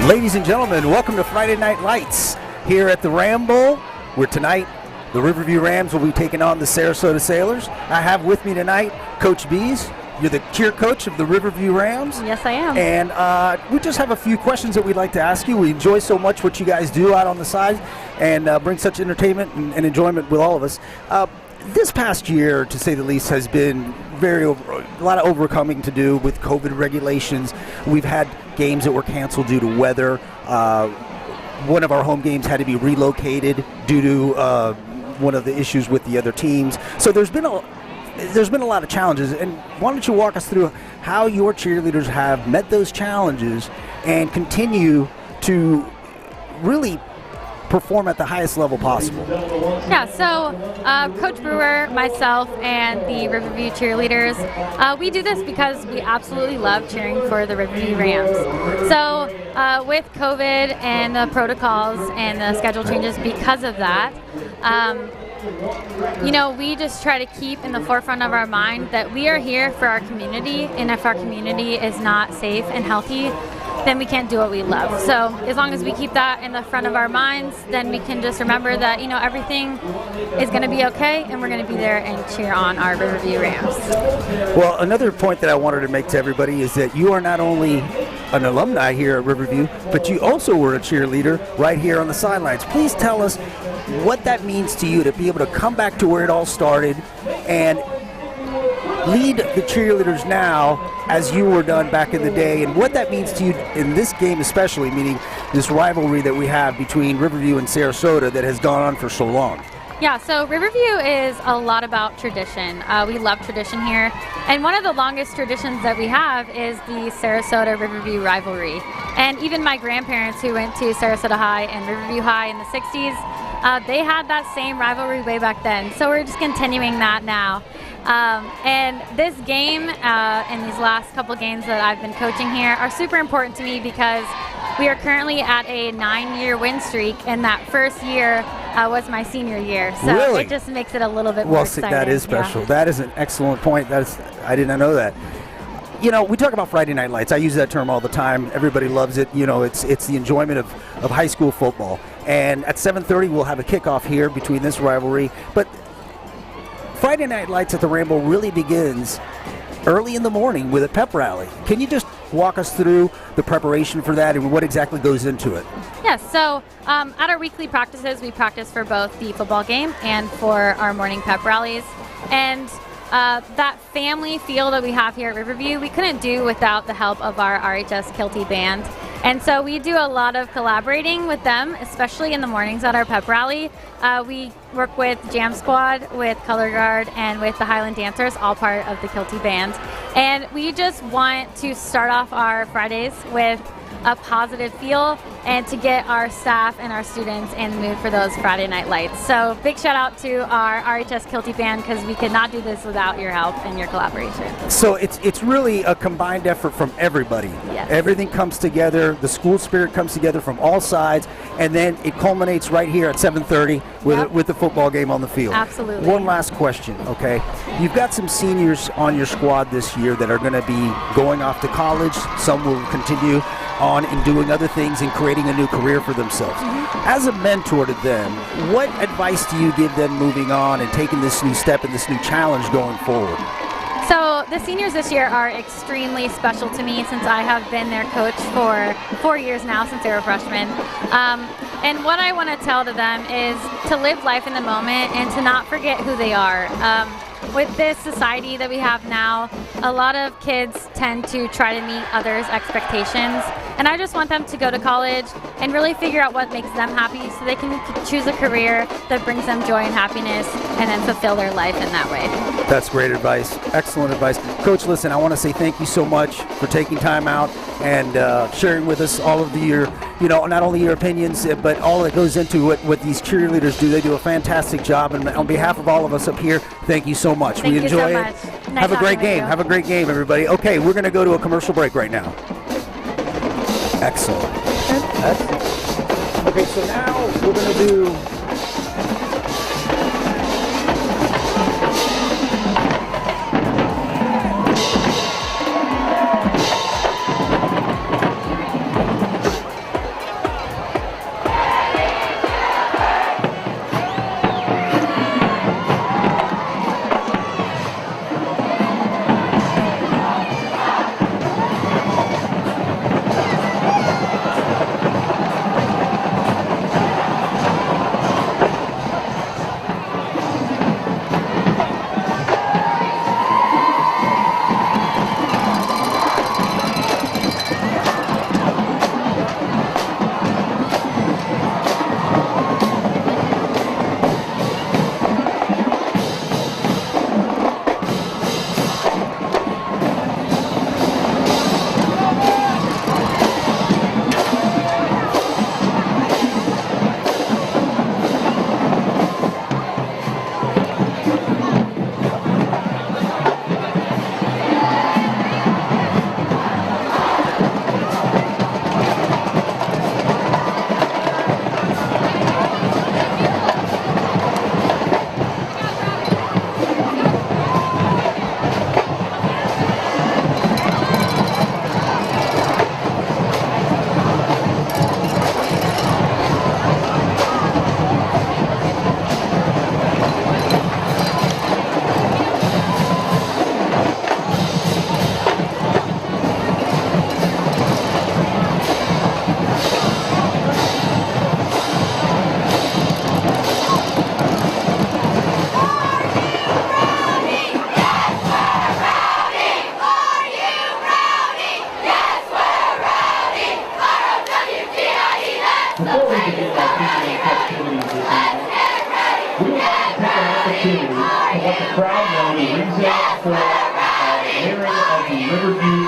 Ladies and gentlemen, welcome to Friday Night Lights here at the Ramble, where tonight the Riverview Rams will be taking on the Sarasota Sailors. I have with me tonight Coach Bees. You're the cheer coach of the Riverview Rams. Yes, I am. And we just have a few questions that we'd like to ask you. We enjoy so much what you guys do out on the side and bring such entertainment and enjoyment with all of us. This past year, to say the least, has been a lot of overcoming to do with COVID regulations. We've had games that were canceled due to weather. One of our home games had to be relocated due to one of the issues with the other teams. So there's been a lot of challenges. And why don't you walk us through how your cheerleaders have met those challenges and continue to really perform at the highest level possible? Yeah, so Coach Brewer, myself, and the Riverview cheerleaders, we do this because we absolutely love cheering for the Riverview Rams. So with COVID and the protocols and the schedule changes because of that, we just try to keep in the forefront of our mind that we are here for our community, and if our community is not safe and healthy, then we can't do what we love. So as long as we keep that in the front of our minds, then we can just remember that, everything is going to be okay, and we're going to be there and cheer on our Riverview Rams. Well, another point that I wanted to make to everybody is that you are not only an alumni here at Riverview, but you also were a cheerleader right here on the sidelines. Please tell us what that means to you to be able to come back to where it all started and lead the cheerleaders now as you were done back in the day, and what that means to you in this game especially, meaning this rivalry that we have between Riverview and Sarasota that has gone on for so long. Yeah, so Riverview is a lot about tradition. We love tradition here, and one of the longest traditions that we have is the Sarasota-Riverview rivalry. And even my grandparents who went to Sarasota High and Riverview High in the 60s, they had that same rivalry way back then. So we're just continuing that now. And this game and these last couple games that I've been coaching here are super important to me because we are currently at a 9-year win streak, and that first year was my senior year. So really? It just makes it a little bit more exciting. Well, that is special. Yeah. That is an excellent point. I did not know that. We talk about Friday Night Lights. I use that term all the time. Everybody loves it. It's the enjoyment of high school football. And at 7:30, we'll have a kickoff here between this rivalry. But Friday Night Lights at the Ramble really begins early in the morning with a pep rally. Can you just walk us through the preparation for that and what exactly goes into it? Yes, so at our weekly practices, we practice for both the football game and for our morning pep rallies. And that family feel that we have here at Riverview, we couldn't do without the help of our RHS Kilty band. And so we do a lot of collaborating with them, especially in the mornings at our pep rally. We work with Jam Squad, with Color Guard, and with the Highland Dancers, all part of the Kilty band. And we just want to start off our Fridays with a positive feel and to get our staff and our students in the mood for those Friday Night Lights. So big shout out to our RHS Kilty band, because we could not do this without your help and your collaboration. So it's really a combined effort from everybody. Yes. Everything comes together, the school spirit comes together from all sides, and then it culminates right here at 7:30 with the football game on the field. Absolutely. One last question, okay? You've got some seniors on your squad this year that are going to be going off to college. Some will continue on and doing other things and creating a new career for themselves. Mm-hmm. As a mentor to them, what advice do you give them moving on and taking this new step and this new challenge going forward? So the seniors this year are extremely special to me, since I have been their coach for 4 years now, since they were freshmen. And what I want to tell to them is to live life in the moment and to not forget who they are. With this society that we have now, a lot of kids tend to try to meet others' expectations, and I just want them to go to college and really figure out what makes them happy so they can choose a career that brings them joy and happiness and then fulfill their life in that way. That's great advice. Excellent advice. Coach, listen, I want to say thank you so much for taking time out and sharing with us all of your, not only your opinions, but all that goes into what these cheerleaders do. They do a fantastic job, and on behalf of all of us up here, thank you so much. Thank we enjoy you so it. Much. Nice Have a great game. You. Have a great game, everybody. Okay, we're going to go to a commercial break right now. Excellent. Okay, so now we're going to do know the reason for wearing of the Riverview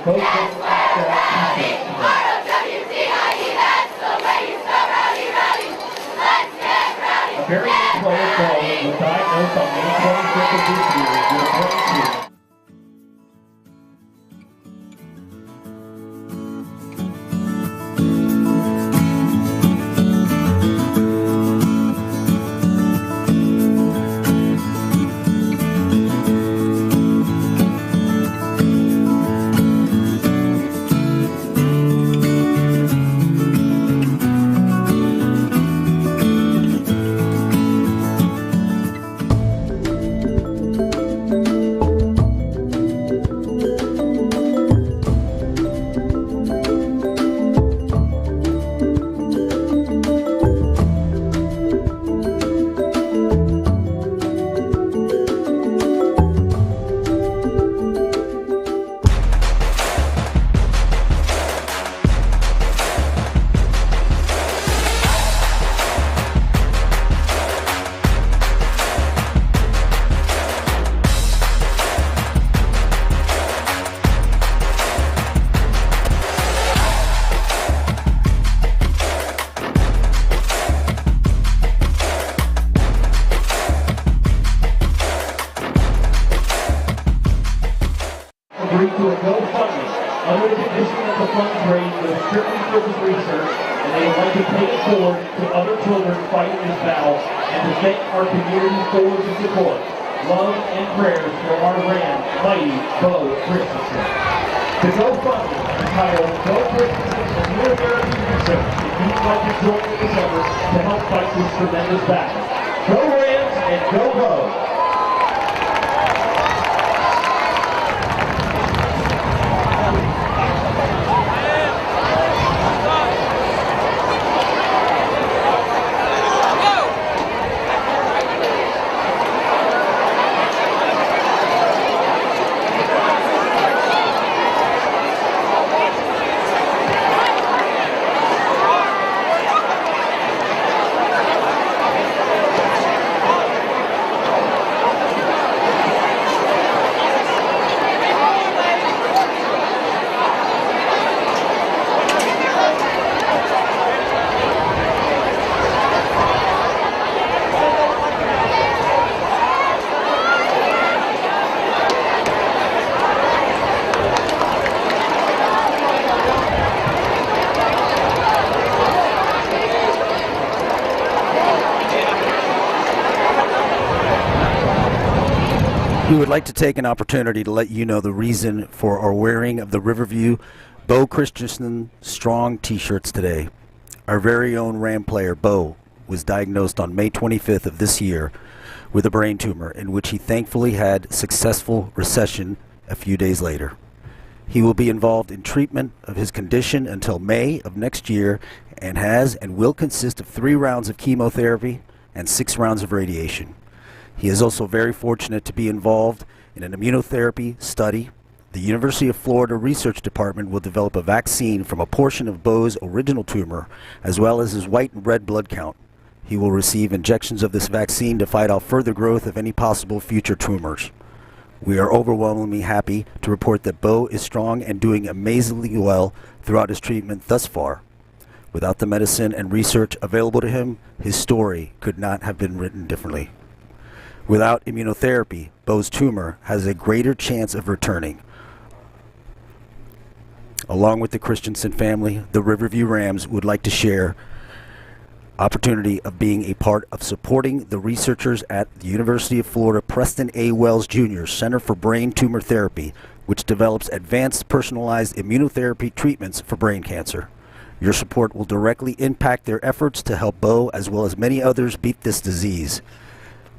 Focus t-shirt. A very young player was diagnosed on May 25th of this year with a brain tumor. Agreed to a GoFundMe under the condition that the funds raised was strictly for this research, and they would like to pay it forward to other children fighting this battle, and to thank our community for the support. Love and prayers for our Ram, mighty Bo Christensen. The GoFundMe is titled Bo Christensen Immunotherapy Research. If you'd like to join in this effort to help fight this tremendous battle. Go Rams and go Bo! We would like to take an opportunity to let you know the reason for our wearing of the Riverview Bo Christensen Strong t-shirts today. Our very own Ram player, Bo, was diagnosed on May 25th of this year with a brain tumor, in which he thankfully had successful recession a few days later. He will be involved in treatment of his condition until May of next year, and has and will consist of 3 rounds of chemotherapy and 6 rounds of radiation. He is also very fortunate to be involved in an immunotherapy study. The University of Florida Research Department will develop a vaccine from a portion of Bo's original tumor, as well as his white and red blood count. He will receive injections of this vaccine to fight off further growth of any possible future tumors. We are overwhelmingly happy to report that Bo is strong and doing amazingly well throughout his treatment thus far. Without the medicine and research available to him, his story could not have been written differently. Without immunotherapy, Bo's tumor has a greater chance of returning. Along with the Christensen family, the Riverview Rams would like to share opportunity of being a part of supporting the researchers at the University of Florida Preston A. Wells Jr. Center for Brain Tumor Therapy, which develops advanced personalized immunotherapy treatments for brain cancer. Your support will directly impact their efforts to help Bo as well as many others beat this disease.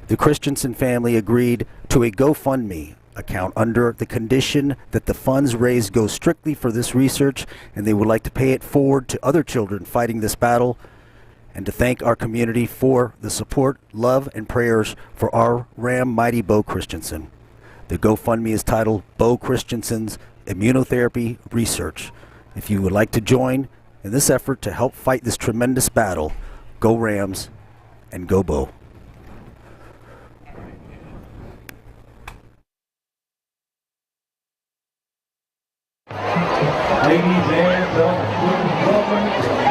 The Christensen family agreed to a GoFundMe account under the condition that the funds raised go strictly for this research, and they would like to pay it forward to other children fighting this battle, and to thank our community for the support, love, and prayers for our Ram mighty Bo Christensen. The GoFundMe is titled Bo Christensen's Immunotherapy Research. If you would like to join in this effort to help fight this tremendous battle, go Rams and go Bo. ladies and gentlemen, welcome to the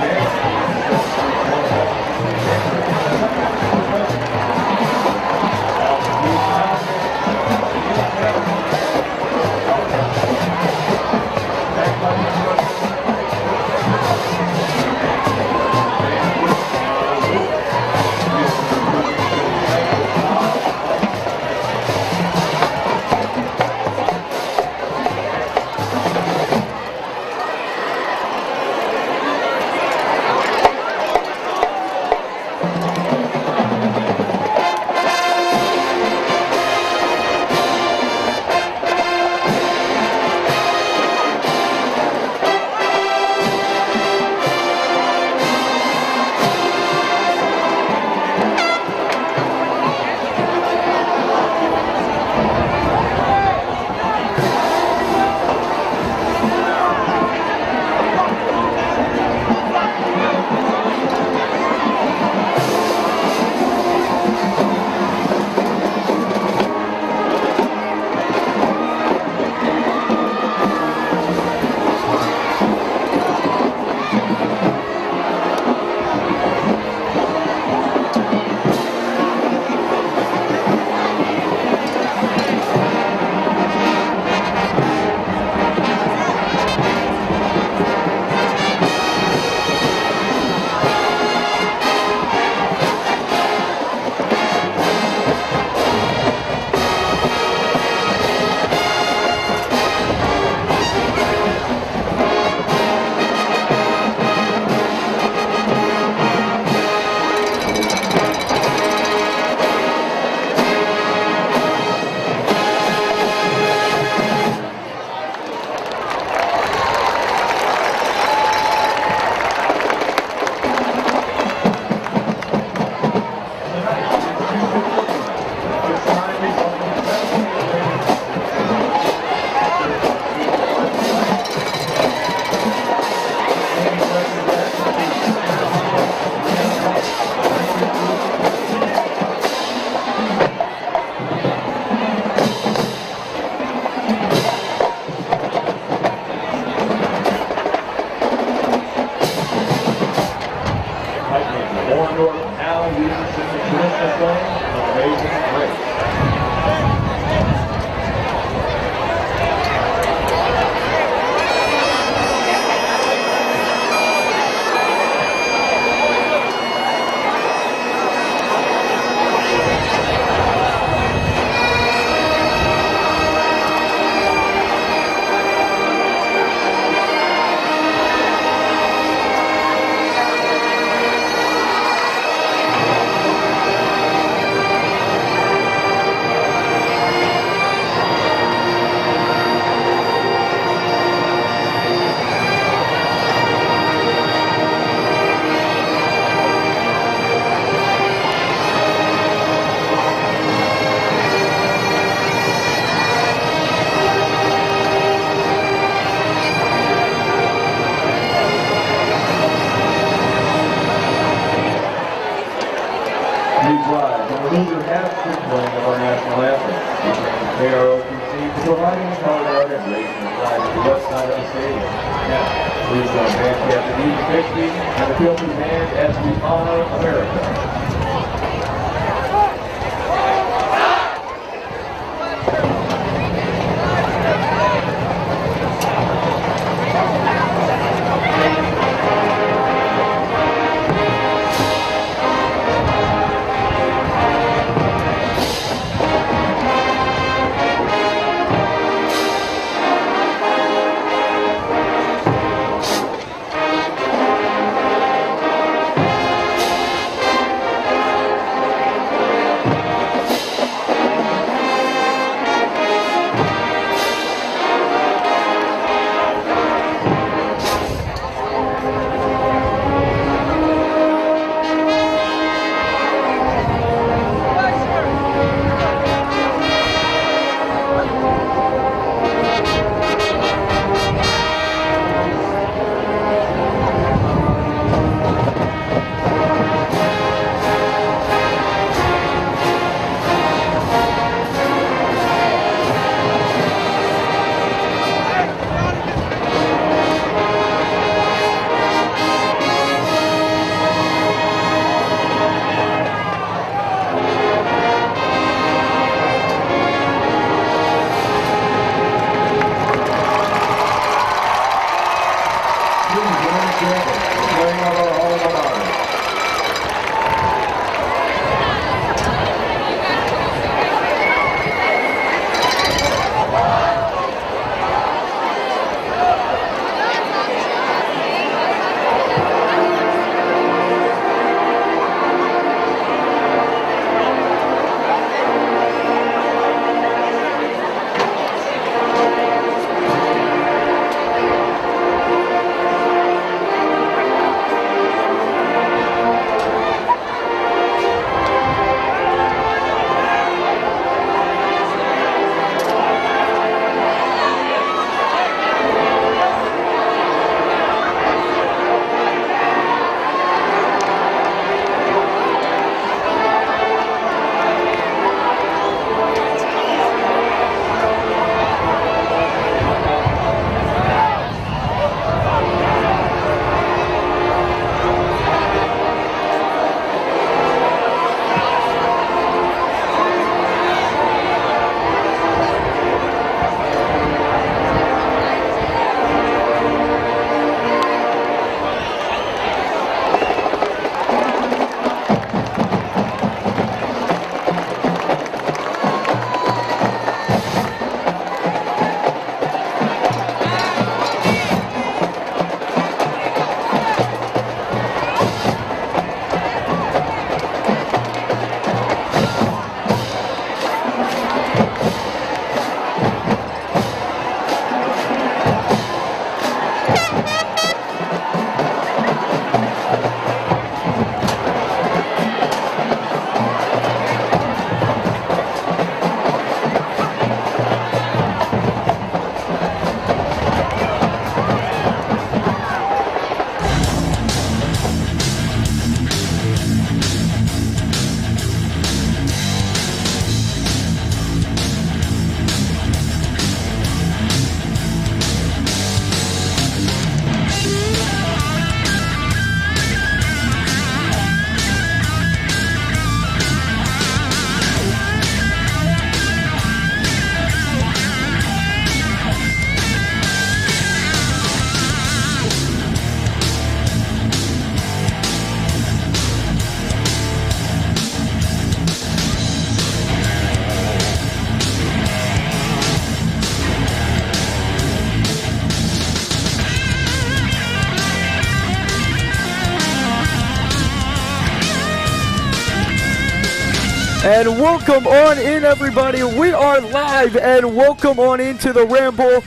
And welcome on in, everybody. We are live, and welcome on into the Ramble.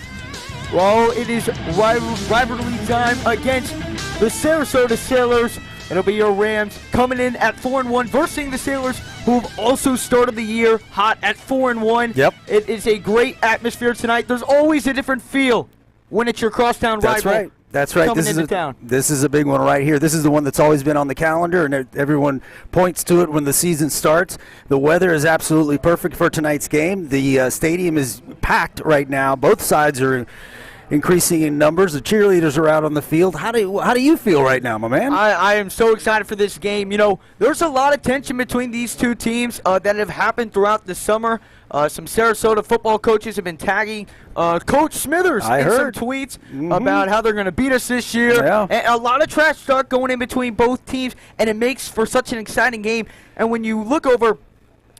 Well, it is rivalry time against the Sarasota Sailors. It'll be your Rams coming in at 4-1 versus the Sailors, who've also started the year hot at 4-1. Yep. It is a great atmosphere tonight. There's always a different feel when it's your crosstown rival. That's right. That's right. Coming into town. This is a big one right here. This is the one that's always been on the calendar, and everyone points to it when the season starts. The weather is absolutely perfect for tonight's game. The stadium is packed right now. Both sides are increasing in numbers. The cheerleaders are out on the field. How do you feel right now, my man? I am so excited for this game. You know, there's a lot of tension between these two teams that have happened throughout the summer. Some Sarasota football coaches have been tagging Coach Smithers in some tweets about how they're going to beat us this year. Yeah. And a lot of trash talk going in between both teams, and it makes for such an exciting game. And when you look over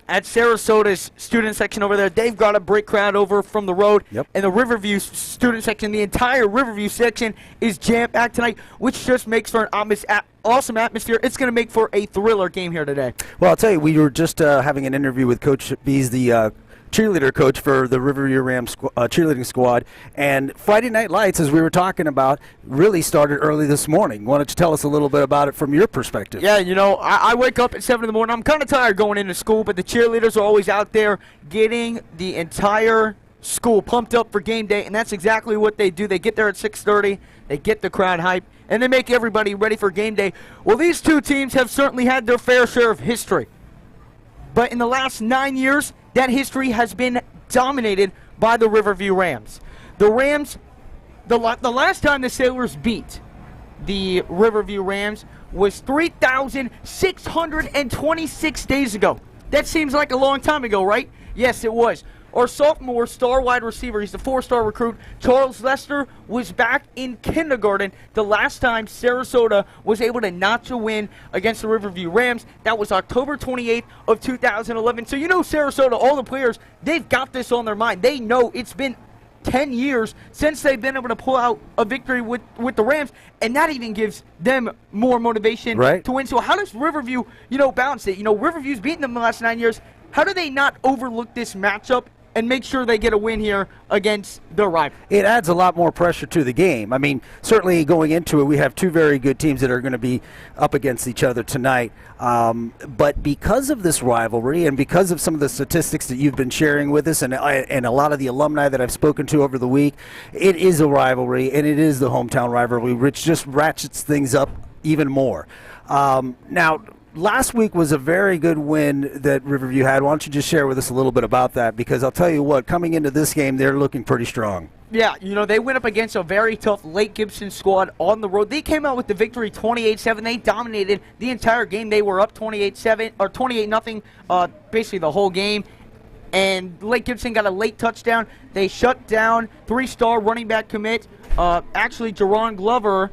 at Sarasota's student section over there, they've got a brick crowd over from the road. Yep. And the Riverview student section, the entire Riverview section is jam-packed tonight, which just makes for an awesome atmosphere. It's going to make for a thriller game here today. Well, I'll tell you, we were just having an interview with Coach Bees, the cheerleader coach for the Riverview Rams cheerleading squad. And Friday Night Lights, as we were talking about, really started early this morning. Why don't you tell us a little bit about it from your perspective? Yeah, you know, I wake up at 7 in the morning. I'm kind of tired going into school, but the cheerleaders are always out there getting the entire school pumped up for game day, and that's exactly what they do. They get there at 6:30, they get the crowd hype, and they make everybody ready for game day. Well, these two teams have certainly had their fair share of history. But in the last 9 years, that history has been dominated by the Riverview Rams. The Rams, the last time the Sailors beat the Riverview Rams was 3,626 days ago. That seems like a long time ago, right? Yes, it was. Our sophomore star wide receiver, he's the 4-star recruit, Charles Lester, was back in kindergarten the last time Sarasota was able to notch a win against the Riverview Rams. That was October 28th of 2011. So you know Sarasota, all the players, they've got this on their mind. They know it's been 10 years since they've been able to pull out a victory with the Rams, and that even gives them more motivation to win. So how does Riverview, balance it? Riverview's beaten them the last 9 years. How do they not overlook this matchup and make sure they get a win here against their rival? It adds a lot more pressure to the game. I mean, certainly going into it, we have two very good teams that are going to be up against each other tonight. But because of this rivalry and because of some of the statistics that you've been sharing with us and a lot of the alumni that I've spoken to over the week, it is a rivalry, and it is the hometown rivalry, which just ratchets things up even more. Now, last week was a very good win that Riverview had. Why don't you just share with us a little bit about that? Because I'll tell you what, coming into this game, they're looking pretty strong. Yeah, they went up against a very tough Lake Gibson squad on the road. They came out with the victory 28-7. They dominated the entire game. They were up 28-7 or 28-0 basically the whole game. And Lake Gibson got a late touchdown. They shut down 3-star running back commit. Actually, Jerron Glover,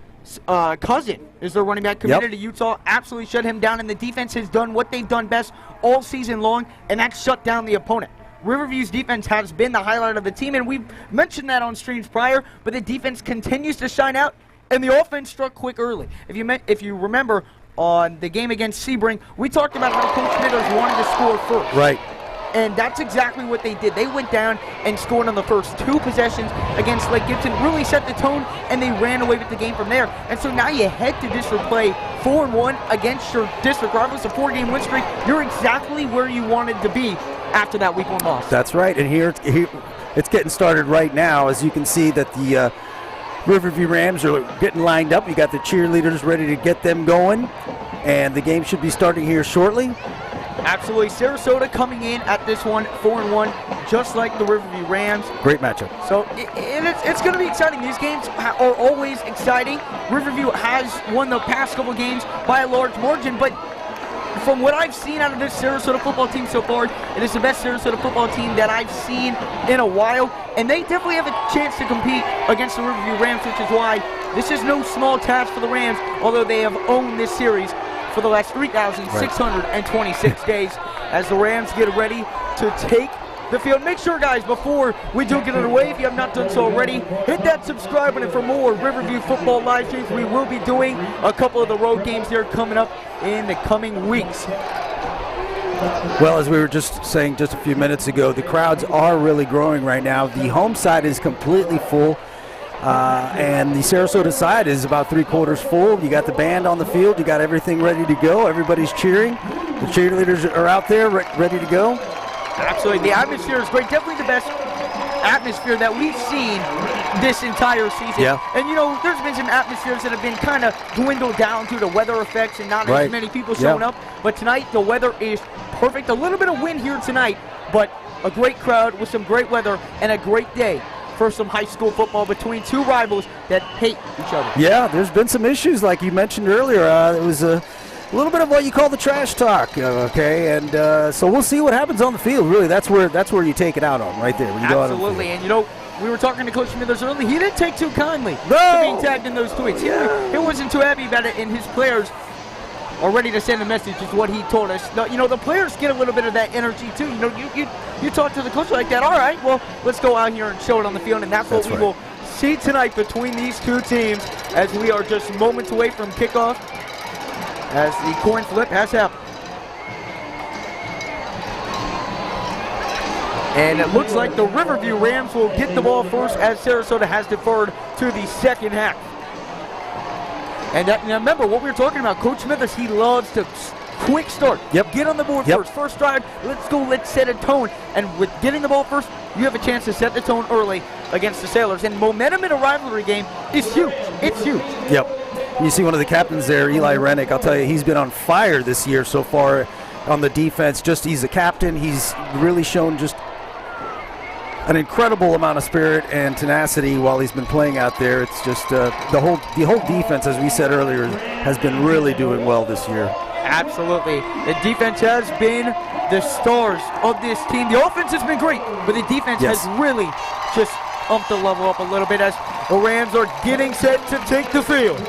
cousin is their running back, committed to Utah, absolutely shut him down, and the defense has done what they've done best all season long, and that's shut down the opponent. Riverview's defense has been the highlight of the team, and we've mentioned that on streams prior, but the defense continues to shine out, and the offense struck quick early. If you remember on the game against Sebring, we talked about how Coach Smithers wanted to score first. Right. And that's exactly what they did. They went down and scored on the first 2 possessions against Lake Gibson, really set the tone, and they ran away with the game from there. And so now you head to district play 4-1 against your district rivals, a 4-game win streak. You're exactly where you wanted to be after that week 1 loss. That's right. And here it's getting started right now. As you can see that the Riverview Rams are getting lined up. You got the cheerleaders ready to get them going. And the game should be starting here shortly. Absolutely. Sarasota coming in at this one 4-1, just like the Riverview Rams. Great matchup. So it's going to be exciting. These games are always exciting. Riverview has won the past couple games by a large margin, but from what I've seen out of this Sarasota football team so far, it is the best Sarasota football team that I've seen in a while, and they definitely have a chance to compete against the Riverview Rams, which is why this is no small task for the Rams, although they have owned this series for the last 3,626 days as the Rams get ready to take the field. Make sure, guys, before we do get it away, if you have not done so already, hit that subscribe button for more Riverview football live streams. We will be doing a couple of the road games here coming up in the coming weeks. Well, as we were just saying just a few minutes ago, the crowds are really growing right now. The home side is completely full, and the Sarasota side is about 3/4 full. You got the band on the field. You got everything ready to go. Everybody's cheering. The cheerleaders are out there ready to go. Absolutely. The atmosphere is great. Definitely the best atmosphere that we've seen this entire season. Yeah. And, there's been some atmospheres that have been kind of dwindled down due to weather effects and not as many people showing up. But tonight, the weather is perfect. A little bit of wind here tonight, but a great crowd with some great weather and a great day for some high school football between two rivals that hate each other. Yeah, there's been some issues like you mentioned earlier. It was a little bit of what you call the trash talk, okay? And so we'll see what happens on the field. Really, that's where you take it out on, right there. When you Absolutely, and we were talking to Coach Smithers earlier. He didn't take too kindly to being tagged in those tweets. He wasn't too happy about it, and his players are ready to send a message, is what he told us. The players get a little bit of that energy too. You talk to the coach like that. All right, well, let's go out here and show it on the field, and that's what we will see tonight between these two teams as we are just moments away from kickoff as the coin flip has happened. And it looks like the Riverview Rams will get the ball first as Sarasota has deferred to the second half. And now remember what we were talking about. Coach Smithers, he loves to quick start. Yep. Get on the board first. First drive, let's go, let's set a tone. And with getting the ball first, you have a chance to set the tone early against the Sailors. And momentum in a rivalry game is huge. It's huge. Yep. You see one of the captains there, Eli Rennick. I'll tell you, he's been on fire this year so far on the defense. He's a captain. He's really shown just an incredible amount of spirit and tenacity while he's been playing out there. It's just the whole defense, as we said earlier, has been really doing well this year. Absolutely. The defense has been the stars of this team. The offense has been great, but the defense has really just umped the level up a little bit as the Rams are getting set to take the field.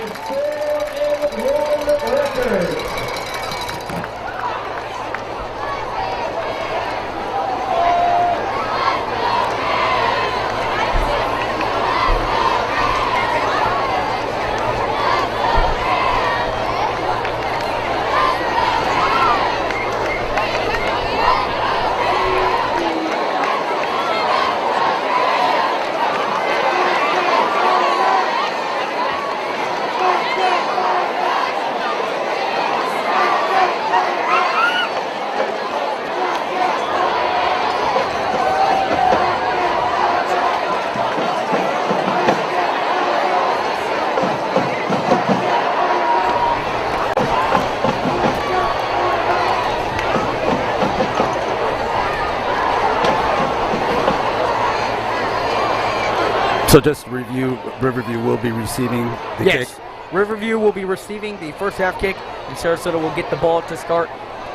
So just to review, Riverview will be receiving the kick. Riverview will be receiving the first half kick, and Sarasota will get the ball to start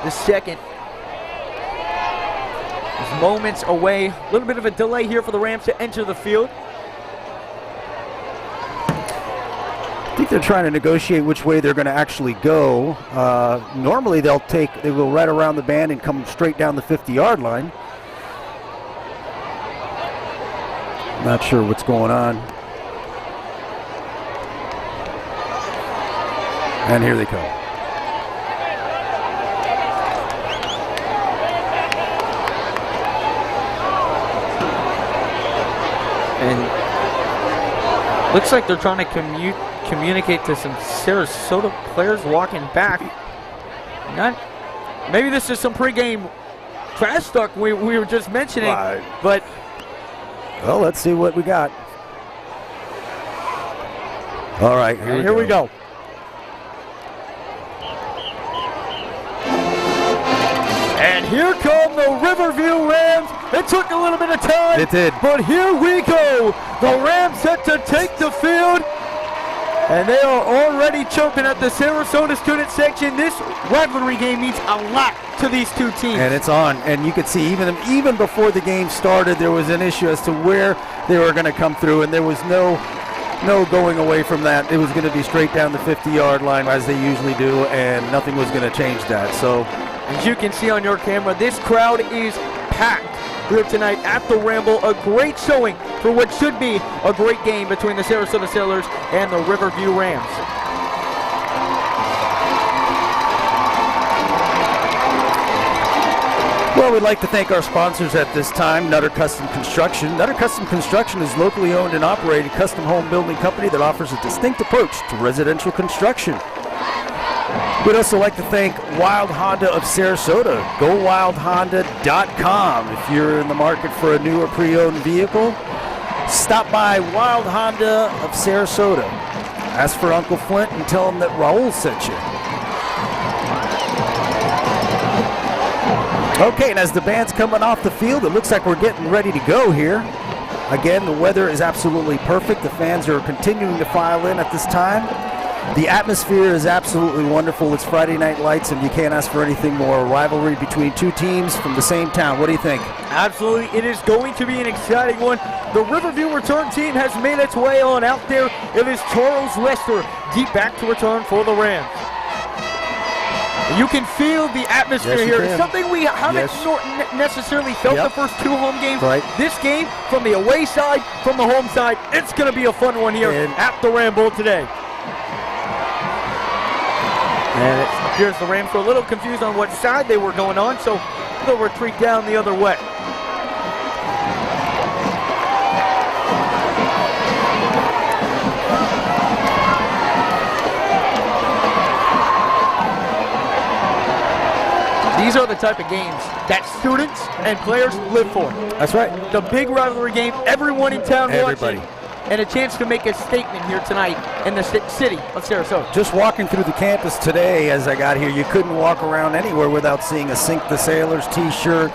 the second. There's moments away. A little bit of a delay here for the Rams to enter the field. I think they're trying to negotiate which way they're going to actually go. Normally they go right around the band and come straight down the 50-yard line. Not sure what's going on. And here they come. And looks like they're trying to communicate to some Sarasota players walking back. Maybe this is some pregame trash talk we were just mentioning, but well, let's see what we got. All right, here we go. And here come the Riverview Rams. It took a little bit of time. It did. But here we go. The Rams set to take the field. And they are already chomping at the Sarasota student section. This rivalry game means a lot to these two teams. And it's on. And you could see even before the game started, there was an issue as to where they were going to come through. And there was no going away from that. It was going to be straight down the 50-yard line as they usually do. And nothing was going to change that. So as you can see on your camera, this crowd is packed here tonight at the Ramble. A great showing for what should be a great game between the Sarasota Sailors and the Riverview Rams. Well, we'd like to thank our sponsors at this time, Nutter Custom Construction. Nutter Custom Construction is locally owned and operated custom home building company that offers a distinct approach to residential construction. We'd also like to thank Wild Honda of Sarasota. GoWildHonda.com. If you're in the market for a new or pre-owned vehicle, stop by Wild Honda of Sarasota. Ask for Uncle Flint and tell him that Raul sent you. Okay, and as the band's coming off the field, it looks like we're getting ready to go here. Again, the weather is absolutely perfect. The fans are continuing to file in at this time. The atmosphere is absolutely wonderful. It's Friday Night Lights, and you can't ask for anything more. A rivalry between two teams from the same town. What do you think? Absolutely. It is going to be an exciting one. The Riverview return team has made its way on out there. It is Charles Lester deep back to return for the Rams. You can feel the atmosphere here. It's something we haven't necessarily felt the first two home games. Right. This game, from the away side, from the home side, it's going to be a fun one here at the Ram Bowl today. And it appears the Rams were a little confused on what side they were going on, so they'll retreat down the other way. These are the type of games that students and players live for. That's right. The big rivalry game, everyone in town Everybody. watching, and a chance to make a statement here tonight in the city of Sarasota. Just walking through the campus today as I got here, you couldn't walk around anywhere without seeing a Sink the Sailors t-shirt,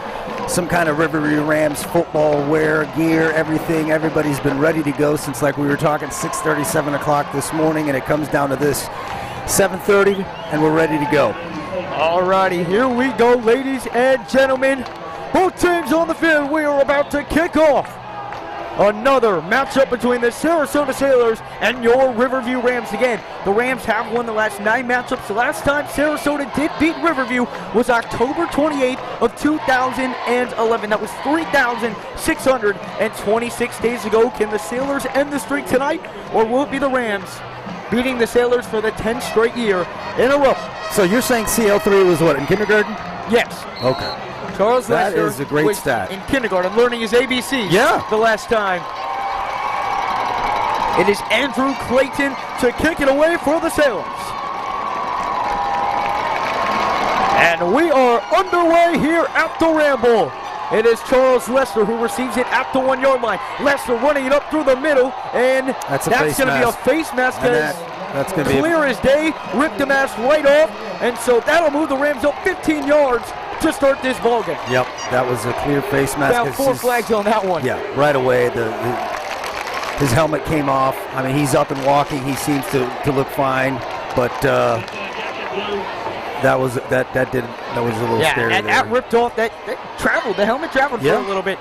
some kind of Riverview Rams football wear, gear, everything. Everybody's been ready to go since, like we were talking, 6:30, 7 o'clock this morning, and it comes down to this, 7:30, and we're ready to go. Alrighty, here we go, ladies and gentlemen. Both teams on the field. We are about to kick off another matchup between the Sarasota Sailors and your Riverview Rams. Again, the Rams have won the last 9 matchups. The last time Sarasota did beat Riverview was October 28th of 2011. That was 3,626 days ago. Can the Sailors end the streak tonight, or will it be the Rams beating the Sailors for the 10th straight year in a row? So you're saying CL3 was what, in kindergarten? Yes. Okay. Charles That Lester is a great was stat. in kindergarten learning his ABC the last time. It is Andrew Clayton to kick it away for the Sailors. And we are underway here at the Ram Bowl. It is Charles Lester who receives it at the 1-yard line. Lester running it up through the middle, and that's going to be a face mask. That's going to be clear as day. Ripped the mask right off, and so that'll move the Rams up 15 yards to start this ball game. Yep, that was a clear face mask. About 4 flags on that one. Yeah, right away. His helmet came off. I mean, he's up and walking. He seems to look fine, but that was a little scary. And that ripped off. That traveled. The helmet traveled for a little bit.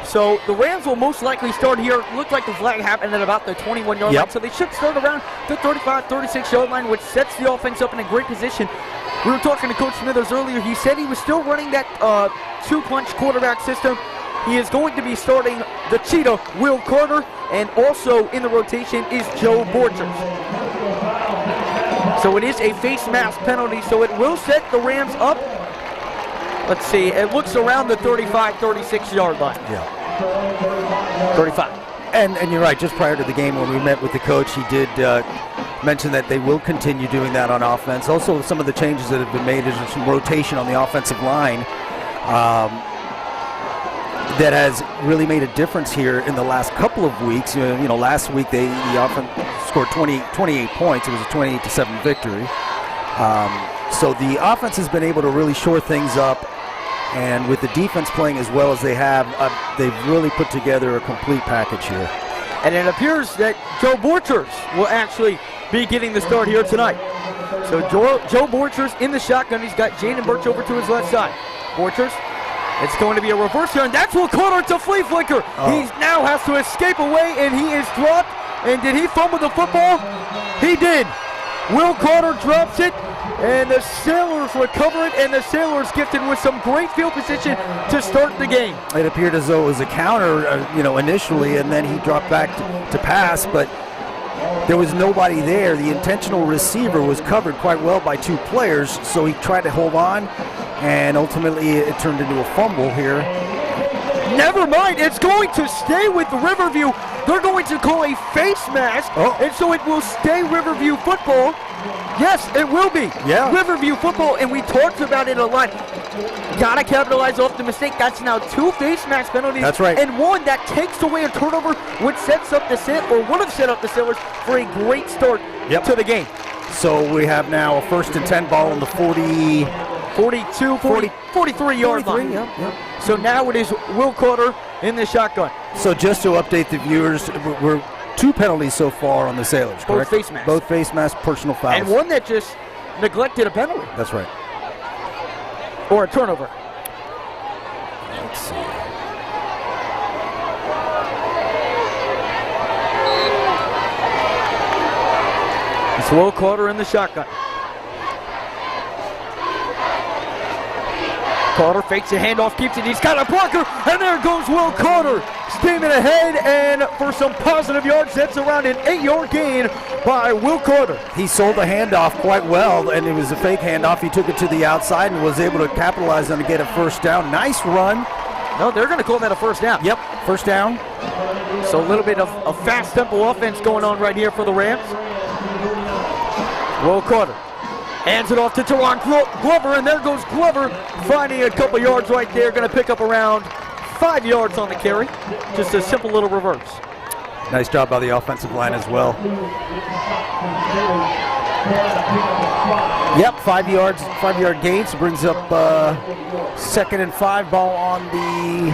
So the Rams will most likely start here. Looked like the flag happened at about the 21-yard line. So they should start around the 35, 36-yard line, which sets the offense up in a great position. We were talking to Coach Smithers earlier. He said he was still running that 2-punch quarterback system. He is going to be starting the cheetah, Will Carter, and also in the rotation is Joe Borchers. So it is a face mask penalty, so it will set the Rams up. Let's see, it looks around the 35, 36-yard line. Yeah. 35. And you're right, just prior to the game when we met with the coach, he did mention that they will continue doing that on offense. Also, some of the changes that have been made is some rotation on the offensive line that has really made a difference here in the last couple of weeks. You know, last week the offense scored 28 points. It was a 28-7 victory. So the offense has been able to really shore things up, and with the defense playing as well as they have, they've really put together a complete package here. And it appears that Joe Borchers will actually be getting the start here tonight. So Joe Borchers in the shotgun. He's got Jaden Birch over to his left side. Borchers, it's going to be a reverse here, and that's Will Carter to flea flicker. He now has to escape away, and he is dropped. And did he fumble the football? He did. Will Carter drops it, and the Sailors recover it, and the Sailors gifted with some great field position to start the game. It appeared as though it was a counter, initially, and then he dropped back to pass, but there was nobody there. The intentional receiver was covered quite well by 2 players, so he tried to hold on, and ultimately it turned into a fumble here. Never mind, it's going to stay with Riverview. They're going to call a face mask, and so it will stay Riverview football. Yes, it will be. Yeah. Riverview football, and we talked about it a lot. Gotta capitalize off the mistake. That's now 2 face mask penalties. That's right. And 1 that takes away a turnover, which sets up the would have set up the Sailors for a great start to the game. So we have now a 1st and 10 ball on the 43-yard line. Yep. So now it is Will Carter in the shotgun. So just to update the viewers, we're 2 penalties so far on the Sailors, correct? Both face masks. Both face masks, personal fouls. And 1 that just neglected a penalty. That's right. Or a turnover. Let's see. It's Will Carter in the shotgun. Carter fakes a handoff, keeps it. He's got a blocker, and there goes Will Carter. Steaming ahead, and for some positive yards, that's around an 8-yard gain by Will Carter. He sold the handoff quite well, and it was a fake handoff. He took it to the outside and was able to capitalize on to get a first down. Nice run. No, they're going to call that a first down. Yep, first down. So a little bit of a fast tempo offense going on right here for the Rams. Will Carter hands it off to Teron Glover, and there goes Glover, finding a couple yards right there. Going to pick up around 5 yards on the carry. Just a simple little reverse. Nice job by the offensive line as well. Yep, 5-yard gains. Brings up 2nd and 5 ball on the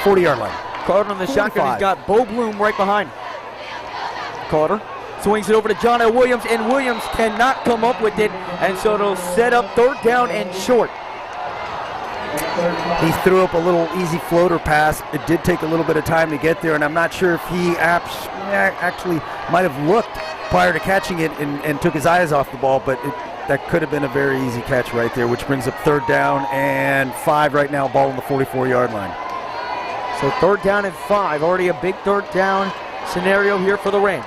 40-yard line. Carter on the shotgun. He's got Bo Bloom right behind him. Carter swings it over to John L. Williams, and Williams cannot come up with it, and so it'll set up 3rd down and short. He threw up a little easy floater pass. It did take a little bit of time to get there, and I'm not sure if he actually might have looked prior to catching it and took his eyes off the ball, but that could have been a very easy catch right there, which brings up 3rd down and 5 right now, ball on the 44-yard line. So 3rd down and 5, already a big 3rd down scenario here for the Rams.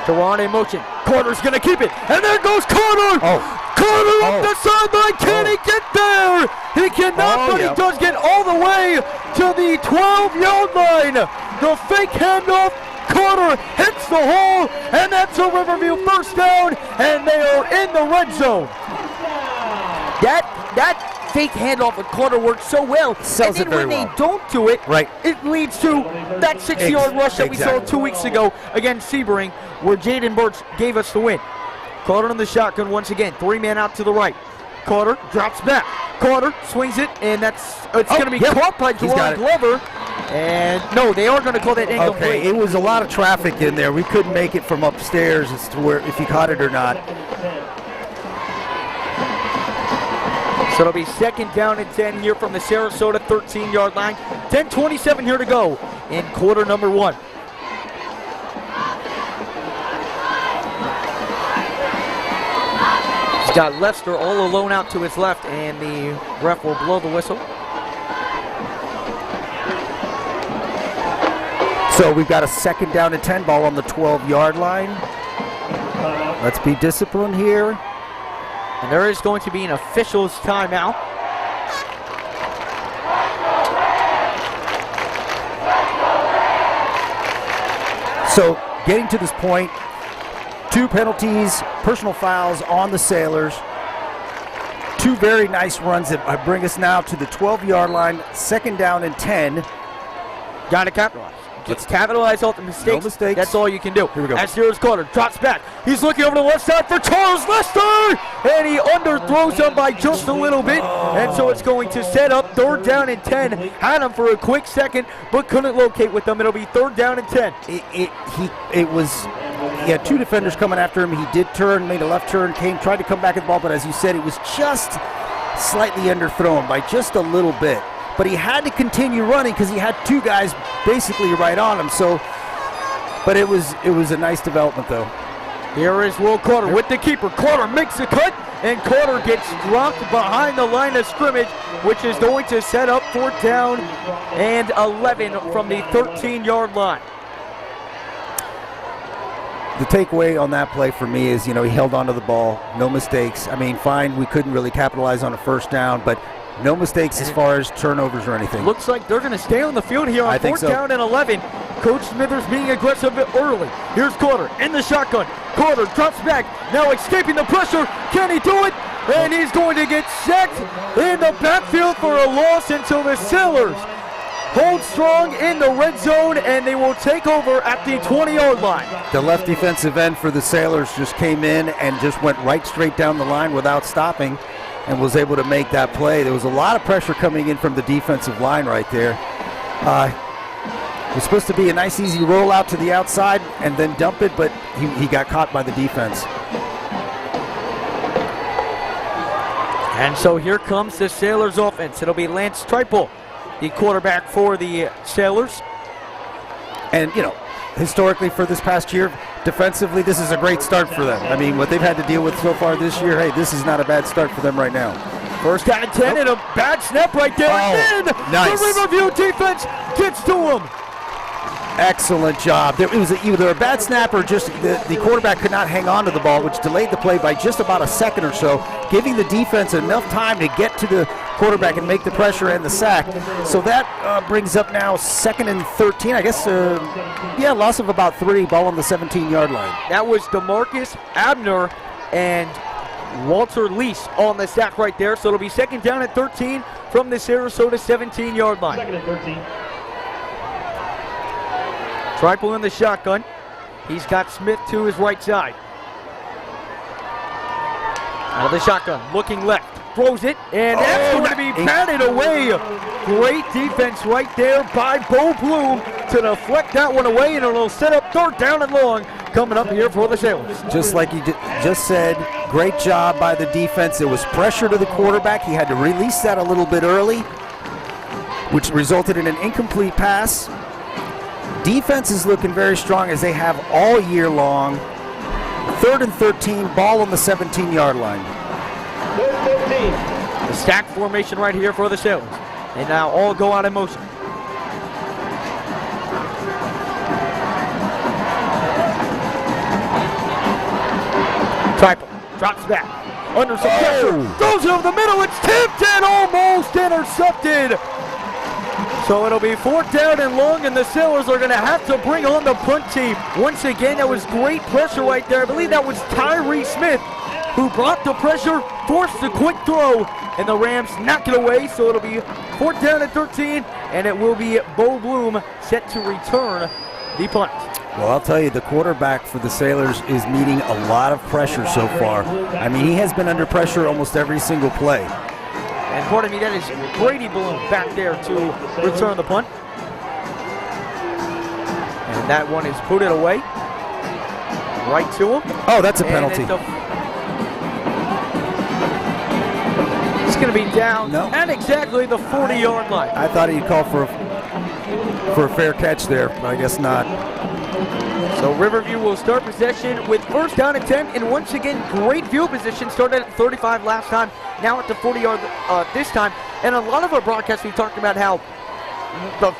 Teron in motion. Carter's going to keep it, and there goes Carter! Carter up the sideline, can he get there? He cannot, but he does get all the way to the 12-yard line. The fake handoff, Carter hits the hole, and that's a Riverview first down, and they are in the red zone. That fake handoff with Carter works so well. Sells and then it very when well. they don't do it, right, it leads to that 60-yard rush that we saw 2 weeks ago against Sebring, where Jaden Birch gave us the win. Carter in the shotgun once again. 3-man out to the right. Carter drops back. Carter swings it, and it's going to be caught by Teron Glover. And no, they are going to call that incomplete. Okay, it was a lot of traffic in there. We couldn't make it from upstairs as to where if he caught it or not. So it'll be 2nd down and 10 here from the Sarasota 13-yard line. 10:27 here to go in quarter number 1. He's got Lester all alone out to his left, and the ref will blow the whistle. So we've got a 2nd down and 10 ball on the 12-yard line. Let's be disciplined here. And there is going to be an official's timeout. So getting to this point, 2 penalties, personal fouls on the Sailors. 2 very nice runs that bring us now to the 12-yard line, 2nd down and 10. Got to capitalize. Let's capitalize off the mistakes. No mistakes. That's all you can do. Here we go. As here's Carter, drops back. He's looking over to the left side for Charles Lester, and he underthrows him by just a little bit, and so it's going to set up 3rd down and 10. Had him for a quick second, but couldn't locate with them. It'll be 3rd down and 10. He had 2 defenders coming after him. He did turn, made a left turn, tried to come back at the ball, but as you said, it was just slightly underthrown by just a little bit. But he had to continue running because he had 2 guys basically right on him. So, but it was a nice development though. Here is Will Carter with the keeper. Carter makes the cut, and Carter gets dropped behind the line of scrimmage, which is going to set up 4th down and 11 from the 13-yard line. The takeaway on that play for me is, he held onto the ball, no mistakes. I mean, fine, we couldn't really capitalize on a first down, but no mistakes as far as turnovers or anything. Looks like they're going to stay on the field here on 4th down and 11. Coach Smithers being aggressive early. Here's Carter in the shotgun. Carter drops back, now escaping the pressure. Can he do it? And he's going to get sacked in the backfield for a loss until the Sailors hold strong in the red zone, and they will take over at the 20-yard line. The left defensive end for the Sailors just came in and just went right straight down the line without stopping and was able to make that play. There was a lot of pressure coming in from the defensive line right there. It was supposed to be a nice easy rollout to the outside and then dump it, but he got caught by the defense. And so here comes the Sailors offense. It'll be Lance Triple, the quarterback for the Sailors. And, historically for this past year, defensively, this is a great start for them. I mean, what they've had to deal with so far this year, hey, this is not a bad start for them right now. First down and 10 and a bad snap right there. And then nice. The Riverview defense gets to him. Excellent job. It was either a bad snap or just the quarterback could not hang on to the ball, which delayed the play by just about a second or so, giving the defense enough time to get to the quarterback and make the pressure and the sack. So that brings up now 2nd and 13. I guess, loss of about 3, ball on the 17-yard line. That was DeMarcus Abner and Walter Lease on the sack right there. So it'll be 2nd down at 13 from the Sarasota 17-yard line. 2nd and 13. Triple in the shotgun. He's got Smith to his right side. Out of the shotgun, looking left. Throws it, and that's going to be batted away. Great defense right there by Bo Bloom to deflect that one away, and it'll set up 3rd down and long coming up here for the Sailors. Just like you just said, great job by the defense. There was pressure to the quarterback. He had to release that a little bit early, which resulted in an incomplete pass. Defense is looking very strong as they have all year long. 3rd and 13, ball on the 17-yard line. 3rd and 15. The stack formation right here for the Sailors. And now all go out in motion. Triple drops back. Under some pressure. Throws it over the middle. It's tipped and almost intercepted. So it'll be 4th down and long, and the Sailors are going to have to bring on the punt team. Once again, that was great pressure right there. I believe that was Tyree Smith who brought the pressure, forced the quick throw, and the Rams knock it away. So it'll be 4th down and 13, and it will be Bo Bloom set to return the punt. Well, I'll tell you, the quarterback for the Sailors is meeting a lot of pressure so far. I mean, he has been under pressure almost every single play. And pardon me, that is Brady Bloom back there to return the punt. And that one is put it away. Right to him. Oh, that's a penalty. It's going to be down at exactly the 40-yard line. I thought he'd call for a fair catch there, but I guess not. So Riverview will start possession with 1st down and 10, and once again, great field position. Started at 35 last time, now at the 40-yard this time. And a lot of our broadcasts, we talked about how the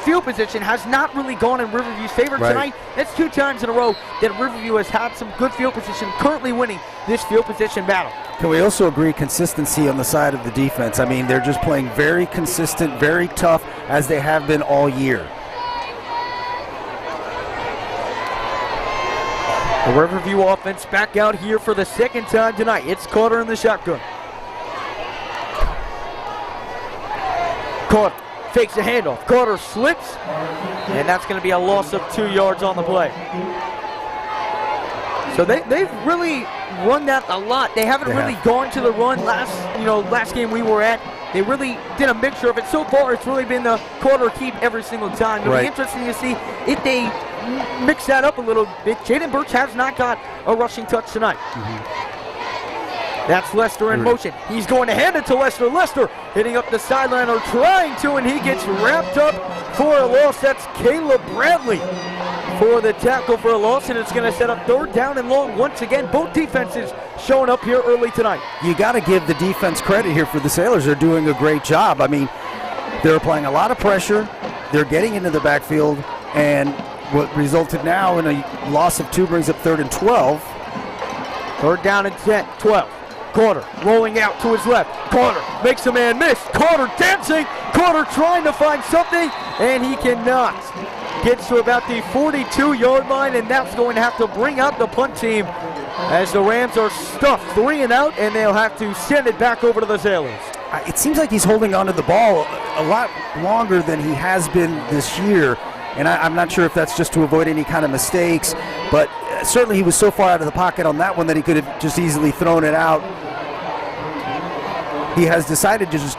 field position has not really gone in Riverview's favor tonight. That's 2 times in a row that Riverview has had some good field position, currently winning this field position battle. Can we also agree consistency on the side of the defense? I mean, they're just playing very consistent, very tough, as they have been all year. The Riverview offense back out here for the 2nd time tonight. It's Carter in the shotgun. Carter fakes a handoff. Carter slips, and that's going to be a loss of 2 yards on the play. So they've really run that a lot. They haven't really gone to the run last game we were at. They really did a mixture of it. So far, it's really been the Carter keep every single time. It'll be interesting to see if they mix that up a little bit. Jaden Birch has not got a rushing touch tonight. That's Lester in motion. He's going to hand it to Lester. Lester hitting up the sideline, or trying to, and he gets wrapped up for a loss. That's Caleb Bradley for the tackle for a loss, and it's going to set up 3rd down and long once again. Both defenses showing up here early tonight. You got to give the defense credit here for the Sailors. They're doing a great job. I mean, they're applying a lot of pressure. They're getting into the backfield, and what resulted now in a loss of 2 brings up 3rd and 12. 3rd down and 10, 12. Carter rolling out to his left. Carter makes a man miss. Carter dancing. Carter trying to find something, and he cannot. Gets to about the 42-yard line, and that's going to have to bring out the punt team as the Rams are stuffed 3 and out, and they'll have to send it back over to the Sailors. It seems like he's holding on to the ball a lot longer than he has been this year, and I'm not sure if that's just to avoid any kind of mistakes, but certainly he was so far out of the pocket on that one that he could have just easily thrown it out. He has decided to just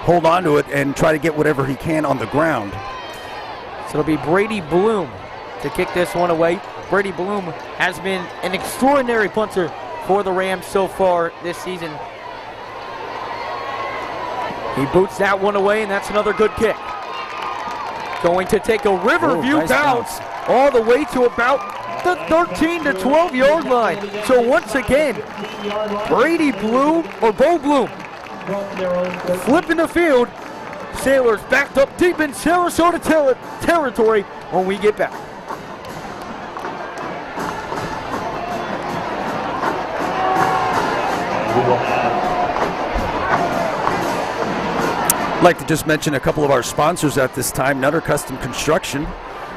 hold on to it and try to get whatever he can on the ground. So it'll be Brady Bloom to kick this one away. Brady Bloom has been an extraordinary punter for the Rams so far this season. He boots that one away, and that's another good kick. Going to take a Riverview nice bounce all the way to about the 13 to 12-yard line. So once again, Brady Bloom, or Bo Bloom, flipping the field. Sailors backed up deep in Sarasota territory when we get back. I'd like to just mention a couple of our sponsors at this time. Nutter Custom Construction.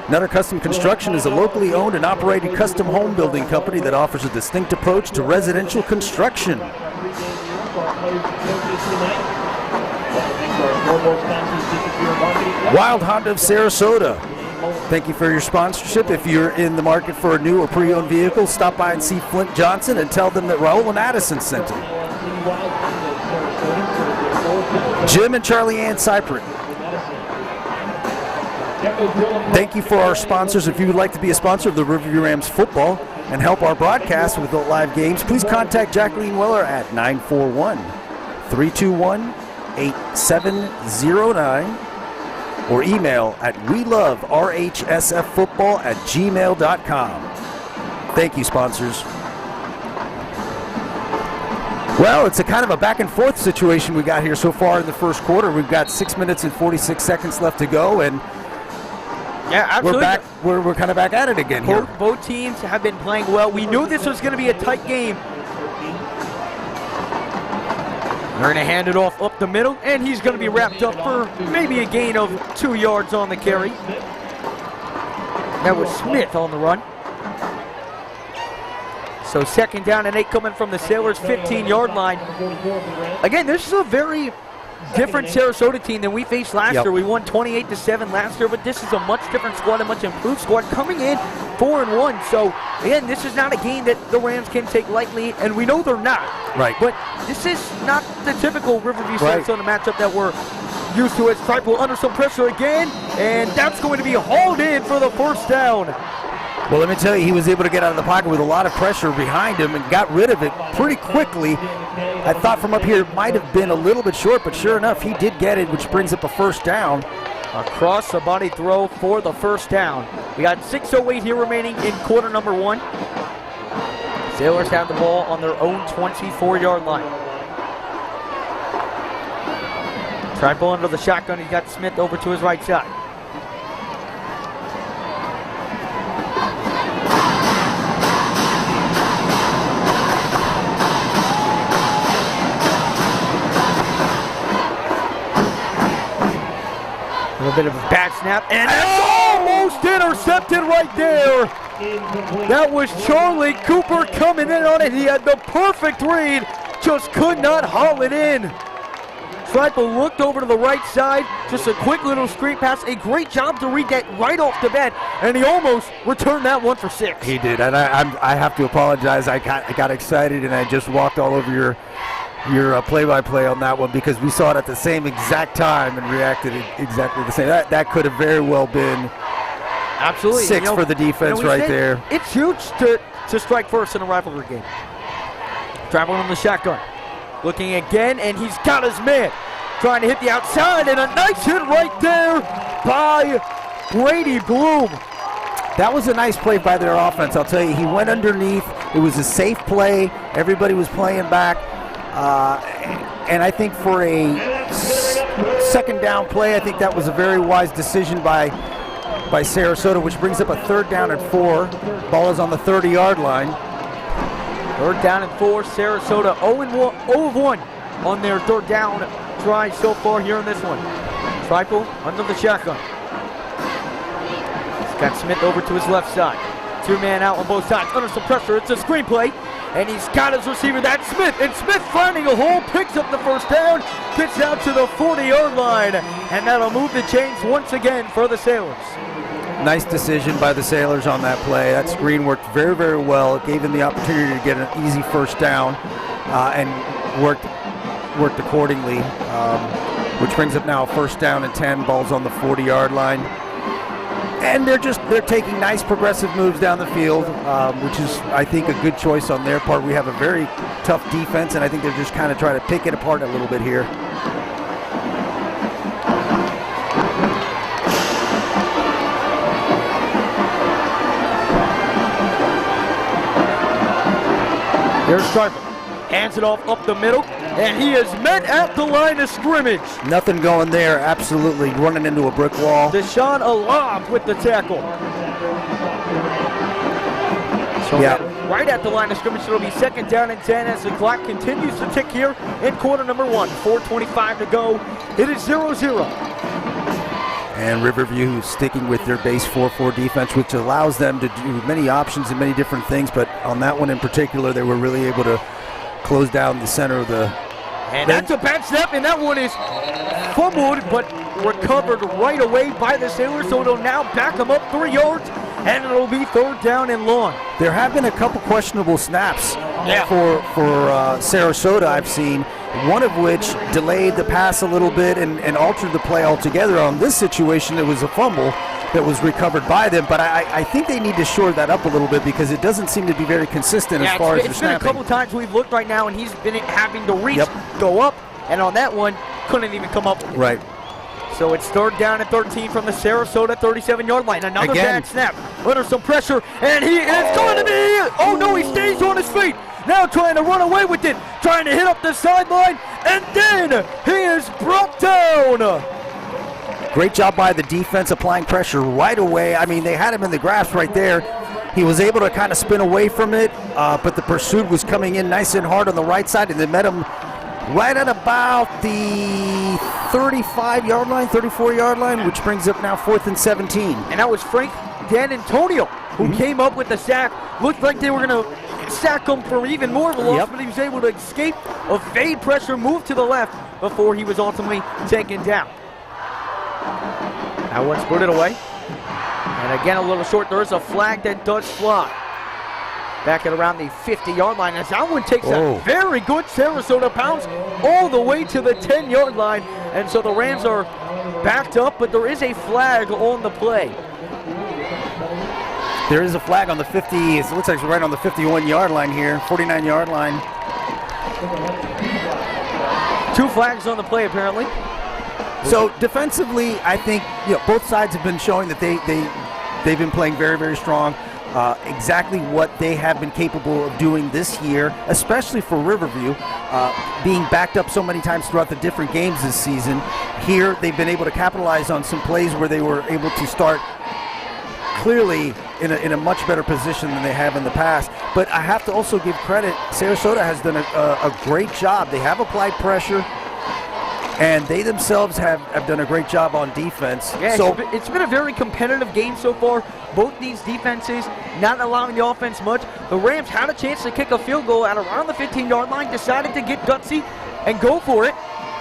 Nutter Custom Construction is a locally owned and operated custom home building company that offers a distinct approach to residential construction. Wild Honda of Sarasota. Thank you for your sponsorship. If you're in the market for a new or pre-owned vehicle, stop by and see Flint Johnson and tell them that Raul and Addison sent him. Jim and Charlie Ann Cyprit. Thank you for our sponsors. If you would like to be a sponsor of the Riverview Rams football and help our broadcast with the live games, please contact Jacqueline Weller at 941-321-8709 or email at weloverhsffootball@gmail.com. Thank you, sponsors. Well, it's a kind of a back and forth situation we got here so far in the first quarter. We've got 6 minutes and 46 seconds left to go, and yeah, absolutely. we're back. We're kind of back at it again here. Both teams have been playing well. We knew this was going to be a tight game. They're going to hand it off up the middle, and he's going to be wrapped up for maybe a gain of 2 yards on the carry. That was Smith on the run. So 2nd down and 8 coming from the Sailors' 15-yard line. Again, this is a very different Sarasota team than we faced last year. We won 28-7 last year, but this is a much different squad, a much improved squad coming in 4-1. So again, this is not a game that the Rams can take lightly, and we know they're not. Right. But this is not the typical Riverview Sarasota matchup that we're used to. As Triple under some pressure again, and that's going to be hauled in for the 1st down. Well, let me tell you, he was able to get out of the pocket with a lot of pressure behind him and got rid of it pretty quickly. I thought from up here it might have been a little bit short, but sure enough, he did get it, which brings up a 1st down. Across the body throw for the 1st down. We got 6:08 here remaining in quarter number 1. Sailors have the ball on their own 24-yard line. Triple under the shotgun. He's got Smith over to his right side. A little bit of a bad snap, and it's almost intercepted right there. That was Charlie Cooper coming in on it. He had the perfect read, just could not haul it in. Triple looked over to the right side, just a quick little screen pass. A great job to read that right off the bat, and he almost returned that one for 6. He did, and I have to apologize. I got excited, and I just walked all over your play-by-play on that one because we saw it at the same exact time and reacted exactly the same. That could have very well been absolutely 6 for the defense right there. It's huge to strike first in a rivalry game. Traveling on the shotgun. Looking again, and he's got his man. Trying to hit the outside, and a nice hit right there by Brady Bloom. That was a nice play by their offense, I'll tell you. He went underneath. It was a safe play. Everybody was playing back. And I think for a 2nd down play, I think that was a very wise decision by by Sarasota, which brings up a 3rd down and 4. Ball is on the 30-yard line. 3rd down and 4. Sarasota 0 of 1 on their 3rd down drive so far here in this one. Trifle under the shotgun. He's got Smith over to his left side. 2-man out on both sides. Under some pressure. It's a screenplay. And he's got his receiver. That's Smith. And Smith finding a hole. Picks up the 1st down. Gets out to the 40-yard line. And that'll move the chains once again for the Sailors. Nice decision by the Sailors on that play. That screen worked very, very well. It gave them the opportunity to get an easy 1st down and worked accordingly, which brings up now a 1st down and 10. Ball's on the 40-yard line. And they're taking nice progressive moves down the field, which is, I think, a good choice on their part. We have a very tough defense, and I think they're just kind of trying to pick it apart a little bit here. Here's Sharp. Hands it off up the middle, and he is met at the line of scrimmage. Nothing going there, absolutely. Running into a brick wall. Deshaun Alab with the tackle. So right at the line of scrimmage, it'll be 2nd down and 10 as the clock continues to tick here in quarter number 1. 4:25 to go. It is 0-0. And Riverview sticking with their base 4-4 defense, which allows them to do many options and many different things, but on that one in particular, they were really able to close down the center of the... And that's a bad snap, and that one is fumbled, but recovered right away by the Sailors, so it'll now back them up 3 yards, and it'll be 3rd down and long. There have been a couple questionable snaps for Sarasota I've seen, one of which delayed the pass a little bit and altered the play altogether. On this situation, it was a fumble that was recovered by them, but I think they need to shore that up a little bit because it doesn't seem to be very consistent as far as their snapping. It's been a couple times we've looked right now, and he's been having to reach, go up, and on that one, couldn't even come up with it. Right. So it's 3rd down and 13 from the Sarasota 37-yard line. Another bad snap. Under some pressure, and he is going to be... Oh, no, he stays on his feet. Now trying to run away with it. Trying to hit up the sideline, and then he is brought down. Great job by the defense applying pressure right away. I mean, they had him in the grasp right there. He was able to kind of spin away from it, but the pursuit was coming in nice and hard on the right side, and they met him right at about the 35-yard line, 34-yard line, which brings up now 4th and 17. And that was Frank D'Antonio who came up with the sack. Looked like they were going to sack him for even more of a loss, but he was able to escape, evade pressure, move to the left before he was ultimately taken down. That one's put it away. And again, a little short. There is a flag that does fly. Back at around the 50-yard line. As that one takes a very good Sarasota pounce all the way to the 10-yard line. And so the Rams are backed up, but there is a flag on the play. There is a flag on the 50. It looks like it's right on the 51-yard line here, 49-yard line. 2 flags on the play, apparently. So defensively, I think both sides have been showing that they've been playing very, very strong. Exactly what they have been capable of doing this year, especially for Riverview, being backed up so many times throughout the different games this season. Here, they've been able to capitalize on some plays where they were able to start clearly in a much better position than they have in the past. But I have to also give credit. Sarasota has done a great job. They have applied pressure, and they themselves have done a great job on defense. Yeah, so it's been a very competitive game so far. Both these defenses not allowing the offense much. The Rams had a chance to kick a field goal at around the 15-yard line, decided to get gutsy and go for it.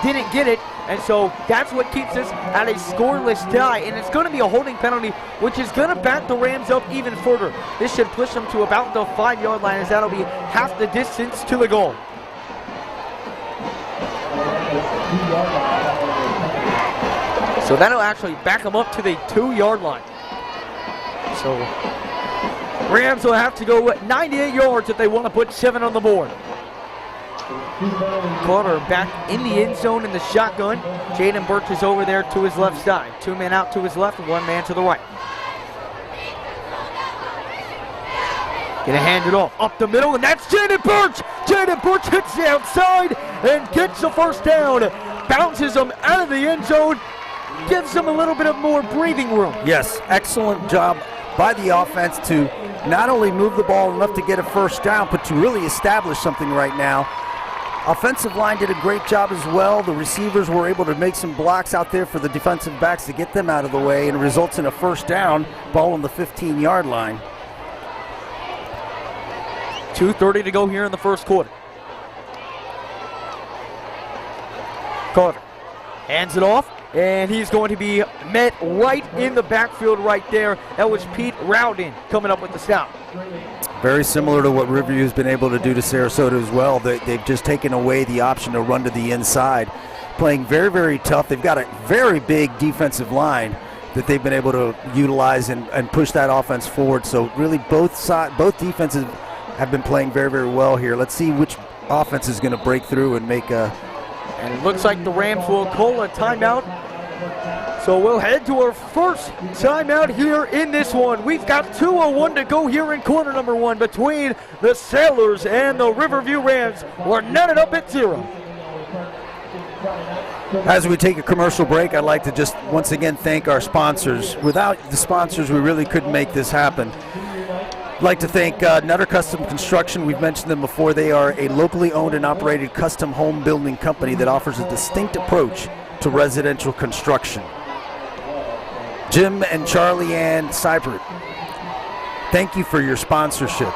Didn't get it, and so that's what keeps us at a scoreless tie. And it's going to be a holding penalty, which is going to back the Rams up even further. This should push them to about the 5-yard line, as that'll be half the distance to the goal. So that'll actually back them up to the 2-yard line. So Rams will have to go 98 yards if they want to put 7 on the board. Carter back in the end zone in the shotgun. Jaden Birch is over there to his left side. 2 men out to his left, 1 man to the right. Gonna hand it off up the middle, and that's Jaden Birch. Jaden Birch hits the outside and gets the 1st down. Bounces him out of the end zone. gives them a little bit of more breathing room. Yes, excellent job by the offense to not only move the ball enough to get a first down, but to really establish something right now. Offensive line did a great job as well. The receivers were able to make some blocks out there for the defensive backs to get them out of the way, and it results in a first down, ball on the 15-yard line. 2:30 to go here in the first quarter. Carter hands it off, and he's going to be met right in the backfield right there. That was Pete Rowden coming up with the stop. Very similar to what Riverview has been able to do to Sarasota as well. They've just taken away the option to run to the inside. Playing very, very tough. They've got a very big defensive line that they've been able to utilize and push that offense forward. So really both defenses have been playing very, very well here. Let's see which offense is going to break through and make a... And it looks like the Rams will call a timeout. So we'll head to our first timeout here in this one. We've got 2:01 to go here in quarter number one between the Sailors and the Riverview Rams. We're netted up at 0. As we take a commercial break, I'd like to just once again thank our sponsors. Without the sponsors, we really couldn't make this happen. I'd like to thank Nutter Custom Construction. We've mentioned them before. They are a locally owned and operated custom home building company that offers a distinct approach to residential construction. Jim and Charlie Ann Seibert, thank you for your sponsorship.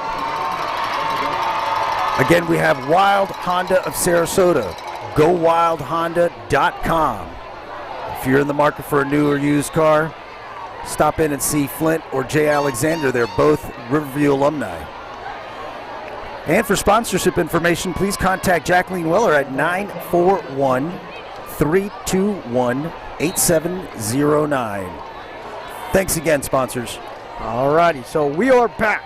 Again, we have Wild Honda of Sarasota. GoWildHonda.com. If you're in the market for a new or used car, stop in and see Flint or Jay Alexander. They're both Riverview alumni. And for sponsorship information, please contact Jacqueline Weller at 941-321-8709. Thanks again, sponsors. All righty, so we are back.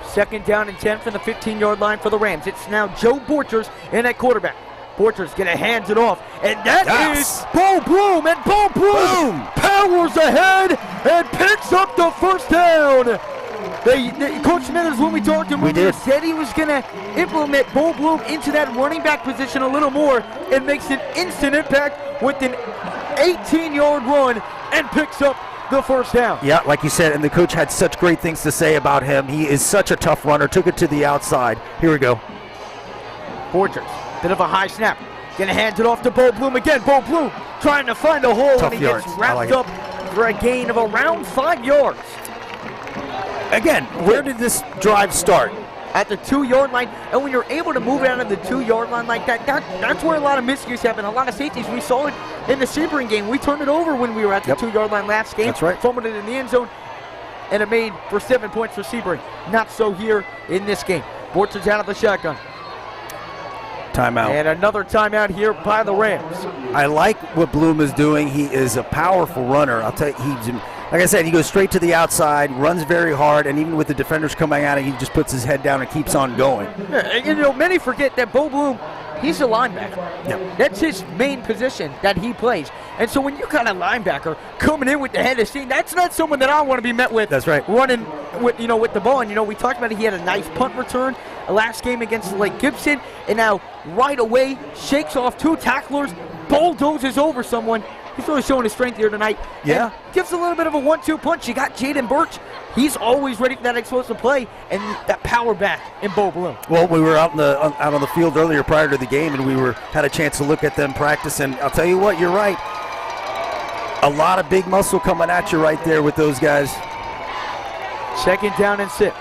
Second down and 10 from the 15-yard line for the Rams. It's now Joe Borchers in at quarterback. Borchers gonna hand it off, and that is Bo Bloom, and Bo Bloom powers ahead and picks up the first down. Coach Smithers, when we talked to him, said he was gonna implement Bo Bloom into that running back position a little more, and makes an instant impact with an 18-yard run and picks up the first down. Yeah, like you said, and the coach had such great things to say about him. He is such a tough runner, took it to the outside. Here we go. Borchers, bit of a high snap. Gonna hand it off to Bo Bloom again. Bo Bloom trying to find a hole, tough and he yards. gets wrapped up for a gain of around 5 yards. Again, where did this drive start? At the 2-yard line, and when you're able to move it out of the 2-yard line like that, that's where a lot of miscues happen, a lot of safeties. We saw it in the Sebring game. We turned it over when we were at the 2-yard line last game. That's right. Fumbled it in the end zone, and it made for 7 points for Sebring. Not so here in this game. Borchers out of the shotgun. Timeout. And another timeout here by the Rams. I like what Bloom is doing. He is a powerful runner. I'll tell you, like I said, he goes straight to the outside, runs very hard, and even with the defenders coming at him, he just puts his head down and keeps on going. Yeah, many forget that Bo Bloom, he's a linebacker. Yep. That's his main position that he plays. And so when you got a linebacker coming in with the head of steam, that's not someone that I want to be met with. That's right. Running with the ball. And we talked about it. He had a nice punt return last game against Lake Gibson, and now right away shakes off 2 tacklers, bulldozes over someone. He's really showing his strength here tonight. Yeah. And gives a little bit of a 1-2 punch. You got Jaden Birch. He's always ready for that explosive play, and that power back in Bo Bloom. Well, we were out on the field earlier prior to the game, and we had a chance to look at them practice, and I'll tell you what, you're right. A lot of big muscle coming at you right there with those guys. Second down and 6.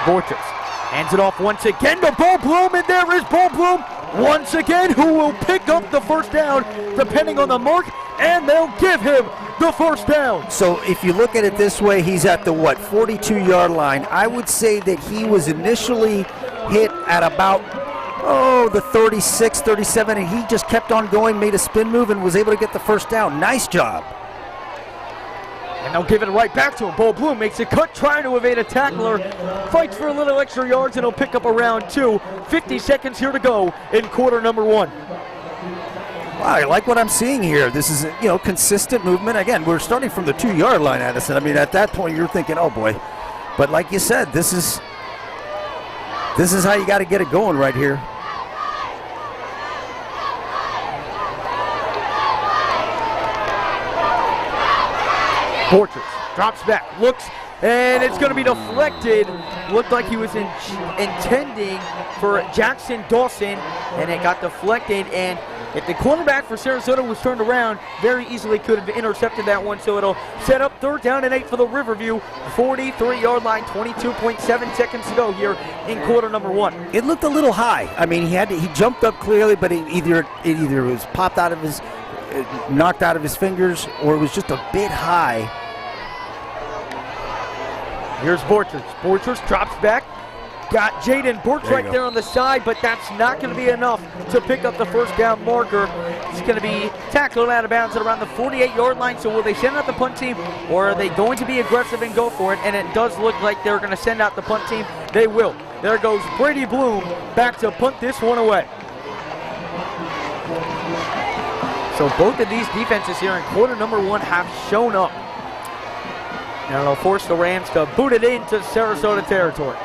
Borchers hands it off once again to Bo Bloom, and there is Bo Bloom once again, who will pick up the first down depending on the mark, and they'll give him the first down. So if you look at it this way, he's at the 42-yard line. I would say that he was initially hit at about the 36, 37, and he just kept on going, made a spin move, and was able to get the first down. Nice job. And they'll give it right back to him. Bo Bloom makes a cut, trying to evade a tackler. Fights for a little extra yards, and he'll pick up around 2. 50 seconds here to go in quarter number 1. Wow, I like what I'm seeing here. This is, consistent movement. Again, we're starting from the 2-yard line, Addison. I mean, at that point, you're thinking, oh, boy. But like you said, this is how you got to get it going right here. Borchers drops back, looks, and it's going to be deflected. Looked like he was intending for Jackson Dawson, and it got deflected. And if the quarterback for Sarasota was turned around, very easily could have intercepted that one. So it'll set up 3rd down and 8 for the Riverview 43-yard line. 22.7 seconds to go here in quarter number 1. It looked a little high. I mean, he jumped up clearly, but it either was popped out of his, knocked out of his fingers, or it was just a bit high. Here's Borchers. Borchers drops back. Got Jaden Burks right there on the side, but that's not going to be enough to pick up the 1st down marker. It's going to be tackled out of bounds at around the 48-yard line. So will they send out the punt team, or are they going to be aggressive and go for it? And it does look like they're going to send out the punt team. They will. There goes Brady Bloom back to punt this one away. So both of these defenses here in quarter number 1 have shown up. And it'll force the Rams to boot it into Sarasota territory.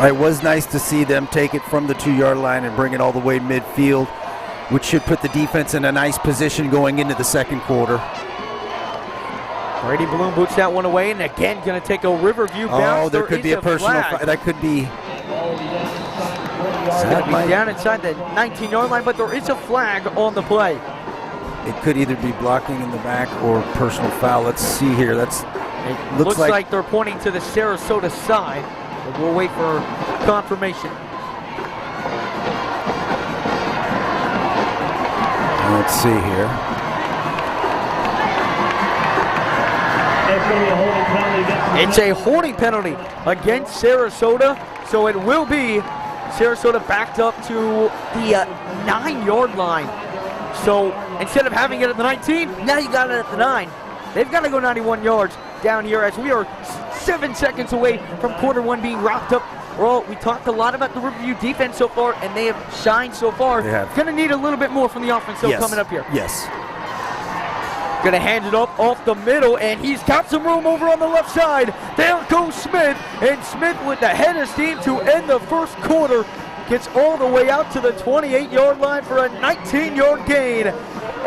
It was nice to see them take it from the 2-yard line and bring it all the way midfield, which should put the defense in a nice position going into the 2nd quarter. Brady Bloom boots that one away, and again going to take a Riverview bounce. Oh, there could be a personal foul. That could be. It's going to be down inside the 19-yard line, but there is a flag on the play. It could either be blocking in the back or personal foul. Let's see here. It looks like they're pointing to the Sarasota side. But we'll wait for confirmation. Let's see here. It's a holding penalty against Sarasota, so it will be Sarasota backed up to the 9-yard line. So instead of having it at the 19, now you got it at the 9. They've got to go 91 yards down here as we are 7 seconds away from quarter 1 being wrapped up. Well, we talked a lot about the Riverview defense so far, and they have shined so far. Going to need a little bit more from the offense coming up here. Yes. Going to hand it up off the middle, and he's got some room over on the left side. There goes Smith, and Smith with the head of steam to end the 1st quarter. Gets all the way out to the 28-yard line for a 19-yard gain.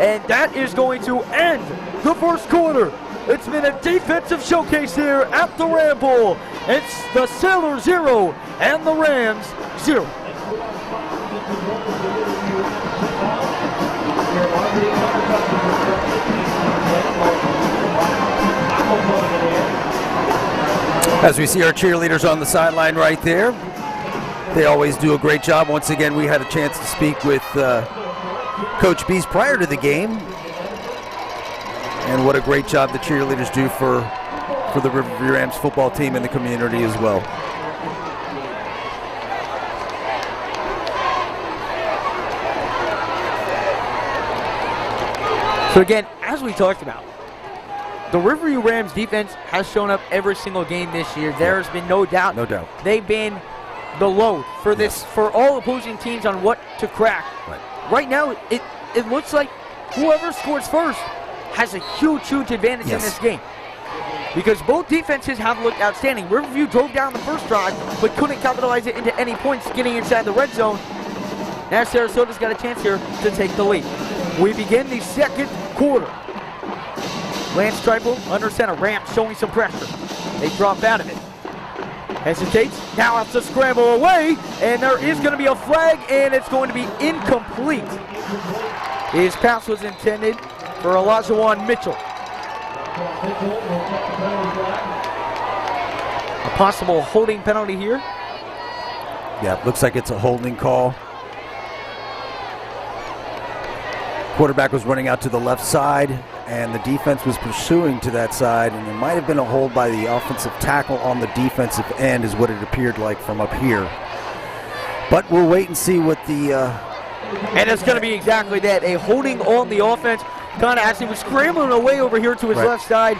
And that is going to end the 1st quarter. It's been a defensive showcase here at the Ram Bowl. It's the Sailors 0 and the Rams 0. As we see our cheerleaders on the sideline right there, they always do a great job. Once again, we had a chance to speak with Coach Bees prior to the game, and what a great job the cheerleaders do for the Riverview Rams football team and the community as well. So again, as we talked about, the Riverview Rams defense has shown up every single game this year. There's been no doubt. No doubt. They've been the load for this, for all opposing teams on what to crack. Right now, it looks like whoever scores first has a huge advantage in this game. Because both defenses have looked outstanding. Riverview drove down the first drive, but couldn't capitalize it into any points getting inside the red zone. Now Sarasota's got a chance here to take the lead. We begin the 2nd quarter. Lance Triple under center. Rams showing some pressure. They drop out of it. Hesitates. Now has to scramble away. And there is going to be a flag, and it's going to be incomplete. His pass was intended for Olajuwon Mitchell. A possible holding penalty here. Yeah, looks like it's a holding call. Quarterback was running out to the left side, and the defense was pursuing to that side, and there might have been a hold by the offensive tackle on the defensive end is what it appeared like from up here. But we'll wait and see what the... And it's going to be exactly that, a holding on the offense. Kind of actually was scrambling away over here to his left side,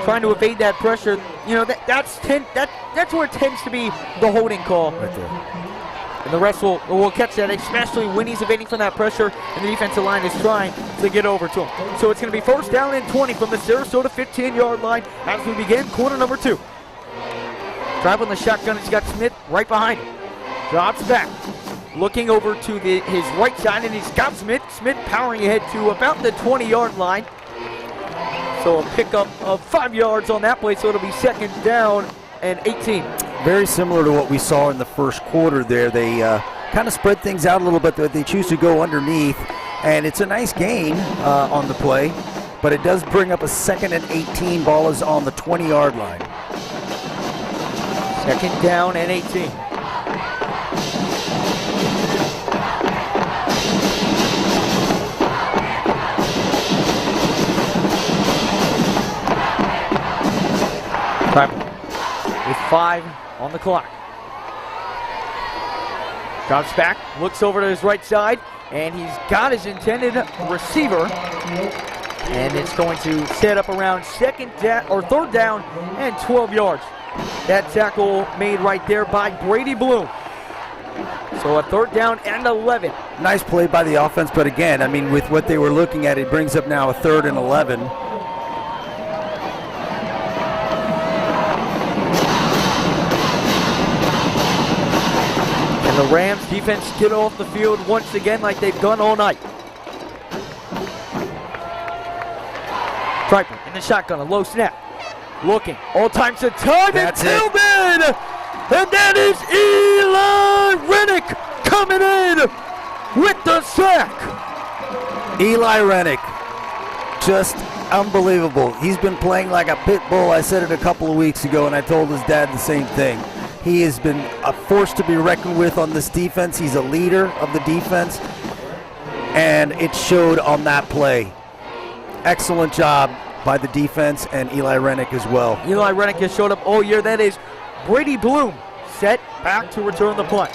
trying to evade that pressure. You know, that's where it tends to be the holding call. Right there. And the rest will catch that, especially when he's evading from that pressure and the defensive line is trying to get over to him. So it's going to be 1st down and 20 from the Sarasota 15-yard line as we begin quarter number 2. Driving the shotgun, he's got Smith right behind him. Drops back. looking over to his right side, and he's got Smith. Smith powering ahead to about the 20-yard line. So a pickup of 5 yards on that play, so it'll be 2nd down and 18. Very similar to what we saw in the first quarter there. They kind of spread things out a little bit, but they choose to go underneath, and it's a nice gain on the play, but it does bring up a 2nd and 18. Ball is on the 20-yard line. 2nd down and 18. With 5 on the clock. Drops back, looks over to his right side, and he's got his intended receiver. And it's going to set up around 3rd down and 12 yards. That tackle made right there by Brady Bloom. So a 3rd down and 11. Nice play by the offense, but again, I mean, with what they were looking at, it brings up now a 3rd and 11. And the Rams defense get off the field once again like they've done all night. Triper in the shotgun, a low snap. Looking, all times to time, and Tillman! And that is Eli Rennick coming in with the sack. Eli Rennick, just unbelievable. He's been playing like a pit bull. I said it a couple of weeks ago, and I told his dad the same thing. He has been a force to be reckoned with on this defense. He's a leader of the defense, and it showed on that play. Excellent job by the defense and Eli Rennick as well. Eli Rennick has showed up all year. That is Brady Bloom set back to return the punt.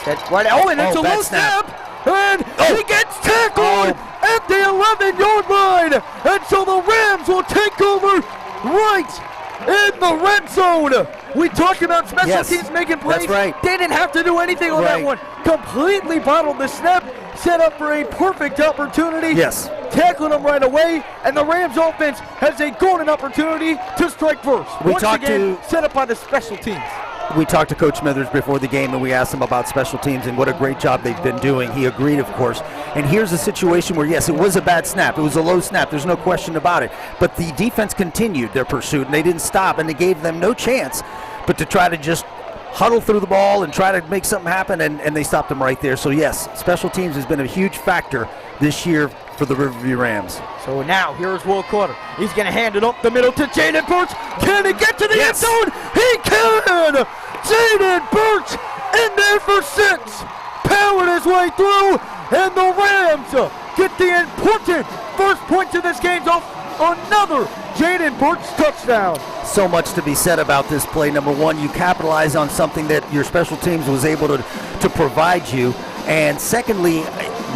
Set right out. Oh, and it's a low snap. And he gets tackled at the 11-yard line. And so the Rams will take over right in the red zone. We talked about special teams making plays. That's right. They didn't have to do anything on that one. Completely bottled the snap, set up for a perfect opportunity. Yes. Tackling them right away, and the Rams offense has a golden opportunity to strike first. Once again, set up by the special teams. We talked to Coach Smithers before the game, and we asked him about special teams and what a great job they've been doing. He agreed, of course. And here's a situation where, yes, it was a bad snap. It was a low snap. There's no question about it. But the defense continued their pursuit, and they didn't stop, and they gave them no chance but to try to just huddle through the ball and try to make something happen, and they stopped them right there. So, yes, special teams has been a huge factor this year for the Riverview Rams. So now, here's Will Carter. He's going to hand it up the middle to Jaden Birch. Can he get to the end zone? He can! Jaden Birch in there for 6. Powered his way through, and the Rams get the important first points of this game off another Jaden Birch touchdown. So much to be said about this play. Number one, you capitalize on something that your special teams was able to provide you. And secondly,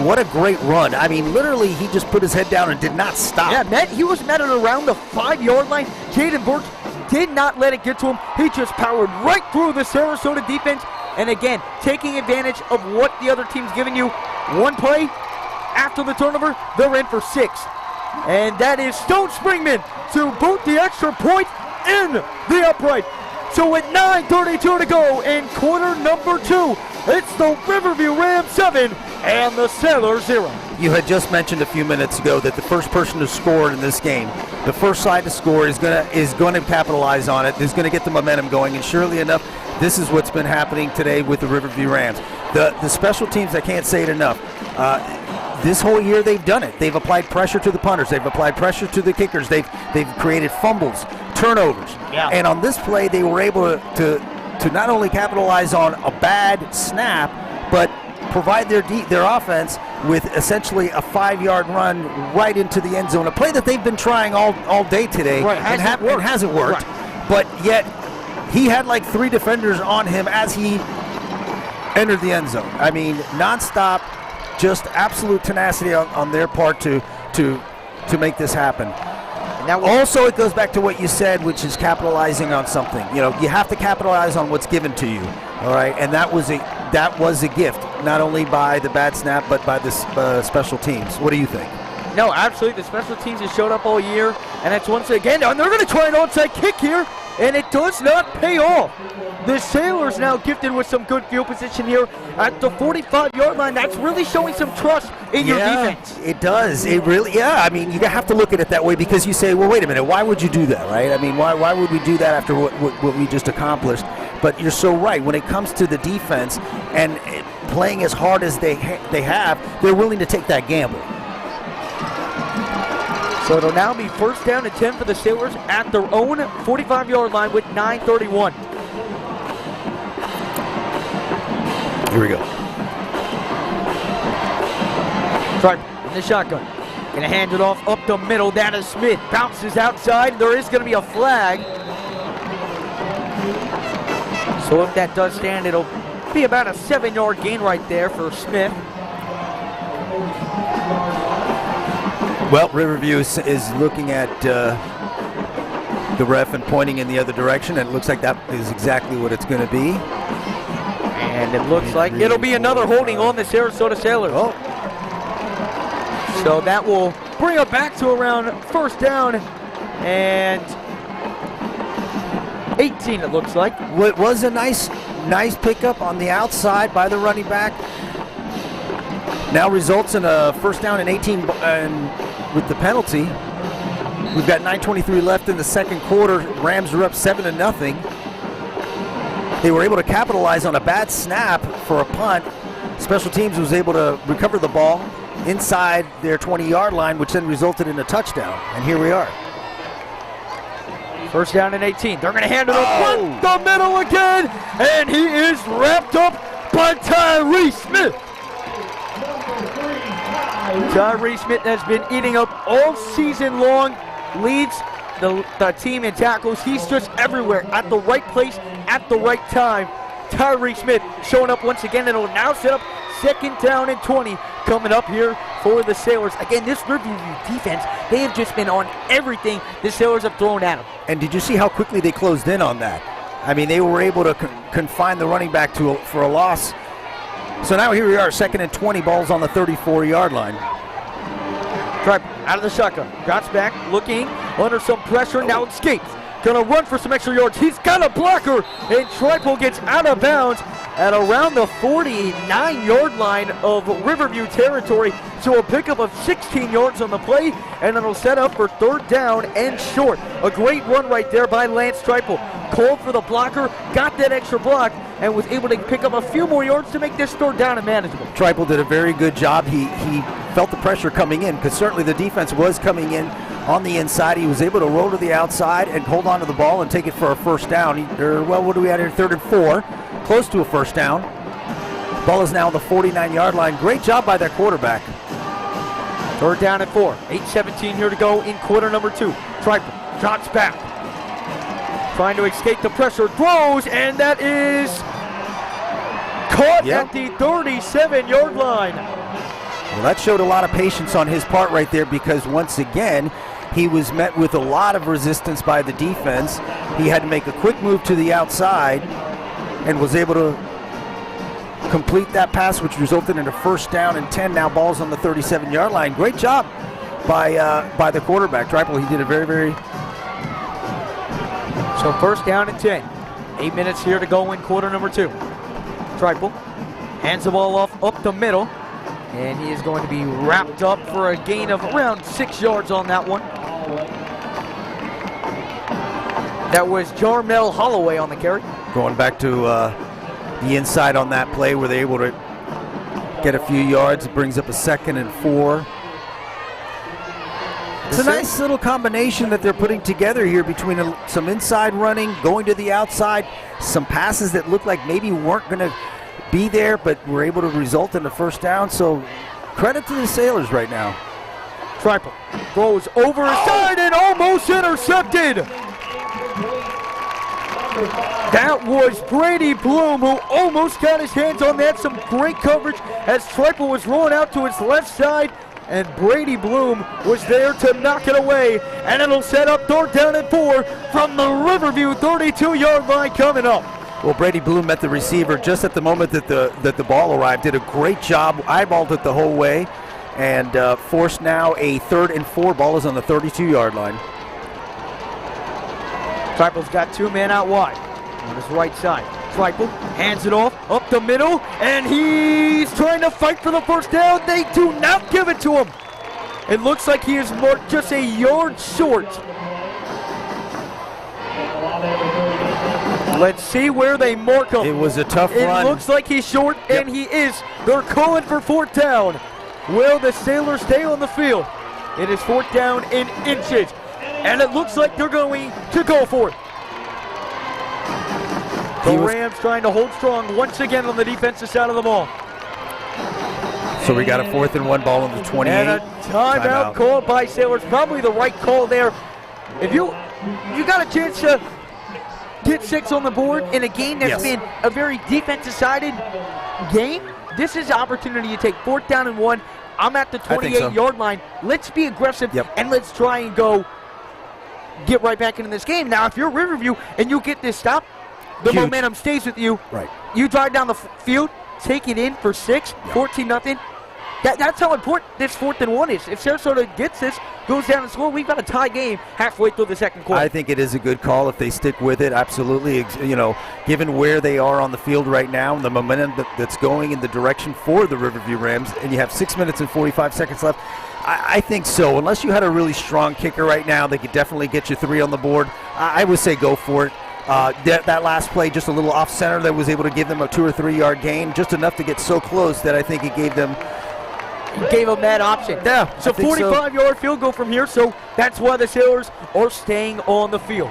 what a great run. I mean, literally, he just put his head down and did not stop. Yeah, he was met at around the 5-yard line. Jaden Birch did not let it get to him. He just powered right through the Sarasota defense. And again, taking advantage of what the other team's giving you. One play after the turnover, they're in for 6. And that is Stone Springman to boot the extra point in the upright. So with 9:32 to go in quarter number 2, it's the Riverview Rams 7 and the Sailors 0. You had just mentioned a few minutes ago that the first person to score in this game, the first side to score is going to capitalize on it. Is going to get the momentum going, and surely enough, this is what's been happening today with the Riverview Rams. The special teams, I can't say it enough. This whole year they've done it. They've applied pressure to the punters. They've applied pressure to the kickers. They've created fumbles, turnovers. Yeah. And on this play, they were able to not only capitalize on a bad snap, but provide their offense with essentially a 5-yard run right into the end zone. A play that they've been trying all day today and hasn't worked. Right. But yet he had like 3 defenders on him as he entered the end zone. I mean, nonstop. Just absolute tenacity on their part to make this happen. And that also, it goes back to what you said, which is capitalizing on something. You know, you have to capitalize on what's given to you. All right, and that was a gift, not only by the bad snap, but by the special teams. What do you think? No, absolutely. The special teams have showed up all year, and it's once again, and they're going to try an onside kick here. and it does not pay off. The Sailors now gifted with some good field position here at the 45-yard line. That's really showing some trust in your defense. It does. It really, I mean, you have to look at it that way because you say, well, wait a minute, why would you do that, right? I mean, why would we do that after what we just accomplished? But you're so right. When it comes to the defense and playing as hard as they have, they're willing to take that gamble. So it'll now be first down and 10 for the Sailors at their own 45-yard line with 9:31. Here we go. Tripe in the shotgun. Gonna hand it off up the middle. That is Smith. Bounces outside. There is gonna be a flag. So if that does stand, it'll be about a 7-yard gain right there for Smith. Well, Riverview is looking at the ref and pointing in the other direction, and it looks like that is exactly what it's going to be. And it looks like it'll be another holding on the Sarasota Sailors. Oh. So that will bring it back to around first down and 18, it looks like. What was a nice pickup on the outside by the running back. Now results in a first down and 18 and with the penalty. We've got 9:23 left in the second quarter. Rams are up 7-0. They were able to capitalize on a bad snap for a punt. Special teams was able to recover the ball inside their 20-yard line, which then resulted in a touchdown. And here we are. First down and 18. They're going to hand it up the middle again, and he is wrapped up by Tyree Smith. Tyree Smith has been eating up all season long, leads the team in tackles. He's just everywhere, at the right place, at the right time. Tyree Smith showing up once again, and it'll now set up second down and 20 coming up here for the Sailors. Again, this Riverview defense, they have just been on everything the Sailors have thrown at them. And did you see how quickly they closed in on that? I mean, they were able to confine the running back for a loss. So now here we are, second and 20, balls on the 34-yard line. Tripe out of the shotgun, drops back, looking under some pressure, now escapes. Gonna run for some extra yards. He's got a blocker, and Triple gets out of bounds at around the 49-yard line of Riverview territory. So a pickup of 16 yards on the play, and it'll set up for third down and short. A great run right there by Lance Triple. Called for the blocker, got that extra block, and was able to pick up a few more yards to make this third down and manageable. Triple did a very good job. He felt the pressure coming in, because certainly the defense was coming in on the inside. He was able to roll to the outside and hold on to the ball and take it for a first down. Well, what do we have here? 3rd and 4. Close to a first down. Ball is now on the 49-yard line. Great job by that quarterback. Third down and 4. 8:17 here to go in quarter number 2. Triple drops back. Trying to escape the pressure. Throws, and that is caught at the 37-yard line. Well, that showed a lot of patience on his part right there, because once again, he was met with a lot of resistance by the defense. He had to make a quick move to the outside and was able to complete that pass, which resulted in a first down and 10. Now balls on the 37-yard line. Great job by the quarterback. Triple, he did a very... So first down and 10. 8 minutes here to go in quarter number 2. Triple hands the ball off up the middle, and he is going to be wrapped up for a gain of around 6 yards on that one. That was Jarmel Holloway on the carry. Going back to the inside on that play, where they're able to get a few yards. It brings up a 2nd and 4. It's a nice little combination that they're putting together here between some inside running, going to the outside, some passes that look like maybe weren't going to be there, but were able to result in a first down. So credit to the Sailors right now. Triple throws over his side and almost intercepted. That was Brady Bloom, who almost got his hands on that. Some great coverage as Triple was rolling out to his left side, and Brady Bloom was there to knock it away. And it'll set up third down and 4 from the Riverview 32-yard line coming up. Well, Brady Bloom met the receiver just at the moment that the ball arrived. Did a great job, eyeballed it the whole way, and forced now a 3rd and 4. Ball is on the 32-yard line. Triple's got 2 men out wide on his right side. Triple hands it off up the middle, and he's trying to fight for the first down. They do not give it to him. It looks like he is marked just a yard short. Let's see where they mark him. It was a tough run. It looks like he's short, and he is. They're calling for 4th down. Will the Sailors stay on the field? It is 4th down in inches, and it looks like they're going to go for it. The Rams trying to hold strong once again on the defensive side of the ball. So we got a 4th and 1 ball on the 28. And a timeout called by Sailors. Probably the right call there. If you got a chance to get 6 on the board in a game that's been a very defensive-sided game, this is an opportunity to take 4th down and 1. I'm at the 28-yard line. Let's be aggressive, and let's try and get right back into this game. Now, if you're Riverview and you get this stop, the momentum stays with you. Right. You drive down the field, take it in for 6, 14-0. That's how important this 4th and 1 is. If Sarasota gets this, goes down and scores, we've got a tie game halfway through the second quarter. I think it is a good call if they stick with it. Absolutely. Given where they are on the field right now and the momentum that's going in the direction for the Riverview Rams, and you have 6 minutes and 45 seconds left, I think so. Unless you had a really strong kicker right now, they could definitely get you 3 on the board. I would say go for it. That last play, just a little off center, that was able to give them a 2 or 3 yard gain, just enough to get so close that I think it gave them that option. Yeah. So 45-yard field goal from here, so that's why the Sailors are staying on the field.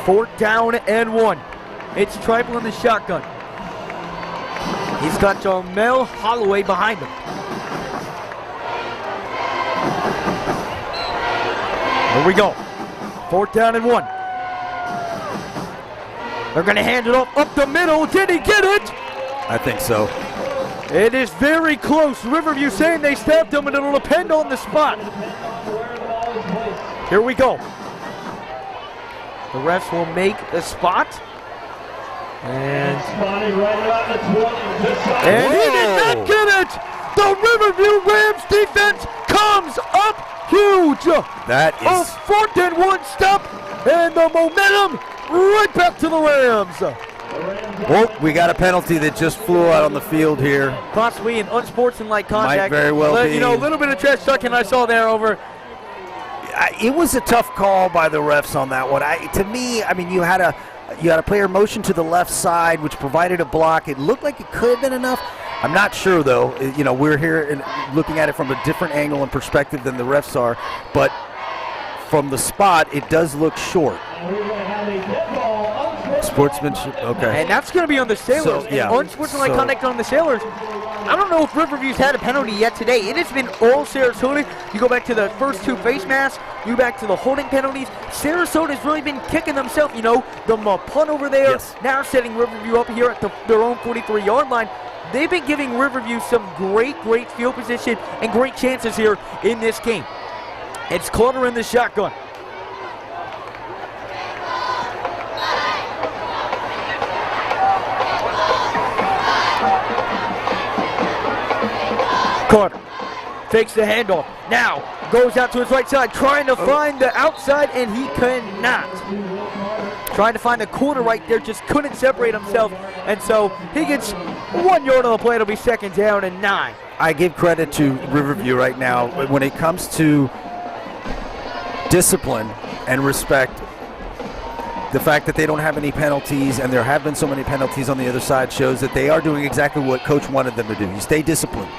4th down and 1. It's Triple in the shotgun. He's got Jamel Holloway behind him. Here we go. 4th down and 1. They're going to hand it off up the middle. Did he get it? I think so. It is very close. Riverview saying they stabbed him, and it'll depend on the spot. Here we go. The refs will make the spot. And he did not get it. The Riverview Rams defense comes up huge. That is a 4th and 1 stop, and the momentum right back to the Rams. Well, we got a penalty that just flew out on the field here. Possibly an unsportsmanlike contact. Might very well be. A little bit of trash talking I saw there over. It was a tough call by the refs on that one. To me, you had a player motion to the left side, which provided a block. It looked like it could have been enough. I'm not sure, though. We're here and looking at it from a different angle and perspective than the refs are. But from the spot, it does look short. Sportsmanship, okay. And that's going to be on the Sailors. Unsportsmanlike conduct on the Sailors. I don't know if Riverview's had a penalty yet today. It has been all Sarasota. You go back to the first 2 face masks, you back to the holding penalties. Sarasota's really been kicking themselves, the punt over there. Yes. Now setting Riverview up here at their own 43-yard line. They've been giving Riverview some great field position and great chances here in this game. It's Carter in the shotgun. Carter takes the handoff. Now goes out to his right side, trying to find the outside, and he cannot. Trying to find the corner right there, just couldn't separate himself. And so he gets 1 yard on the play. It'll be 2nd down and 9. I give credit to Riverview right now. When it comes to discipline and respect, the fact that they don't have any penalties, and there have been so many penalties on the other side, shows that they are doing exactly what Coach wanted them to do. You stay disciplined.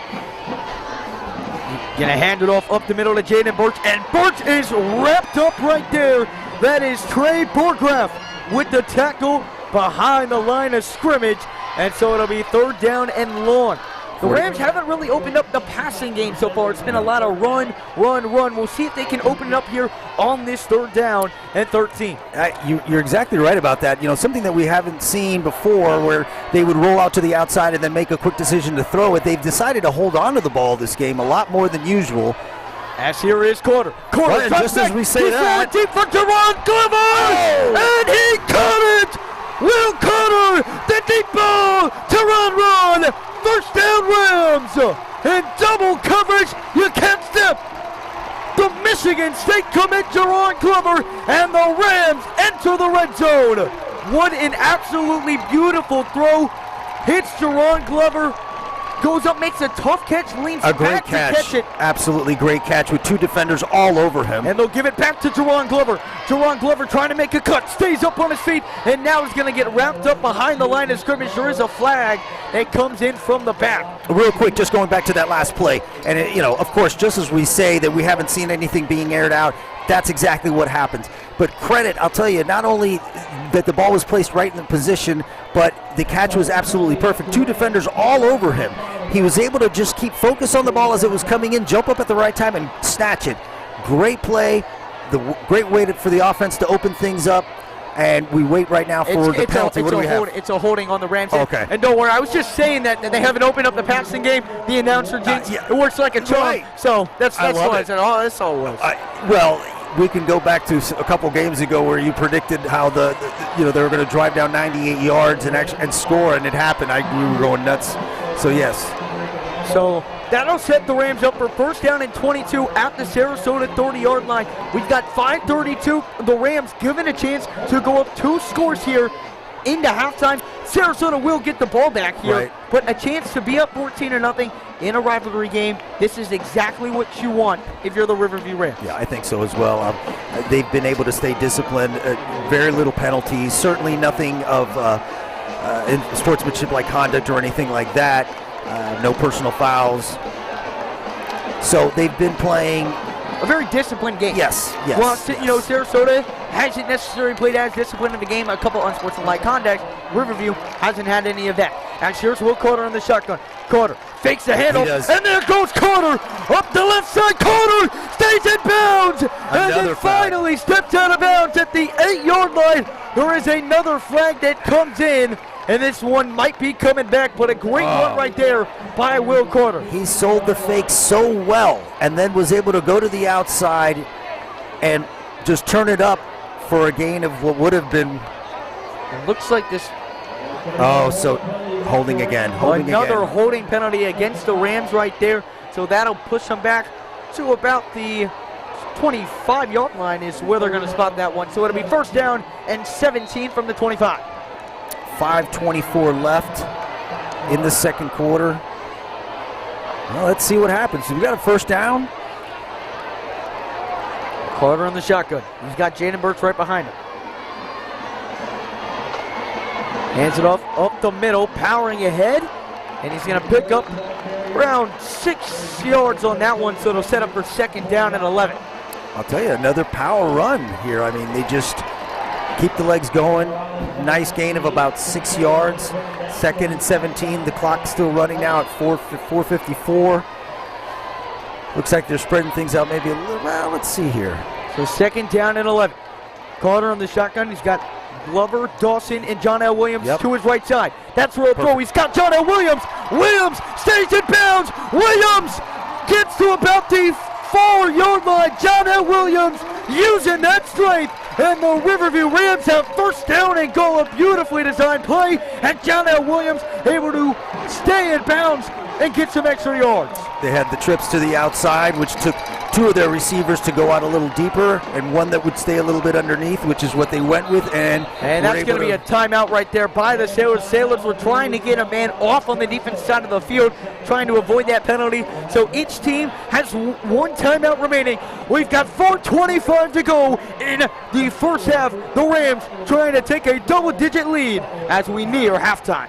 Gonna hand it off up the middle to Jaden Birch, and Birch is wrapped up right there. That is Trey Borgraff with the tackle behind the line of scrimmage, and so it'll be 3rd down and long. The Rams haven't really opened up the passing game so far. It's been a lot of run. We'll see if they can open it up here on this 3rd down and 13. You're exactly right about that. Something that we haven't seen before, where they would roll out to the outside and then make a quick decision to throw it. They've decided to hold on to the ball this game a lot more than usual. As here is Carter. Well, just as we say that, deep for Jerron Glover, and he caught it. Will Carter, the deep ball to run. 1st down Rams. In double coverage, you can't step. The Michigan State commit Jerron Glover, and the Rams enter into the red zone. What an absolutely beautiful throw. Hits Jerron Glover. Goes up, makes a tough catch, leans A great back catch. to catch it. Absolutely great catch with two defenders all over him. And they'll give it back to Jerron Glover. Jerron Glover trying to make a cut, stays up on his feet, and now he's going to get wrapped up behind the line of scrimmage. There is a flag that comes in from the back. Real quick, just going back to that last play, and of course, just as we say that we haven't seen anything being aired out, that's exactly what happens. But credit, I'll tell you, not only that the ball was placed right in the position, but the catch was absolutely perfect. Two defenders all over him. He was able to just keep focus on the ball as it was coming in, jump up at the right time, and snatch it. Great play, great way for the offense to open things up. And we wait right now for the penalty. What do we have? It's a holding on the Rams. Okay. And don't worry, I was just saying that they haven't opened up the passing game. The announcer jinx. Yeah. It works like a charm. Right. So that's I love why I it. said, oh, that's all it was. Well, we can go back to a couple games ago where you predicted how they were going to drive down 98 yards and score, and it happened. We were going nuts. So yes. So that'll set the Rams up for first down and 22 at the Sarasota 30-yard line. We've got 5:32. The Rams given a chance to go up 2 scores here into halftime. Sarasota will get the ball back here, Right. but a chance to be up 14-0 in a rivalry game. This is exactly what you want if you're the Riverview Rams. Yeah, I think so as well. They've been able to stay disciplined. Very little penalties. Certainly nothing of in sportsmanship like conduct or anything like that. No personal fouls. So they've been playing A very disciplined game. Yes. Well, Sarasota hasn't necessarily played as disciplined in the game. A couple unsportsmanlike conduct. Riverview hasn't had any of that. And here's Will Carter on the shotgun. Carter fakes the handoff, and there goes Carter up the left side. Carter stays in bounds, and then finally steps out of bounds at the 8-yard line. There is another flag that comes in, and this one might be coming back, but a great run right there by Will Carter. He sold the fake so well and then was able to go to the outside and just turn it up for a gain of what would have been. It looks like this. Oh, so holding again. Another holding penalty against the Rams right there. So that'll push them back to about the 25-yard line is where they're going to spot that one. So it'll be first down and 17 from the 25. 5:24 left in the second quarter. Well, let's see what happens. So we got a first down. Carter on the shotgun. He's got Jaden Burks right behind him. Hands it off up the middle, powering ahead, and he's going to pick up around 6 yards on that one, so it'll set up for second down and 11. I'll tell you, another power run here. I mean, they just keep the legs going. Nice gain of about 6 yards. Second and 17. The clock's still running now at 4:54. Looks like they're spreading things out maybe a little. Well, let's see here. So second down and 11. Carter on the shotgun. He's got Glover, Dawson, and John L. Williams to his right side. That's where throw. He's got John L. Williams. Williams stays in bounds. Williams gets to about the 4-yard line. John L. Williams using that strength. And the Riverview Rams have first down and goal. A beautifully designed play. And John L. Williams able to stay in bounds and get some extra yards. They had the trips to the outside, which took 2 of their receivers to go out a little deeper, and one that would stay a little bit underneath, which is what they went with. And that's going to be a timeout right there by the Sailors. Sailors were trying to get a man off on the defense side of the field, trying to avoid that penalty. So each team has 1 timeout remaining. We've got 4:25 to go in the first half. The Rams trying to take a double-digit lead as we near halftime.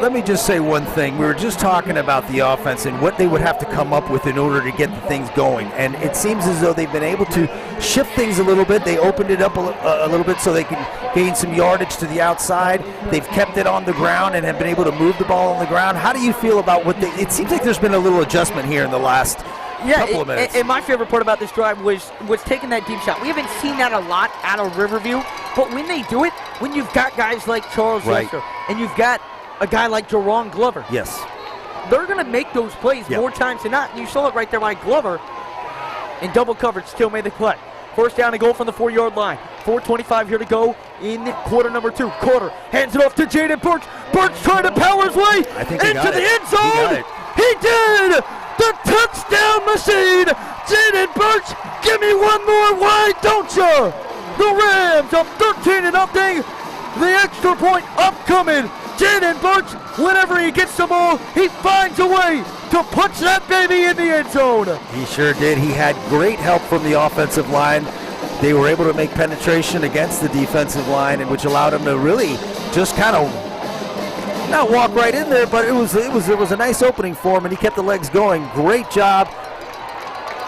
Let me just say one thing. We were just talking about the offense and what they would have to come up with in order to get the things going. And it seems as though they've been able to shift things a little bit. They opened it up a little bit so they can gain some yardage to the outside. They've kept it on the ground and have been able to move the ball on the ground. How do you feel about what they – it seems like there's been a little adjustment here in the last couple of minutes. And my favorite part about this drive was taking that deep shot. We haven't seen that a lot out of Riverview, but when they do it, when you've got guys like Charles Lester and you've got a guy like Jerron Glover, they're going to make those plays more times than not. And you saw it right there by Glover in double coverage, still made the play. First down and goal from the 4-yard line. 4:25 here to go in quarter number 2. Carter hands it off to Jaden Burks. Burks trying to power his way into the end zone. He did! The touchdown machine, Jaden Birch, give me one more. Why don't you? The Rams up 13-0. The extra point upcoming. Jaden Birch, whenever he gets the ball, he finds a way to punch that baby in the end zone. He sure did. He had great help from the offensive line. They were able to make penetration against the defensive line, and which allowed him to really just kind of not walk right in there, but it was a nice opening for him, and he kept the legs going. Great job.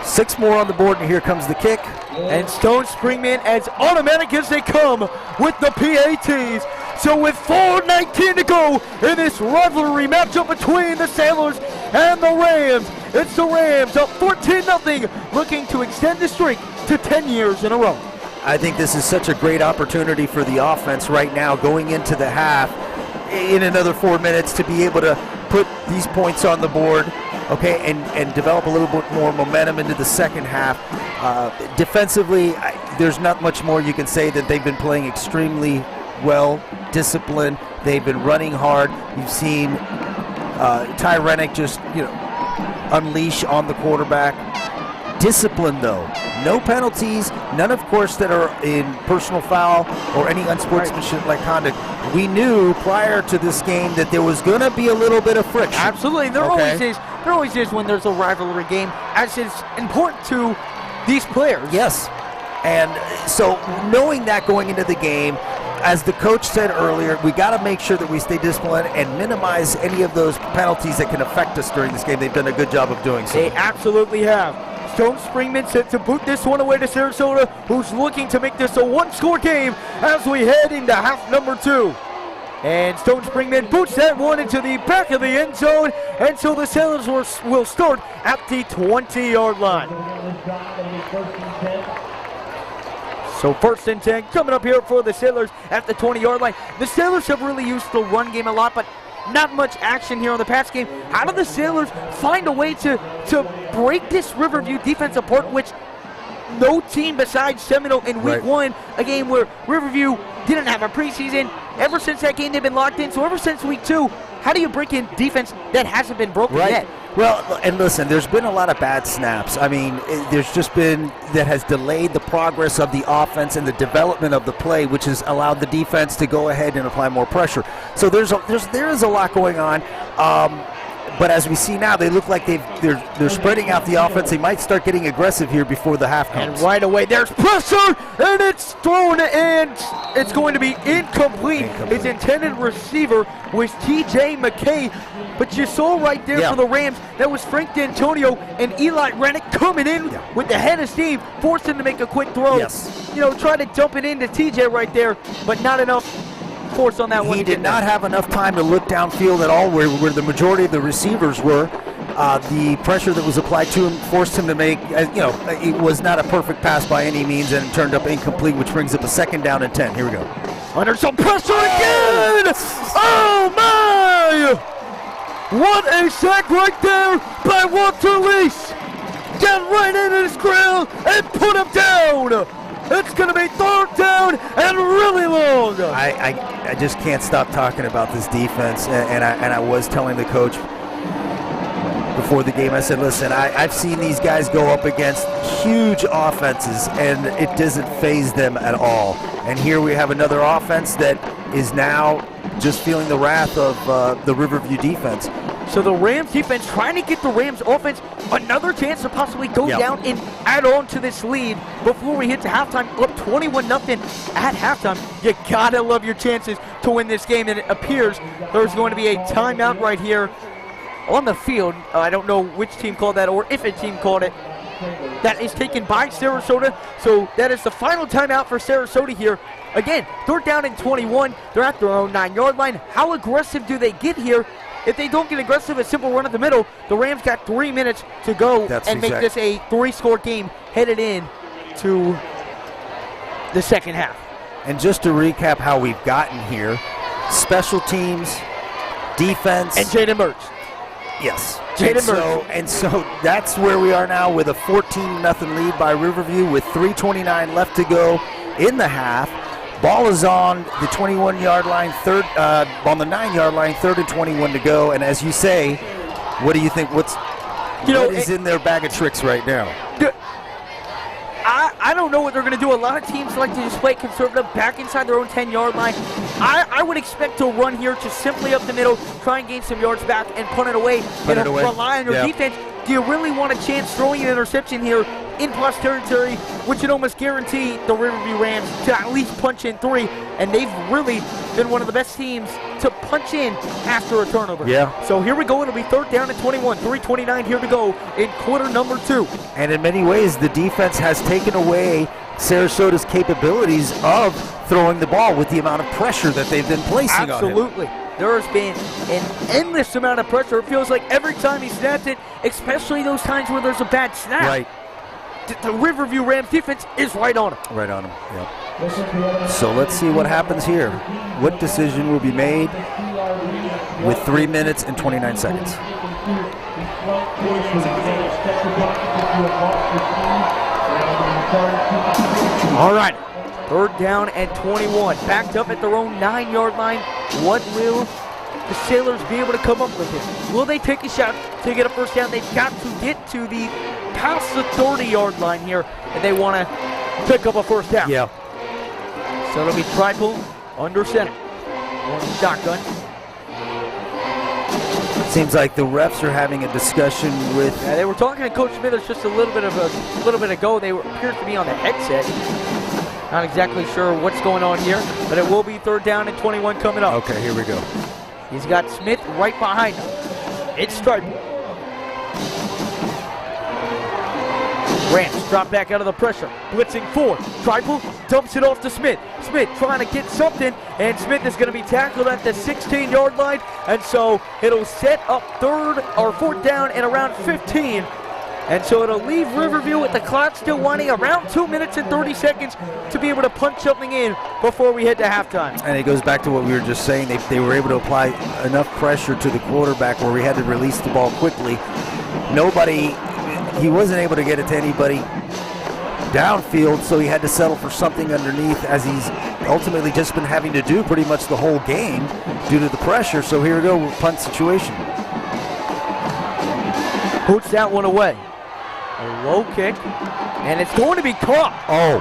6 more on the board, and here comes the kick. And Stone Springman as automatic as they come with the PATs. So with 4:19 to go in this rivalry matchup between the Sailors and the Rams, it's the Rams up 14-0, looking to extend the streak to 10 years in a row. I think this is such a great opportunity for the offense right now going into the half in another 4 minutes to be able to put these points on the board, okay, and develop a little bit more momentum into the second half. Defensively, there's not much more you can say that they've been playing extremely well, disciplined. They've been running hard. You've seen Ty Rennick just, unleash on the quarterback. Discipline, though. No penalties, none, of course, that are in personal foul or any unsportsmanship-like conduct. We knew prior to this game that there was going to be a little bit of friction. Absolutely. There always is. There always is when there's a rivalry game, as it's important to these players. Yes. And so knowing that going into the game, as the coach said earlier, we got to make sure that we stay disciplined and minimize any of those penalties that can affect us during this game. They've done a good job of doing so. They absolutely have. Stone Springman set to boot this one away to Sarasota, who's looking to make this a one-score game as we head into half number 2. And Stone Springman boots that one into the back of the end zone, and so the Sailors will start at the 20-yard line. So 1st and 10 coming up here for the Sailors at the 20-yard line. The Sailors have really used the run game a lot, but not much action here on the pass game. How do the Sailors find a way to break this Riverview defense apart, which no team besides Seminole in week 1, a game where Riverview didn't have a preseason. Ever since that game, they've been locked in. So ever since week 2, how do you break in defense that hasn't been broken yet? Well, and listen, there's been a lot of bad snaps. I mean, there's just been that has delayed the progress of the offense and the development of the play, which has allowed the defense to go ahead and apply more pressure. So there is a lot going on. But as we see now, they look like they're spreading out the offense. They might start getting aggressive here before the half comes. And right away, there's pressure, and it's thrown, and it's going to be incomplete. His intended receiver was T.J. McKay. But you saw right there for the Rams, that was Frank D'Antonio and Eli Rennick coming in with the head of steam, forced him to make a quick throw. Try to dump it into T.J. right there, but not enough force on that one. He did not have enough time to look downfield at all where the majority of the receivers were. The pressure that was applied to him forced him to make, it was not a perfect pass by any means, and it turned up incomplete, which brings up a 2nd down and 10. Here we go. Under some pressure again! Oh my! What a sack right there by Walter Lease! Get right into his grill and put him down! It's going to be 3rd down and really long. I just can't stop talking about this defense, and I was telling the coach before the game, I said, listen, I've seen these guys go up against huge offenses, and it doesn't faze them at all. And here we have another offense that is now just feeling the wrath of the Riverview defense. So the Rams defense trying to get the Rams offense another chance to possibly go down and add on to this lead before we hit to halftime, up 21-0 at halftime. You gotta love your chances to win this game, and it appears there's going to be a timeout right here on the field. I don't know which team called that or if a team called it. That is taken by Sarasota. So that is the final timeout for Sarasota here. Again, 3rd down and 21. They're at their own 9-yard line. How aggressive do they get here? If they don't get aggressive, a simple run at the middle, the Rams got 3 minutes to go make this a 3-score game headed in to the second half. And just to recap how we've gotten here, special teams, defense. And Jaden Birch. Yes. Jaden Birch. And so that's where we are now with a 14-0 lead by Riverview with 3:29 left to go in the half. Ball is on the 21-yard line, on the 9-yard line, 3rd and 21 to go. And as you say, what do you think? What is in their bag of tricks right now? I don't know what they're going to do. A lot of teams like to just play conservative back inside their own 10-yard line. I would expect to run here just simply up the middle, try and gain some yards back, and punt it away. Rely on your defense. Do you really want a chance throwing an interception here in plus territory, which would almost guarantee the Riverview Rams to at least punch in 3? And they've really been one of the best teams to punch in after a turnover. Yeah. So here we go. It'll be 3rd down and 21. 3:29 here to go in quarter number 2. And in many ways, the defense has taken away Sarasota's capabilities of throwing the ball with the amount of pressure that they've been placing on him. Absolutely. There has been an endless amount of pressure. It feels like every time he snaps it, especially those times where there's a bad snap. Right. The Riverview Rams defense is right on him. Right on him, yeah. So let's see what happens here. What decision will be made with 3 minutes and 29 seconds? All right. 3rd down and 21. Backed up at their own 9-yard line. What will the Sailors be able to come up with here? Will they take a shot to get a first down? They've got to get to the past the 30-yard line here, and they want to pick up a first down. Yeah. So it'll be tribal under center. One shotgun. Seems like the refs are having a discussion with. Yeah, they were talking to Coach Smithers just a little bit ago. They appeared to be on the headset. Not exactly sure what's going on here, but it will be 3rd down and 21 coming up. Okay, here we go. He's got Smith right behind him. It's Stripe. Rams drop back out of the pressure. Blitzing 4. Triple dumps it off to Smith. Smith trying to get something, and Smith is going to be tackled at the 16-yard line, and so it'll set up 4th down and around 15. And so it'll leave Riverview with the clock still winding around 2 minutes and 30 seconds to be able to punch something in before we head to halftime. And it goes back to what we were just saying. They were able to apply enough pressure to the quarterback where we had to release the ball quickly. He wasn't able to get it to anybody downfield, so he had to settle for something underneath, as he's ultimately just been having to do pretty much the whole game due to the pressure. So here we go, punt situation. Puts that one away. A low kick, and it's going to be caught. Oh.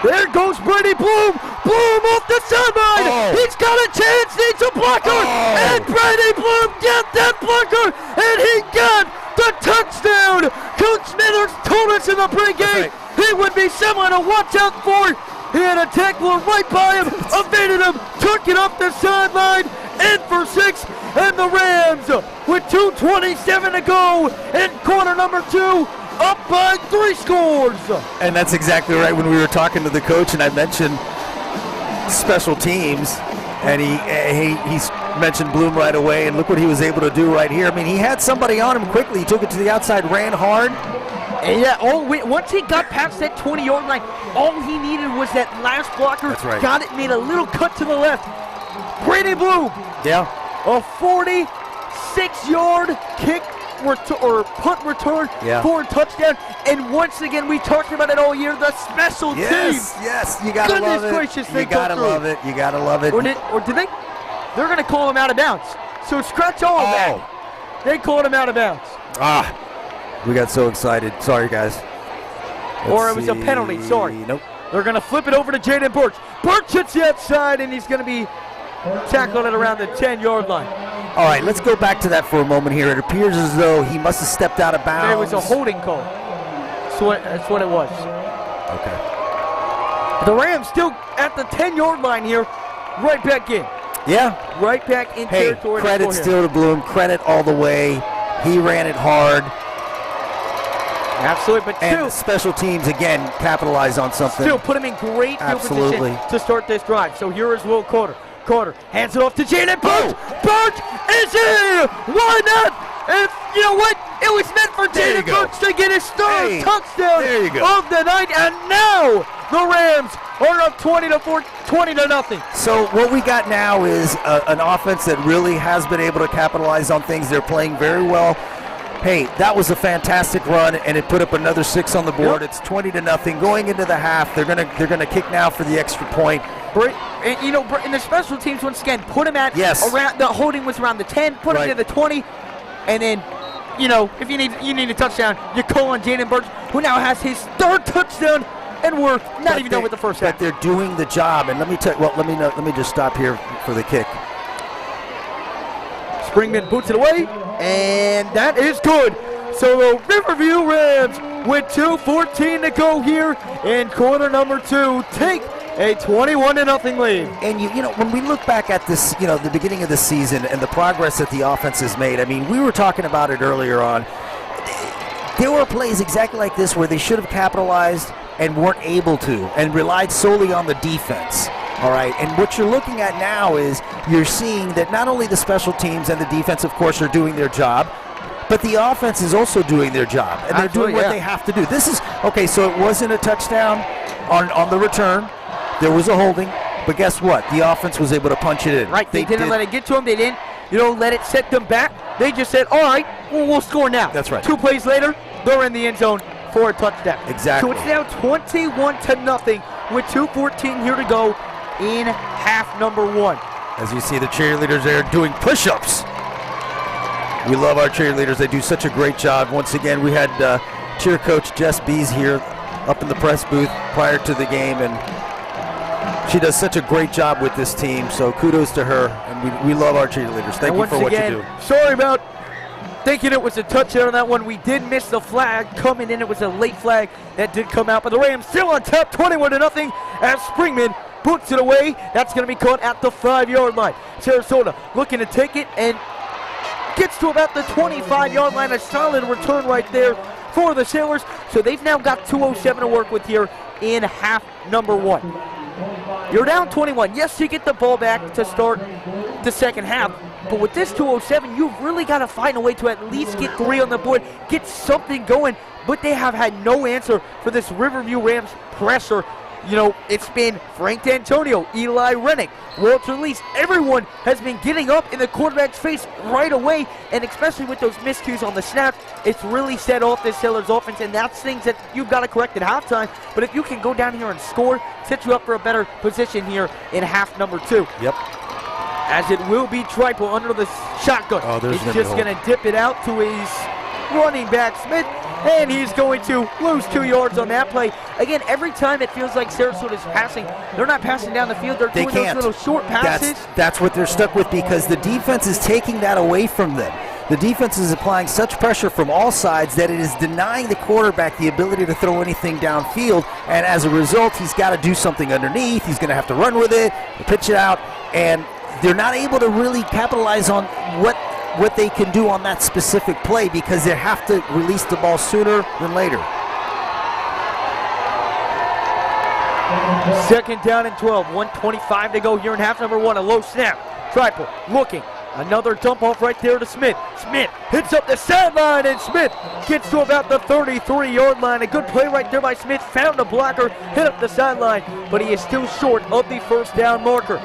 There goes Brady Bloom. Bloom off the sideline. Oh. He's got a chance, needs a blocker. Oh. And Brady Bloom got that blocker, and he got the touchdown. Coach Smithers told us in the pregame he would be someone to watch out for. He had a tackler right by him, evaded him, took it up the sideline, in for 6, and the Rams, with 2:27 to go in quarter number 2, up by 3 scores. And that's exactly right. When we were talking to the coach and I mentioned special teams, and he mentioned Bloom right away, and look what he was able to do right here. I mean, he had somebody on him quickly. He took it to the outside, ran hard. And yeah, once he got past that 20-yard line, all he needed was that last blocker. That's right. Got it, made a little cut to the left. Brady Bloom. Yeah. A 46-yard kick or punt return for a touchdown. And once again, we talked about it all year, the special teams. Yes, you gotta love it. Goodness gracious, you gotta love it. You gotta love it. Or did they? They're gonna call him out of bounds. So scratch all of that. They called him out of bounds. We got so excited. Sorry, guys. Or it was a penalty. Sorry. Nope. They're gonna flip it over to Jaden Birch. Birch hits the outside, and he's gonna be tackled at around the 10-yard line. All right, let's go back to that for a moment here. It appears as though he must have stepped out of bounds. It was a holding call. That's what it was. Okay. The Rams still at the 10-yard line here, right back in. Yeah. Right back in territory. Credit still to Bloom. Credit all the way. He ran it hard. Absolutely, but and special teams, again, capitalize on something. Still put him in great field position to start this drive. So here is Will Carter. Carter hands it off to Jaden Birch. Birch is in! Why not? If you know what? It was meant for Jaden Birch to get his third touchdown of the night, and now the Rams are up 20-0. So what we got now is an offense that really has been able to capitalize on things. They're playing very well. Hey, that was a fantastic run, and it put up another 6 on the board. It's 20-0 going into the half. They're gonna kick now for the extra point. And, you know, in the special teams, once again, put him at around the holding was around the 10, put him to the 20, and then if you need a touchdown, you call on Jaden Burch, who now has his third touchdown, and we're not even done with the first half. But they're doing the job, and let me just stop here for the kick. Springman boots it away, and that is good. So the Riverview Rams, with 2:14 to go here in quarter number 2, take a 21-0 lead. And when we look back at this, the beginning of the season and the progress that the offense has made, I mean, we were talking about it earlier on. There were plays exactly like this where they should have capitalized and weren't able to, and relied solely on the defense. All right, and what you're looking at now is you're seeing that not only the special teams and the defense, of course, are doing their job, but the offense is also doing their job, and they're doing what they have to do. This is, okay, so it wasn't a touchdown on the return. There was a holding, but guess what? The offense was able to punch it in. Right, they didn't let it get to them. They didn't, let it set them back. They just said, all right, we'll score now. That's right. 2 plays later, they're in the end zone for a touchdown. Exactly. So it's now 21-0 with 2:14 here to go in half number 1. As you see the cheerleaders there doing push-ups. We love our cheerleaders. They do such a great job. Once again, we had cheer coach Jess Bees here up in the press booth prior to the game, and she does such a great job with this team, so kudos to her, and we love our cheerleaders. Thank you for what you do. Sorry about thinking it was a touchdown on that one. We did miss the flag coming in. It was a late flag that did come out, but the Rams still on top, 21-0, as Springman puts it away. That's going to be caught at the 5-yard line. Sarasota looking to take it and gets to about the 25-yard line. A solid return right there for the Sailors. So they've now got 2:07 to work with here in half number 1. You're down 21. Yes, you get the ball back to start the second half, but with this 2:07, you've really got to find a way to at least get 3 on the board, get something going, but they have had no answer for this Riverview Rams pressure. It's been Frank D'Antonio, Eli Rennick, Walter Lease. Everyone has been getting up in the quarterback's face right away, and especially with those miscues on the snap, it's really set off this Sailors offense, and that's things that you've got to correct at halftime. But if you can go down here and score, set you up for a better position here in half number 2. Yep. As it will be Triple under the shotgun. He's just going to dip it out to his running back, Smith, and he's going to lose 2 yards on that play. Again, every time it feels like Sarasota's passing, they're not passing down the field. They're doing those little short passes. That's what they're stuck with, because the defense is taking that away from them. The defense is applying such pressure from all sides that it is denying the quarterback the ability to throw anything downfield, and as a result, he's got to do something underneath. He's going to have to run with it, pitch it out, and they're not able to really capitalize on what they can do on that specific play, because they have to release the ball sooner than later. Second down and 12, 1:25 to go here in half number 1. A low snap. Triple looking. Another dump off right there to Smith. Smith hits up the sideline, and Smith gets to about the 33-yard line. A good play right there by Smith. Found a blocker, hit up the sideline, but he is still short of the first down marker.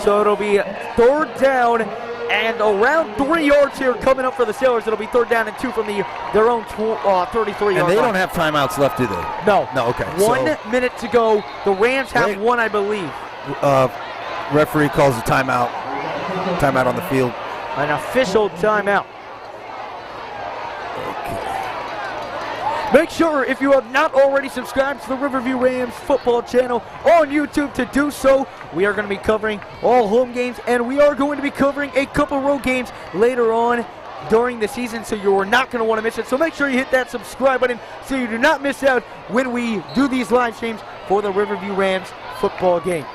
So it'll be 3rd down and around 3 yards here coming up for the Sailors. It'll be 3rd down and 2 from their own 33-yard line. And they don't have timeouts left, do they? No. No, okay. 1 minute to go. The Rams have one, I believe. Referee calls a timeout. Timeout on the field. An official timeout. Make sure, if you have not already subscribed to the Riverview Rams football channel on YouTube, to do so. We are going to be covering all home games, and we are going to be covering a couple road games later on during the season, so you are not going to want to miss it. So make sure you hit that subscribe button so you do not miss out when we do these live streams for the Riverview Rams football games.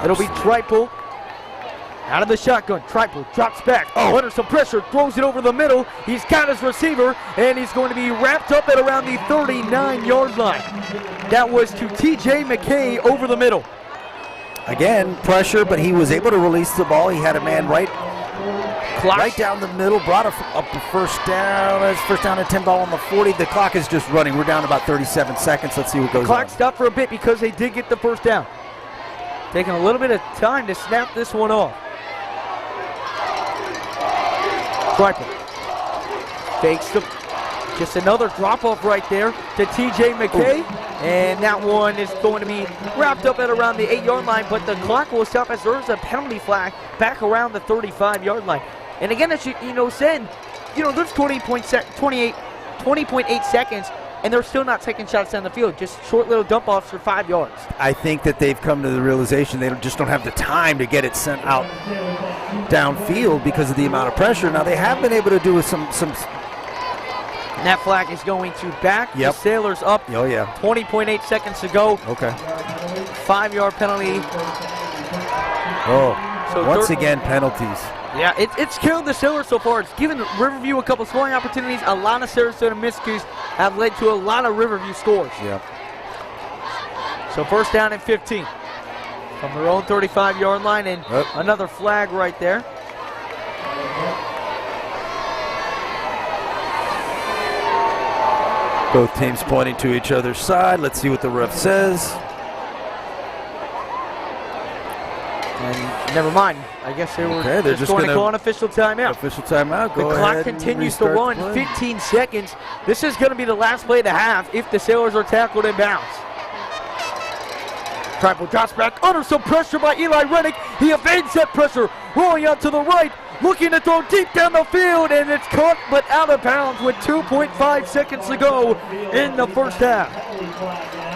It'll be Triple out of the shotgun. Triple drops back under some pressure, throws it over the middle. He's got his receiver, and he's going to be wrapped up at around the 39-yard line. That was to TJ McKay over the middle. Again, pressure, but he was able to release the ball. He had a man right down the middle, brought up the first down. That's first down and 10 ball on the 40. The clock is just running. We're down about 37 seconds. Let's see what goes on. Clock stopped for a bit because they did get the first down. Taking a little bit of time to snap this one off. Triple fakes just another drop off right there to TJ McKay. And that one is going to be wrapped up at around the 8-yard line, but the clock will stop as there's a penalty flag back around the 35-yard line. And again, as you said, there's 20.8 seconds, and they're still not taking shots down the field, just short little dump-offs for 5 yards. I think that they've come to the realization they just don't have the time to get it sent out downfield because of the amount of pressure. Now, they have been able to do with some. And that flag is going to back the Sailors up. Oh, yeah. 20.8 seconds to go. Okay. 5-yard penalty. Oh, so once again, penalties. Yeah, it's killed the Sailors so far. It's given Riverview a couple scoring opportunities. A lot of Sarasota miscues have led to a lot of Riverview scores. Yeah. So first down and 15 from their own 35-yard line, and another flag right there. Both teams pointing to each other's side. Let's see what the ref says. And never mind. I guess they were they're just going to call an official timeout. Official timeout. The clock continues to run. 15 seconds. This is going to be the last play of the half if the Sailors are tackled in bounds. Tribal drops back under some pressure by Eli Rennick. He evades that pressure. Rolling out to the right. Looking to throw deep down the field, and it's caught but out of bounds with 2.5 seconds to go in the first half.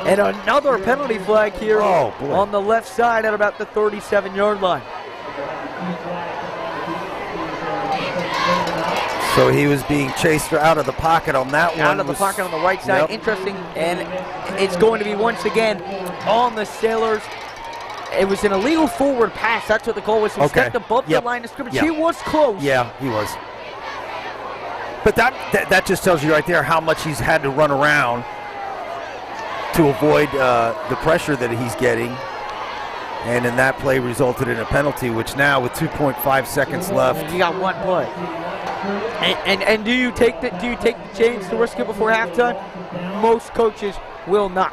And another penalty flag here on the left side at about the 37-yard line. So he was being chased out of the pocket on that one. Out of the pocket on the right side. Interesting. And it's going to be once again on the Sailors. It was an illegal forward pass. That's what the call was. He stepped above the line of scrimmage. He was close. Yeah, he was. But that just tells you right there how much he's had to run around to avoid the pressure that he's getting. And in that play resulted in a penalty, which now with 2.5 seconds left. You got one play. And do you take the chance to risk it before halftime? Most coaches will not.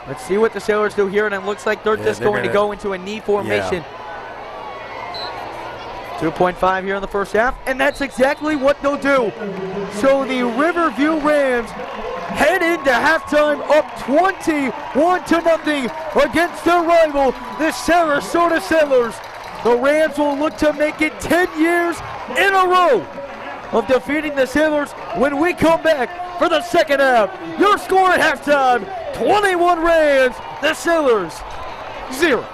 Let's see what the Sailors do here, and it looks like they're going to go into a knee formation. 2.5 here in the first half, and that's exactly what they'll do. So the Riverview Rams head into halftime up 21-0 against their rival, the Sarasota Sailors. The Rams will look to make it 10 years in a row of defeating the Sailors when we come back for the second half. Your score at halftime, 21 Rams, the Sailors 0.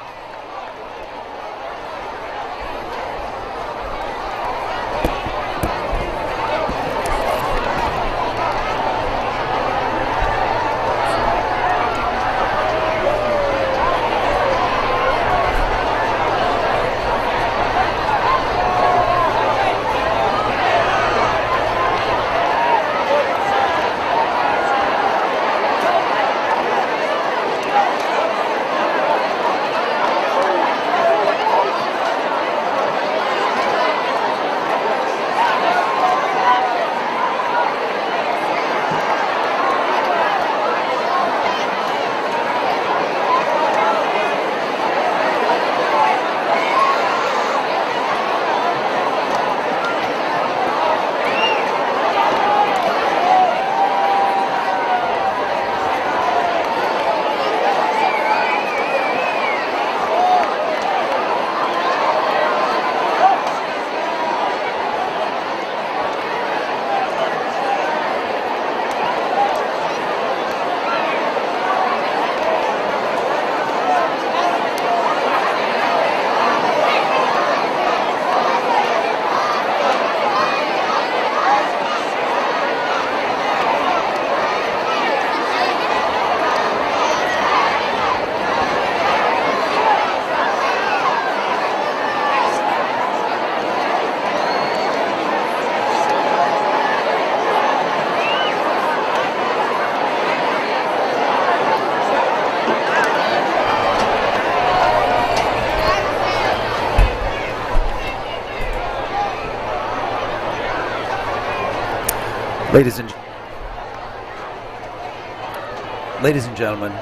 Ladies and gentlemen,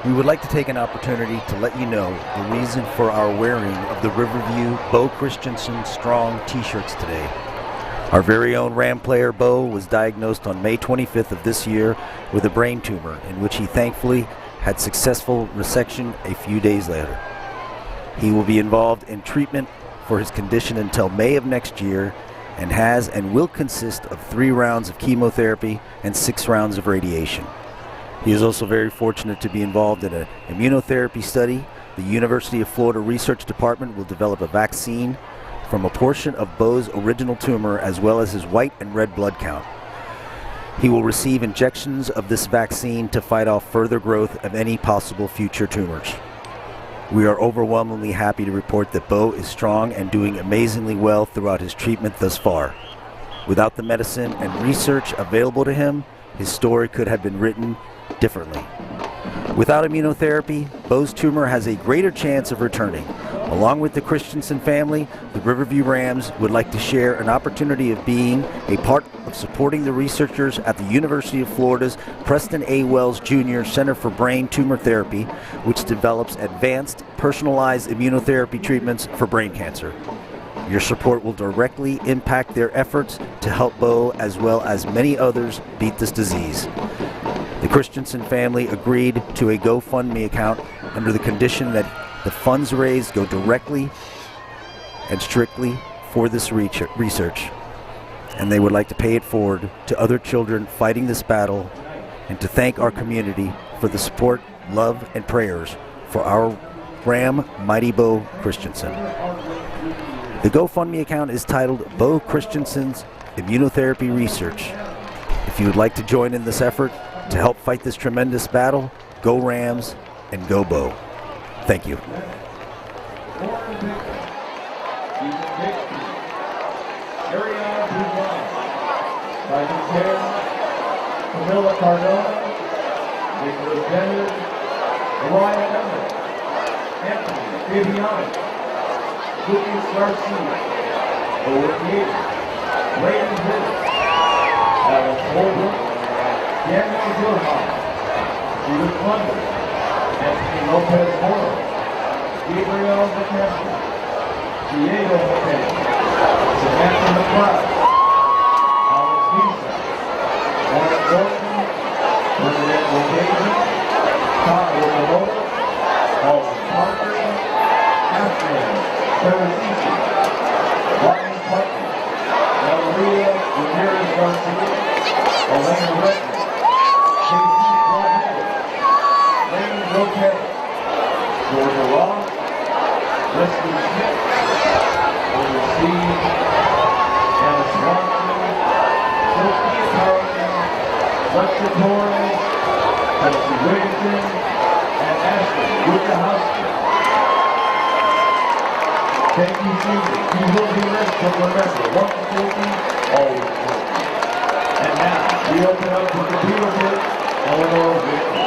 we would like to take an opportunity to let you know the reason for our wearing of the Riverview Bo Christensen Strong t-shirts today. Our very own Ram player Bo was diagnosed on May 25th of this year with a brain tumor, in which he thankfully had successful resection a few days later. He will be involved in treatment for his condition until May of next year, and has and will consist of 3 rounds of chemotherapy and 6 rounds of radiation. He is also very fortunate to be involved in an immunotherapy study. The University of Florida Research Department will develop a vaccine from a portion of Bo's original tumor as well as his white and red blood count. He will receive injections of this vaccine to fight off further growth of any possible future tumors. We are overwhelmingly happy to report that Bo is strong and doing amazingly well throughout his treatment thus far. Without the medicine and research available to him, his story could have been written differently. Without immunotherapy, Bo's tumor has a greater chance of returning. Along with the Christensen family, the Riverview Rams would like to share an opportunity of being a part of supporting the researchers at the University of Florida's Preston A. Wells Jr. Center for Brain Tumor Therapy, which develops advanced, personalized immunotherapy treatments for brain cancer. Your support will directly impact their efforts to help Bo as well as many others beat this disease. The Christensen family agreed to a GoFundMe account under the condition that the funds raised go directly and strictly for this research, and they would like to pay it forward to other children fighting this battle and to thank our community for the support, love, and prayers for our Ram Mighty Bo Christensen. The GoFundMe account is titled Bo Christensen's Immunotherapy Research. If you would like to join in this effort to help fight this tremendous battle, go Rams and go Bo. Thank you. Camilla Cardona, Nicholas Bennett, Ryan Emmett, Anthony Viviani, Lucas Garcia, Owen Yates, Brayden Hill, Alex Holbrook, Daniel Zilhan, Stephen Plunder, Anthony Lopez Moro, Gabriel McCaffrey, Diego McCaffrey, Samantha McLeod, Alex Nisa, Warren Gordon, Bernadette Mulcahy, Todd Okamoto, Alton Parker, Ashman Teresici, Ryan Putnam, Maria Ramirez Garcia, Elena Redmond, Casey Rodriguez, Lane Lopez, Georgia Ross, Leslie Smith, William Steve, Anna Swanson, Sophia Carlton, Lester Torres, Kelsey Williamson, and Ashley Wojciechowski. Thank you, seniors. You will be missed, but remember, once guilty, always guilty. And now, we open up to the Peterbilt, Illinois victory.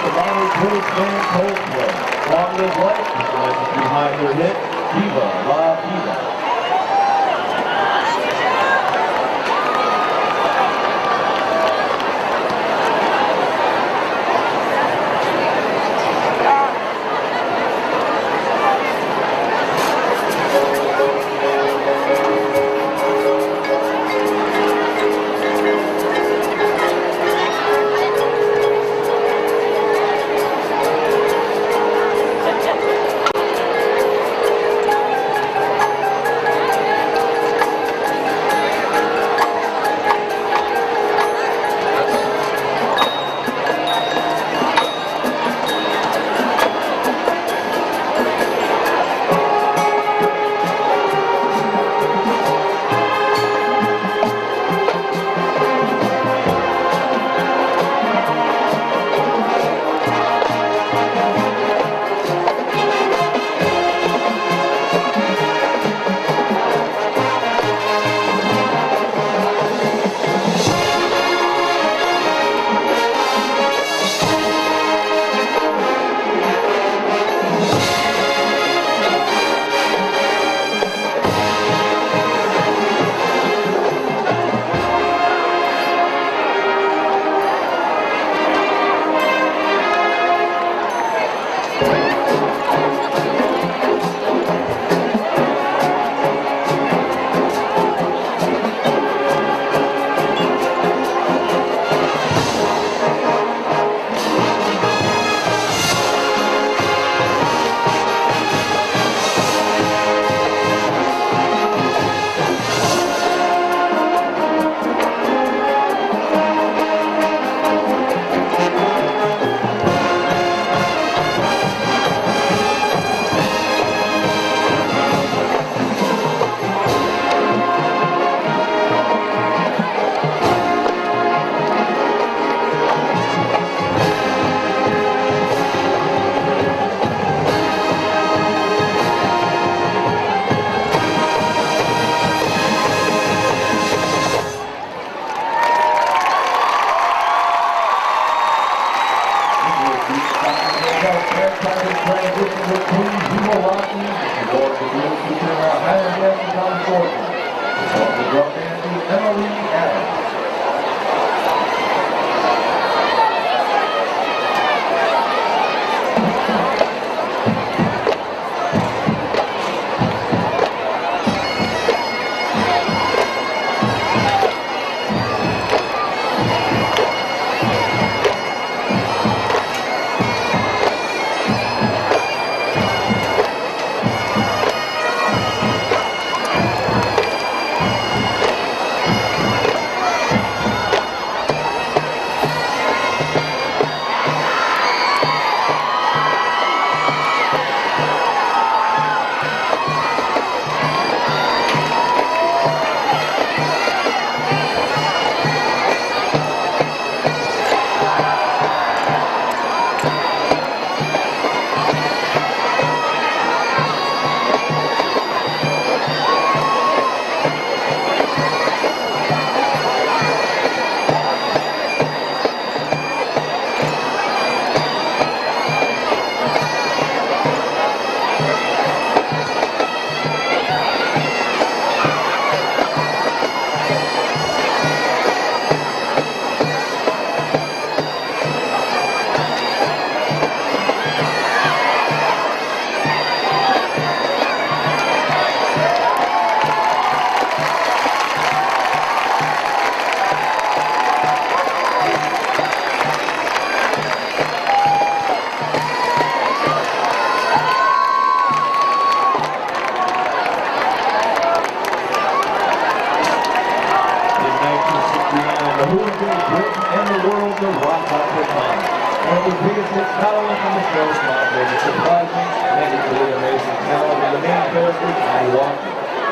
the Modern Tourist Band Coldplay. Long Live Life is the message behind their hit, Viva La Vida.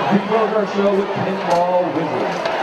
We close our show with Pinball Wizards.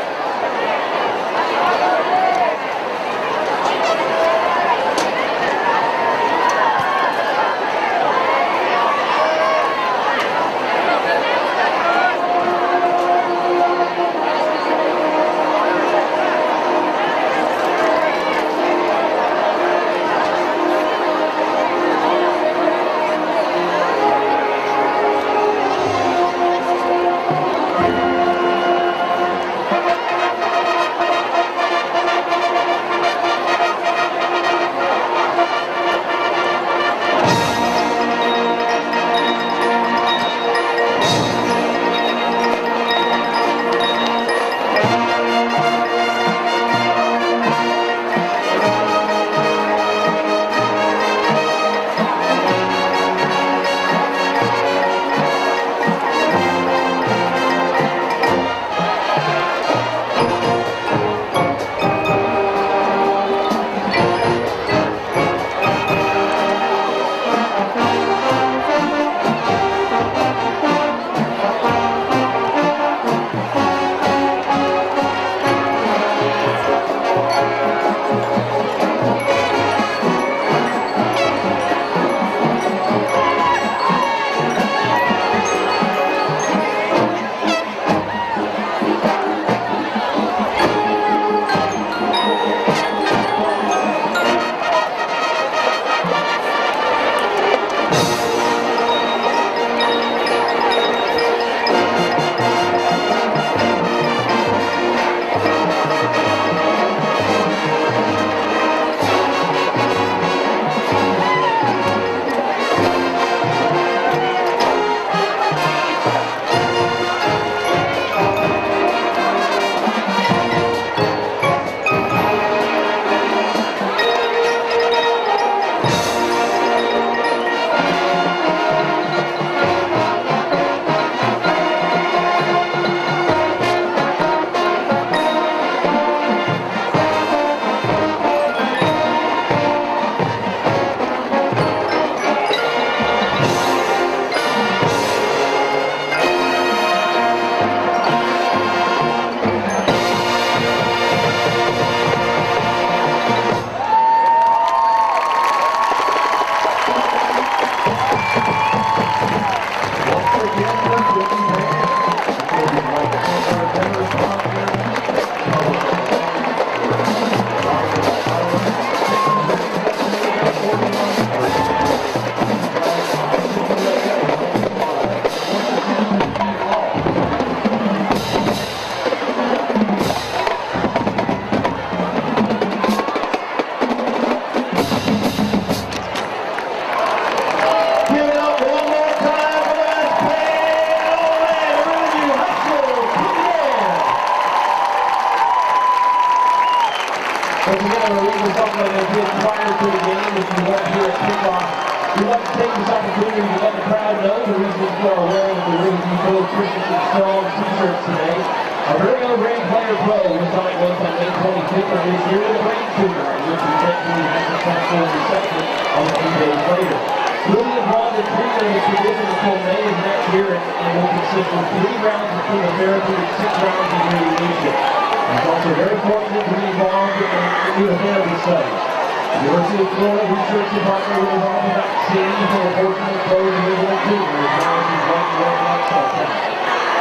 a little bit something like I did prior to the game. If you weren't here at kickoff, we'd like to take this opportunity to let the crowd know the reason you are wearing the Riverview Village Christensen Strong t-shirts today. Our very own Grand Player Pro was signed once on May 25th of this year with a brain tumor, which we sent to the successful reception on a few days later. We'll be involved in treatment of the condition until May of next year and will consist of 3 rounds of chemotherapy and 6 rounds of radiation. It's also very fortunate to be involved in immunotherapy studies. The University of Florida Research Department will develop a vaccine for unfortunately closed-individual tumors as well as these white blood cell counts.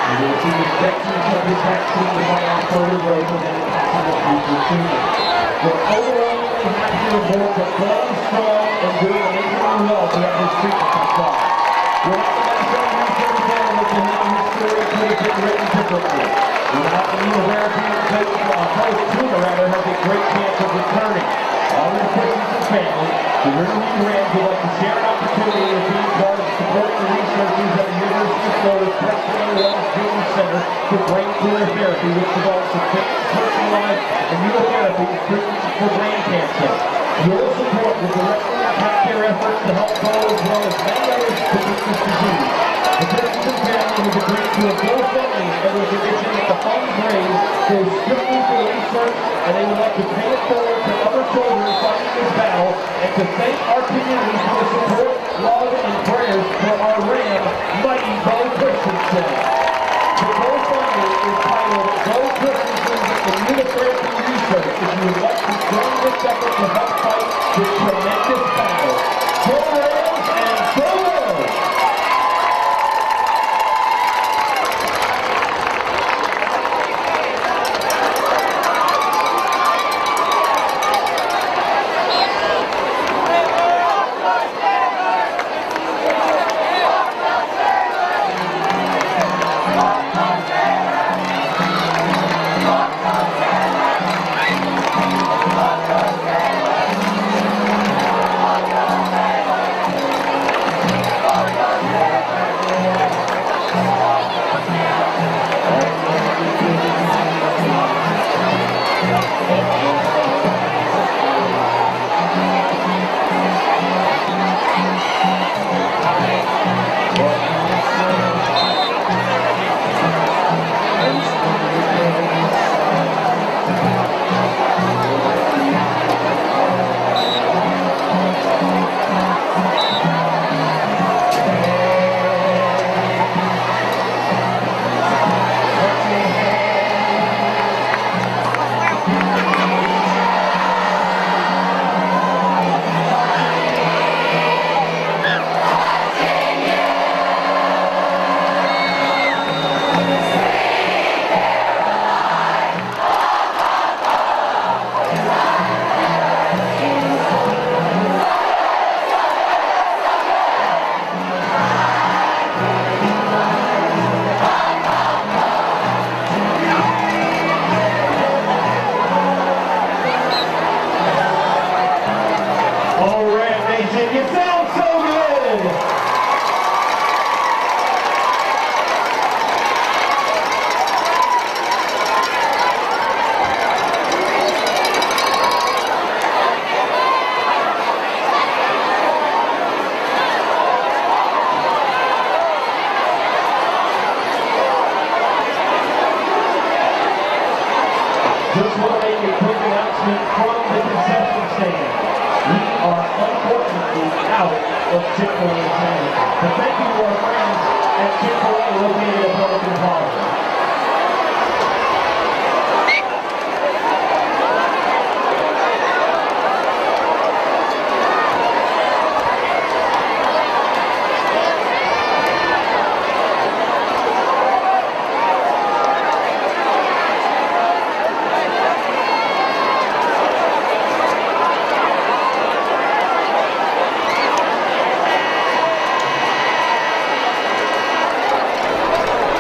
We will see injections of this vaccine to fight off further growth of any possible future tumors. We're overwhelmingly happy to report that Glenn is strong and doing amazingly well throughout his treatment so far. We're not the medicine research analyst and now his story could have been written differently. Without immunotherapy, post-tumor rather has a great chance of returning. All of the Christensen family, the Riverview Rams would like to share an opportunity of being part of supporting the researchers at the University of Florida's Preston Wellness Treatment Center for brain tumor therapy, which develops advanced personalized immunotherapy treatments for brain cancer. Your support will directly impact their efforts to help Paul as well as many others to beat this disease. The Christensen family has agreed to a GoFundMe under the condition that the funds raised goes strictly for the research, and they would like to pay it forward to other children fighting this battle, and to thank our community for the support, love, and prayers for our Ram, mighty Bo Christensen. The GoFundMe is titled Bo Christensen's Immunotherapy Research. If you would like to join this effort to help fight this tremendous battle, go Rams and go Bo! Just want to make a quick announcement from the concession stand. We are unfortunately out of Chick-fil-A sandwiches. But thank you to our friends at Chick-fil-A located at Pelican Park.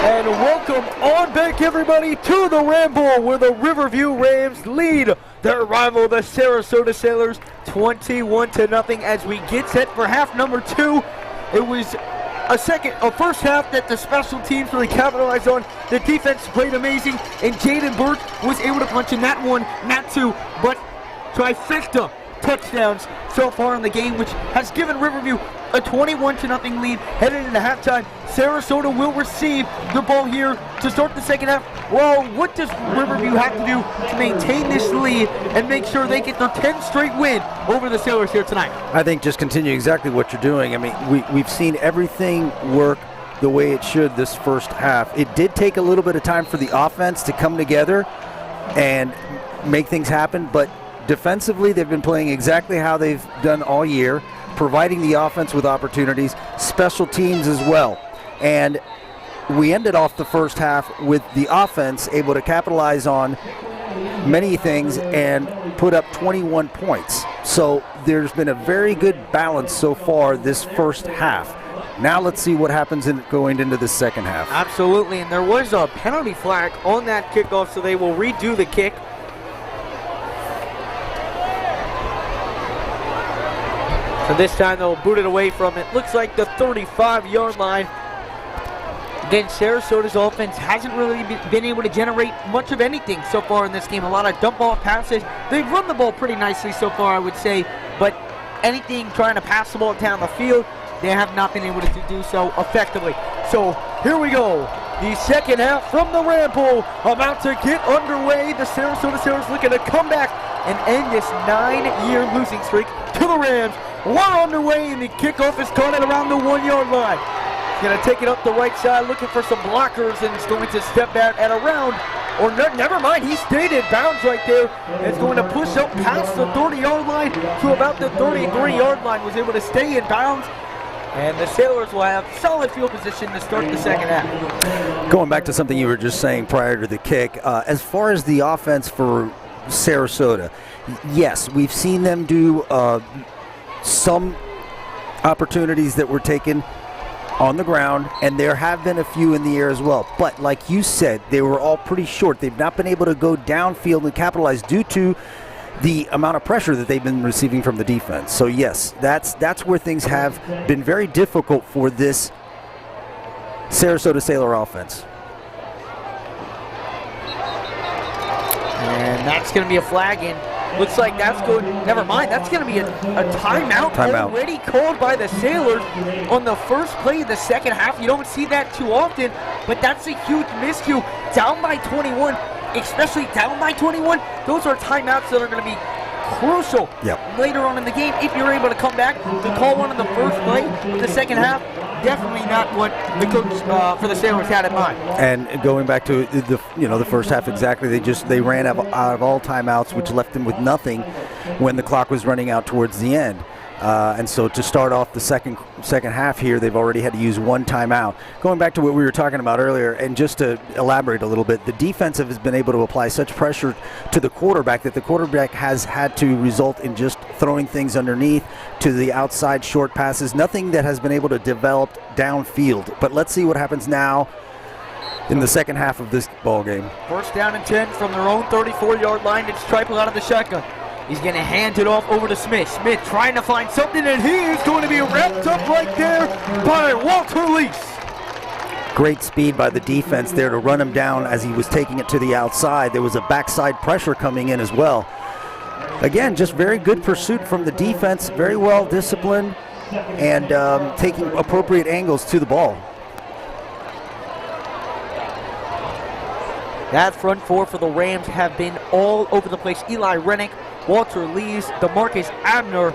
And welcome on back, everybody, to the Ram Bowl, where the Riverview Rams lead their rival, the Sarasota Sailors, 21-0. As we get set for half number 2, it was a first half that the special teams really capitalized on. The defense played amazing, and Jaden Burke was able to punch in that one, not two, but trifecta touchdowns so far in the game, which has given Riverview a 21-0 lead headed into halftime. Sarasota will receive the ball here to start the second half. Well, what does Riverview have to do to maintain this lead and make sure they get their 10th straight win over the Sailors here tonight? I think just continue exactly what you're doing. I mean, we've seen everything work the way it should this first half. It did take a little bit of time for the offense to come together and make things happen, but defensively, they've been playing exactly how they've done all year, providing the offense with opportunities, special teams as well. And we ended off the first half with the offense able to capitalize on many things and put up 21 points. So there's been a very good balance so far this first half. Now let's see what happens going into the second half. Absolutely, and there was a penalty flag on that kickoff, so they will redo the kick. So this time they'll boot it away from it. Looks like the 35-yard line. Again, Sarasota's offense hasn't really been able to generate much of anything so far in this game. A lot of dump ball passes. They've run the ball pretty nicely so far, I would say. But anything trying to pass the ball down the field, they have not been able to do so effectively. So here we go. The second half from the Ram Bowl about to get underway. The Sarasota Sailors looking to come back and end this 9-year losing streak to the Rams. We're underway, and the kickoff is caught at around the 1-yard line. He's going to take it up the right side, looking for some blockers, and is going to step out at around, or never mind, he stayed in bounds right there. It's going to push up past the 30-yard line to about the 33-yard line. Was able to stay in bounds, and the Sailors will have solid field position to start the second half. Going back to something you were just saying prior to the kick, as far as the offense for Sarasota, yes, we've seen them do some opportunities that were taken on the ground, and there have been a few in the air as well. But like you said, they were all pretty short. They've not been able to go downfield and capitalize due to the amount of pressure that they've been receiving from the defense. So yes, that's where things have been very difficult for this Sarasota Sailor offense. And that's going to be a flag in. Looks like that's going, never mind, that's going to be a timeout already called by the Sailors on the first play of the second half. You don't see that too often, but that's a huge miscue. Down by 21, especially down by 21, those are timeouts that are going to be crucial later on in the game. If you're able to come back to call one in the first play of the second half, definitely not what the coach for the Sailors had in mind. And going back to the first half exactly, they ran out of all timeouts, which left them with nothing when the clock was running out towards the end. And so to start off the second half here, they've already had to use one timeout. Going back to what we were talking about earlier, and just to elaborate a little bit, the defensive has been able to apply such pressure to the quarterback that the quarterback has had to result in just throwing things underneath to the outside short passes. Nothing that has been able to develop downfield. But let's see what happens now in the second half of this ball game. First down and 10 from their own 34-yard line. It's Triple out of the shotgun. He's going to hand it off over to Smith. Smith trying to find something, and he is going to be wrapped up right there by Walter Lease. Great speed by the defense there to run him down as he was taking it to the outside. There was a backside pressure coming in as well. Again, just very good pursuit from the defense, very well disciplined, and taking appropriate angles to the ball. That front four for the Rams have been all over the place. Eli Rennick, Walter Lees, DeMarcus Abner.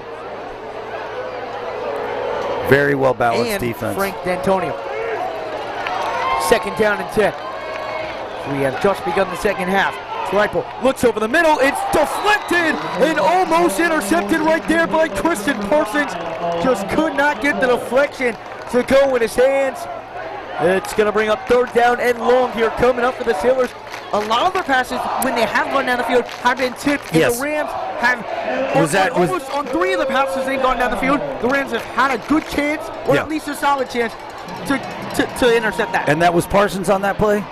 Very well balanced and defense. Frank D'Antonio. Second down and 10. We have just begun the second half. Triple looks over the middle. It's deflected and almost intercepted right there by Christian Parsons. Just could not get the deflection to go in his hands. It's going to bring up third down and long here coming up for the Sailors. A lot of their passes, when they have gone down the field, have been tipped. And the Rams have, almost on 3 of the passes they've gone down the field, the Rams have had a good chance, or at least a solid chance, to intercept that. And that was Parsons on that play?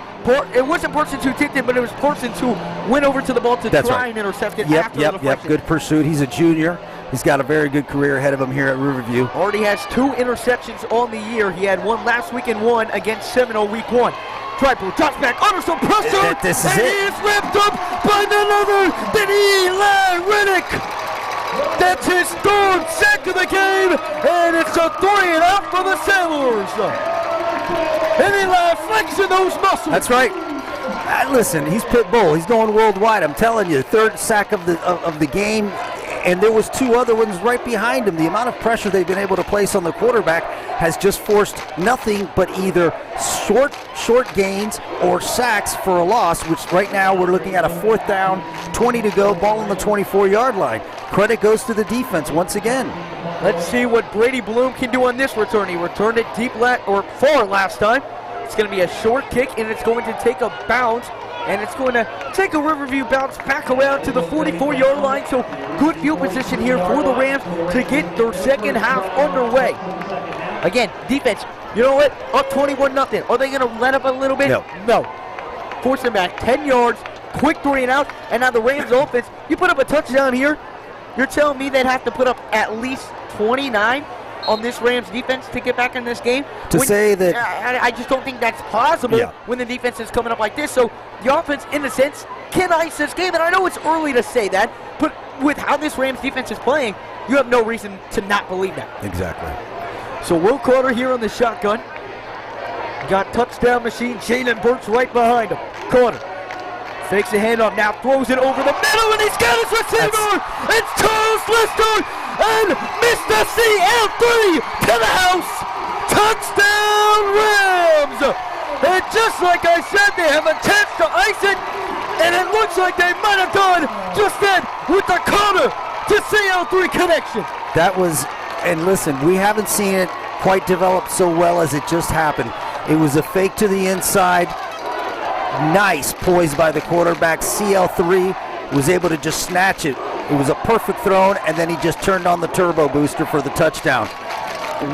It wasn't Parsons who tipped it, but it was Parsons who went over to the ball to try and intercept it after the deflection. Good pursuit. He's a junior. He's got a very good career ahead of him here at Riverview. Already has 2 interceptions on the year. He had one last week and one against Seminole week 1. Triple drops back under some pressure. This is and it. he is wrapped up by none other than Eli Riddick. That's his third sack of the game, and it's a 3-and-out for the Sailors. And Eli flexing those muscles. That's right. Listen, he's pit bull. He's going worldwide. I'm telling you, third sack of the game, and there was 2 other ones right behind him. The amount of pressure they've been able to place on the quarterback has just forced nothing but either short gains or sacks for a loss, which right now we're looking at a 4th down, 20 to go, ball on the 24-yard line. Credit goes to the defense once again. Let's see what Brady Bloom can do on this return. He returned it far last time. It's going to be a short kick, and it's going to take a bounce, and it's going to take a Riverview bounce back around to the 44-yard line. So good field position here for the Rams to get their second half underway. Again, defense, you know what? Up 21-0. Are they going to let up a little bit? No. Force them back 10 yards, quick 3-and-out, and now the Rams offense, you put up a touchdown here, you're telling me they'd have to put up at least 29 on this Rams defense to get back in this game? I just don't think that's possible when the defense is coming up like this. So the offense, in a sense, can ice this game. And I know it's early to say that, but with how this Rams defense is playing, you have no reason to not believe that. Exactly. So Will Carter here on the shotgun. Got touchdown machine Jalen Burks right behind him. Carter fakes the handoff, now throws it over the middle, and he's got his receiver! It's Charles Lister, and Mr. CL3 to the house! Touchdown Rams! And just like I said, they have a chance to ice it, and it looks like they might have done just that with the Carter to CL3 connection. That was, and listen, we haven't seen it quite develop so well as it just happened. It was a fake to the inside. Nice poise by the quarterback. CL3 was able to just snatch it. It was a perfect throw, and then he just turned on the turbo booster for the touchdown.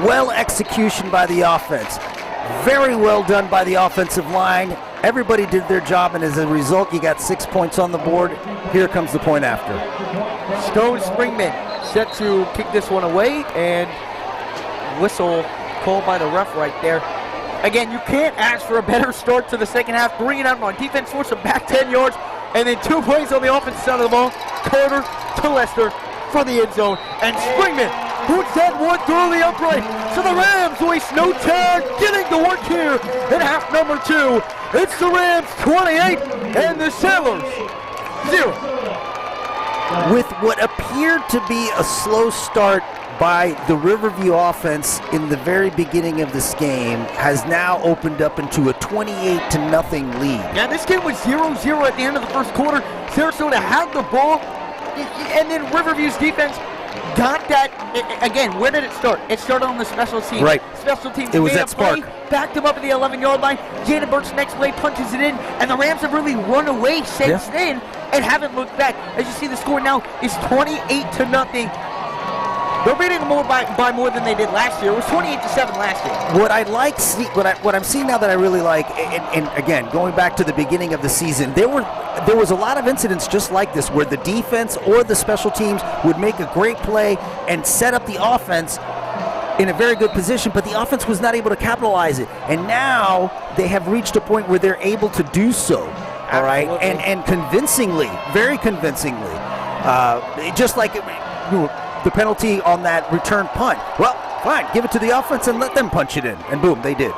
Well execution by the offense. Very well done by the offensive line. Everybody did their job, and as a result, you got 6 points on the board. Here comes the point after. Stone Springman set to kick this one away, and whistle called by the ref right there. Again, you can't ask for a better start to the second half. Bring it out on defense, force them back 10 yards, and then 2 plays on the offensive side of the ball. Carter to Lester for the end zone, and Springman puts that one through the upright. So the Rams waste no time getting to work here in half number 2. It's the Rams 28 and the Sailors 0. With what appeared to be a slow start by the Riverview offense in the very beginning of this game, has now opened up into a 28-0 lead. Yeah, this game was 0-0 at the end of the first quarter. Sarasota had the ball, and then Riverview's defense got that. Again, where did it start? It started on the special teams. Right. Special teams. It was made that a play, spark. Backed them up at the 11-yard line. Jaden Burks next play punches it in, and the Rams have really run away since then and haven't looked back. As you see, the score now is 28-0. They're beating them by more than they did last year. It was 28-7 last year. What I like, what I'm seeing now that I really like, and again, going back to the beginning of the season, there was a lot of incidents just like this where the defense or the special teams would make a great play and set up the offense in a very good position, but the offense was not able to capitalize it. And now they have reached a point where they're able to do so. All right, and convincingly, very convincingly, just like the penalty on that return punt. Well, fine, give it to the offense and let them punch it in. And boom, they did.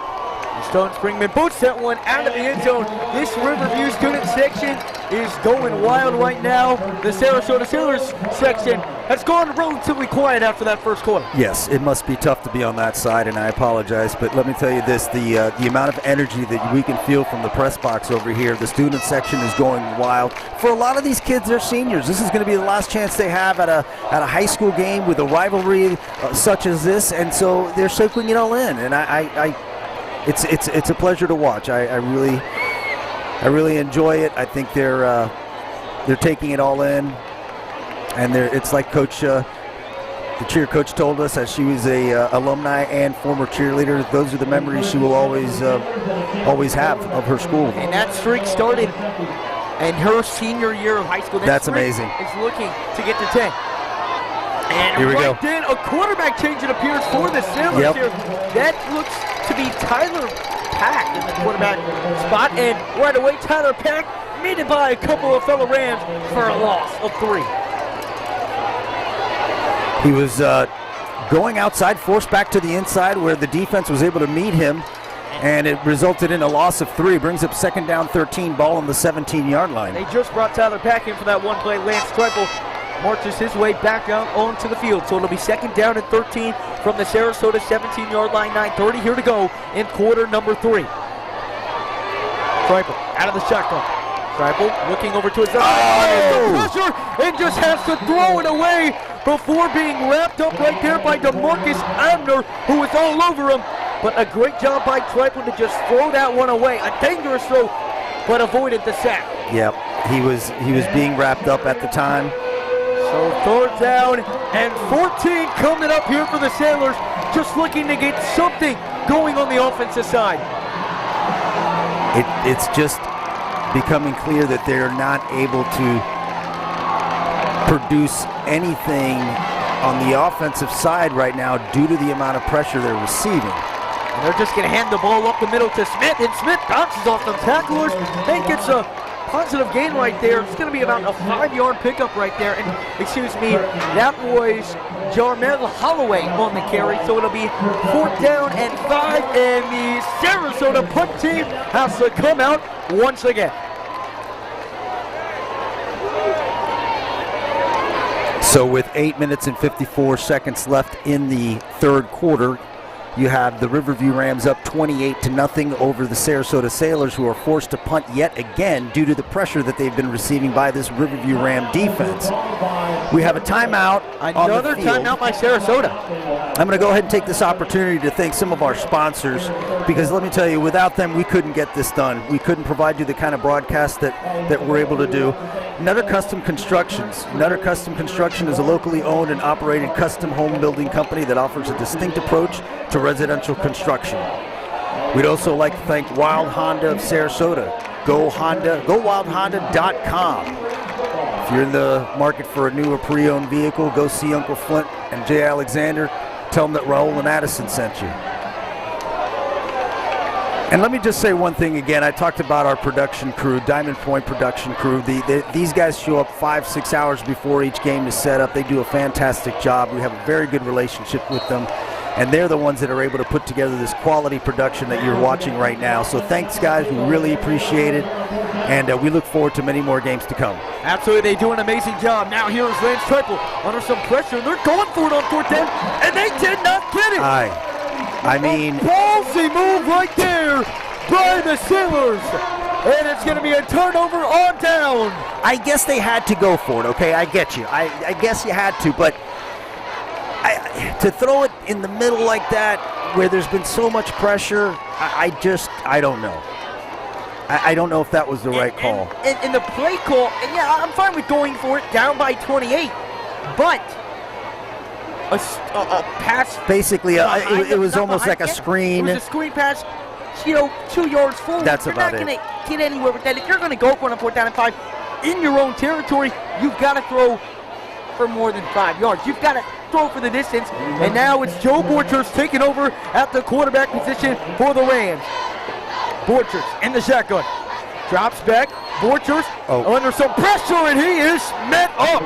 Stone Springman boots that one out of the end zone. This Riverview student section is going wild right now. The Sarasota Sailors section has gone relatively quiet after that first quarter. Yes, it must be tough to be on that side, and I apologize, but let me tell you this, the amount of energy that we can feel from the press box over here, the student section is going wild. For a lot of these kids, they're seniors. This is going to be the last chance they have at a high school game with a rivalry such as this, and so they're soaking it all in, and it's a pleasure to watch. I really enjoy it. I think they're taking it all in, and it's like Coach, the cheer coach told us, as she was a alumni and former cheerleader. Those are the memories she will always have of her school. And that streak started in her senior year of high school. That's amazing. Is looking to get to 10. And here we go. Then a quarterback change, it appears, for the Sailors here. That looks to be Tyler packed in the quarterback spot, and right away Tyler Pack made it by a couple of fellow Rams for a loss of 3. He was going outside, forced back to the inside where the defense was able to meet him, and it resulted in a loss of 3. Brings up second down 13, ball on the 17-yard line. They just brought Tyler Pack in for that one play. Lance Streifel marches his way back out onto the field. So it'll be second down and 13 from the Sarasota 17-yard line. 9:30 here to go in quarter number 3. Streifel out of the shotgun. Streifel looking over to his pressure and just has to throw it away before being wrapped up right there by DeMarcus Abner, who was all over him. But a great job by Streifel to just throw that one away. A dangerous throw, but avoided the sack. Yep, he was being wrapped up at the time. So third down and 14 coming up here for the Sailors, just looking to get something going on the offensive side. It's just becoming clear that they're not able to produce anything on the offensive side right now due to the amount of pressure they're receiving. And they're just going to hand the ball up the middle to Smith, and Smith bounces off the tacklers and gets a positive gain right there. It's going to be about a 5-yard pickup right there. And, excuse me, that was Jarmel Holloway on the carry. So it'll be fourth down and 5, and the Sarasota punt team has to come out once again. So with 8 minutes and 54 seconds left in the third quarter, you have the Riverview Rams up 28-0 over the Sarasota Sailors, who are forced to punt yet again due to the pressure that they've been receiving by this Riverview Ram defense. We have a timeout. Another timeout by Sarasota. I'm going to go ahead and take this opportunity to thank some of our sponsors, because let me tell you, without them, we couldn't get this done. We couldn't provide you the kind of broadcast that we're able to do. Nutter Custom Constructions. Nutter Custom Construction is a locally owned and operated custom home building company that offers a distinct approach to residential construction. We'd also like to thank Wild Honda of Sarasota. GoWildHonda.com. If you're in the market for a new or pre-owned vehicle, go see Uncle Flint and Jay Alexander. Tell them that Raul and Addison sent you. And let me just say one thing again. I talked about our production crew, Diamond Point production crew. These guys show up 5-6 hours before each game to set up. They do a fantastic job. We have a very good relationship with them. And they're the ones that are able to put together this quality production that you're watching right now. So thanks, guys. We really appreciate it. And we look forward to many more games to come. Absolutely. They do an amazing job. Now here is Lance Streifel under some pressure. They're going for it on fourth down, and they did not get it. I mean, a ballsy move right there by the Sailors. And it's going to be a turnover on down. I guess they had to go for it, okay? I get you. I guess you had to, but to throw it in the middle like that where there's been so much pressure, I don't know. I don't know if that was the right call. And the play call, and yeah, I'm fine with going for it down by 28, but a pass. Basically, it was almost like a screen. It was a screen pass, 2 yards forward. That's about it. You're not going to get anywhere with that. If you're going to go for it on fourth down and 5 in your own territory, you've got to throw for more than 5 yards. You've got to throw for the distance. And now it's Joe Borchers taking over at the quarterback position for the Rams. Borchers in the shotgun. Drops back. Borchers under some pressure, and he is met up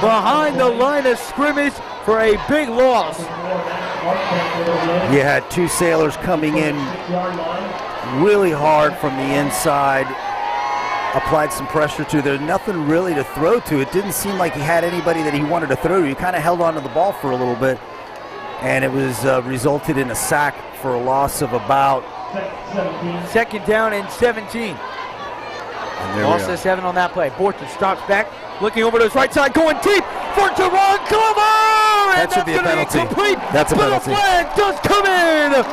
behind the line of scrimmage for a big loss. You had 2 Sailors coming in really hard from the inside. Applied some pressure to. There's nothing really to throw to. It didn't seem like he had anybody that he wanted to throw to. He kind of held on to the ball for a little bit, and it was resulted in a sack for a loss of about second down and 17. Loss of 7 on that play. Borchers drops back, looking over to his right side, going deep for Jerron Glover! That should be a penalty. That's a penalty. But a flag does come in! A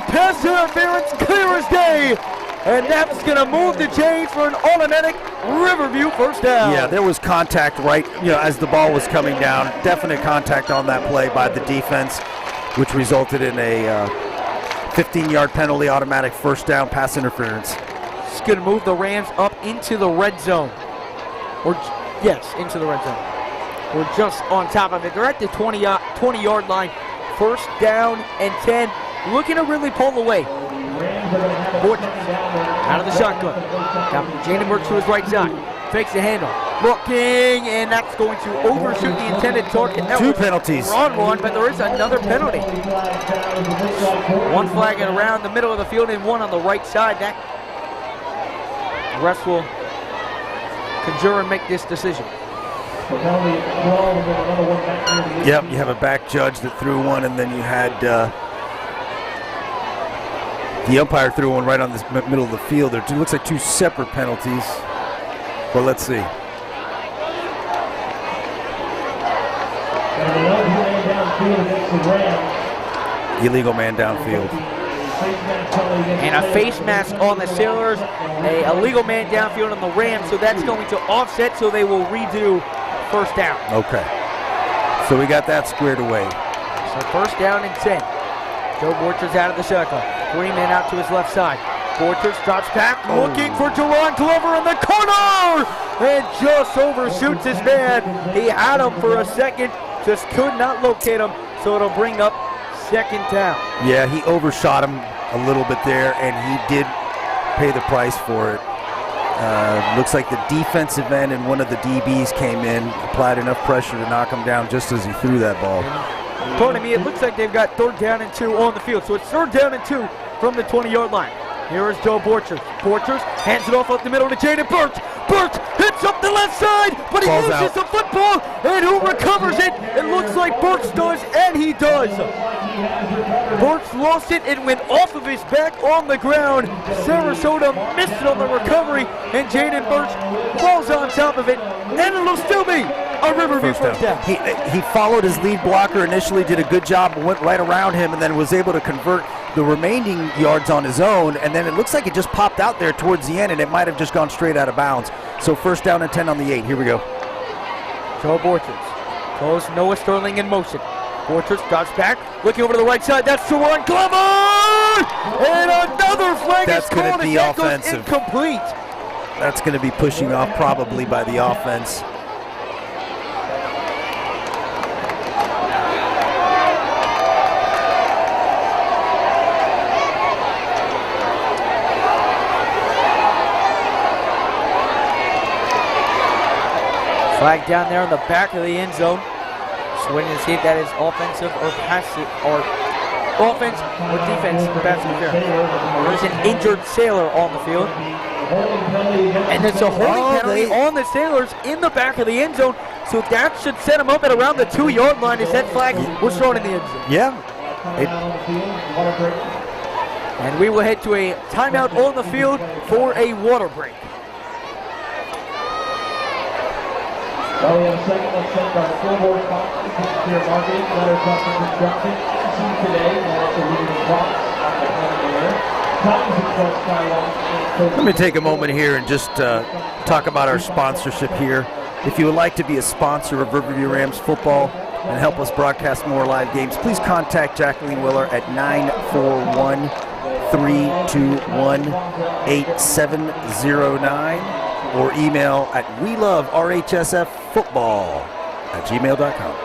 pass interference, clear as day! And that's going to move the chains for an automatic Riverview first down. Yeah, there was contact right, as the ball was coming down. Definite contact on that play by the defense, which resulted in a 15-yard penalty, automatic first down, pass interference. It's going to move the Rams up into the red zone. Into the red zone. We're just on top of it. They're at the 20-yard line. First down and 10. Looking to really pull away. Borchers out of the shotgun. Got Jaden Burks to his right side. Fakes the handle. Looking, and that's going to overshoot the intended target. That Two was penalties. On one, but there is another penalty. One flag around the middle of the field and one on the right side. That the refs will conjure and make this decision. Yep, you have a back judge that threw one, and then you had the umpire threw one right on the middle of the field. It looks like two separate penalties. Well, let's see. Illegal man downfield. And a face mask on the Sailors, a illegal man downfield on the Rams, so that's going to offset, so they will redo first down. Okay. So we got that squared away. So first down and 10. Joe Borchers out of the shotgun. 3 men out to his left side. Borchers drops back, looking for Jerron Glover in the corner! And just overshoots his man. He had him for a second, just could not locate him, so it'll bring up second down. Yeah, he overshot him a little bit there, and he did pay the price for it. Looks like the defensive end and one of the DBs came in, applied enough pressure to knock him down just as he threw that ball. According to me, it looks like they've got 3rd down and 2 on the field, so it's 3rd down and 2 from the 20-yard line. Here is Joe Borchers. Borchers hands it off up the middle to Jaden Burks. Burks hits up the left side, but he loses the football, and who recovers it? It looks like Burks does, and he does. Burks lost it and went off of his back on the ground. Sarasota missed it on the recovery, and Jaden Burks falls on top of it, and it'll still be a Riverview first down. He followed his lead blocker initially, did a good job, went right around him, and then was able to convert the remaining yards on his own, and then it looks like it just popped out there towards the end, and it might have just gone straight out of bounds. So first down and 10 on the 8. Here we go. Joe Borchers calls Noah Sterling in motion. Borchers drops back, looking over to the right side. That's Jerron Glover! And another flag is called, and that goes incomplete. That's going to be pushing off probably by the offense. Flag down there in the back of the end zone. Just waiting to see if that is offensive or passive, or offense or defense pass interference. There's an injured Sailor on the field. And it's a holding penalty on the Sailors in the back of the end zone. So that should set them up at around the 2-yard line as that flag was thrown in the end zone. Yeah. And we will head to a timeout on the field for a water break. Well, we have a second. Let's thank our scoreboard sponsors, Here Marketing, Letter Custom Construction, see today, and also Living Products on the air. Titans Express Skywalk. Let me take a moment here and just talk about our sponsorship here. If you would like to be a sponsor of Riverview Rams football and help us broadcast more live games, please contact Jacqueline Willer at 941-321-8709 or email at weloverhsffootball@gmail.com.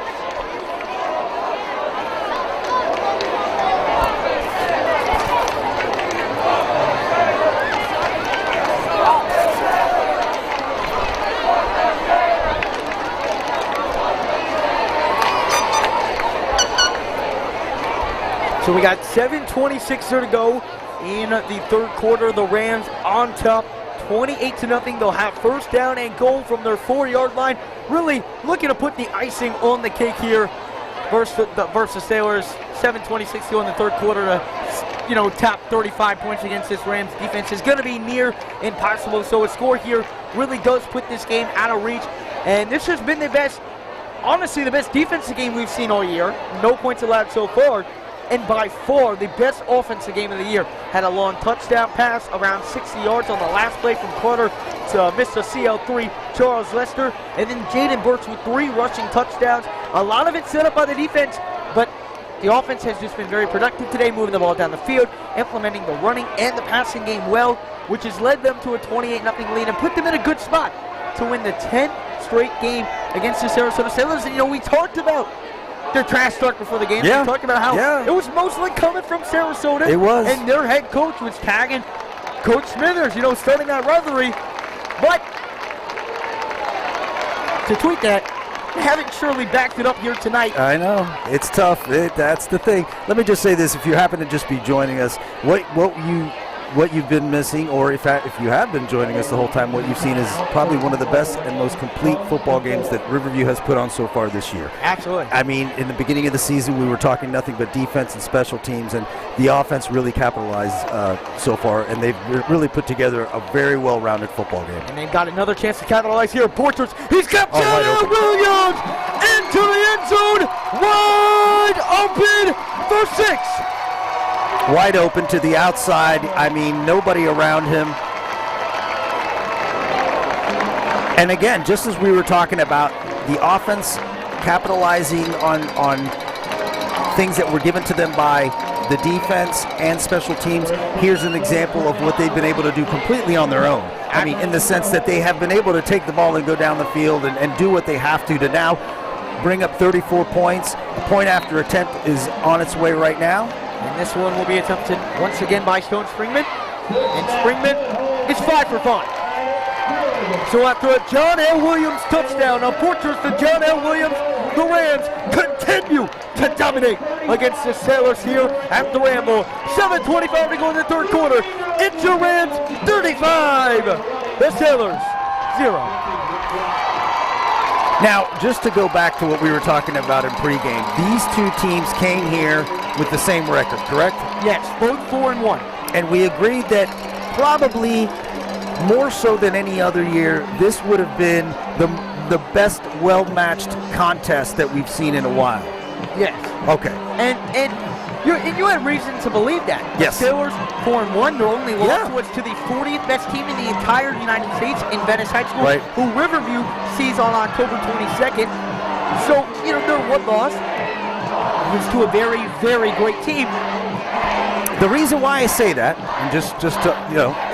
So we got 7:26 to go in the 3rd quarter. The Rams on top, 28-0. They'll have first down and goal from their 4-yard line. Really looking to put the icing on the cake here versus the Sailors. 7:26 to go in the 3rd quarter to, top 35 points against this Rams defense is going to be near impossible. So a score here really does put this game out of reach. And this has been the best defensive game we've seen all year. No points allowed so far. And by far, the best offensive game of the year. Had a long touchdown pass around 60 yards on the last play from Carter to Mr. CL3, Charles Lester. And then Jaden Burks with 3 rushing touchdowns. A lot of it set up by the defense, but the offense has just been very productive today, moving the ball down the field, implementing the running and the passing game well, which has led them to a 28-0 lead and put them in a good spot to win the 10th straight game against the Sarasota Sailors. And, we talked about their trash talk before the game. Yeah. They talked about how it was mostly coming from Sarasota. It was. And their head coach was tagging Coach Smithers, starting that rivalry. But to tweet that, they haven't surely backed it up here tonight. I know. It's tough. That's the thing. Let me just say this. If you happen to just be joining us, what you've been missing, or if you have been joining us the whole time, what you've seen is probably one of the best and most complete football games that Riverview has put on so far this year. Absolutely. I mean, in the beginning of the season, we were talking nothing but defense and special teams, and the offense really capitalized so far, and they've really put together a very well-rounded football game. And they've got another chance to capitalize here. Borchers, he's got Jonah Williams into the end zone, wide open for 6. Wide open to the outside. I mean, nobody around him. And again, just as we were talking about the offense capitalizing on things that were given to them by the defense and special teams, here's an example of what they've been able to do completely on their own. I mean, in the sense that they have been able to take the ball and go down the field and do what they have to now bring up 34 points. A point after attempt is on its way right now. And this one will be attempted once again by Stone Springman. And Springman is 5 for 5. So after a John L. Williams touchdown, a fortress to John L. Williams, the Rams continue to dominate against the Sailors here at the Ramble. 7:25 to go in the third quarter. It's your Rams 35. The Sailors 0. Now, just to go back to what we were talking about in pregame, these two teams came here with the same record, correct? Yes, both 4-1. And we agreed that probably more so than any other year, this would have been the best well-matched contest that we've seen in a while. Yes. Okay. And you had reason to believe that. Yes. The Sailors 4-1. Their only loss was to the 40th best team in the entire United States in Venice High School, who Riverview sees on October 22nd. So, their one loss was to a very, very great team. The reason why I say that, and just to,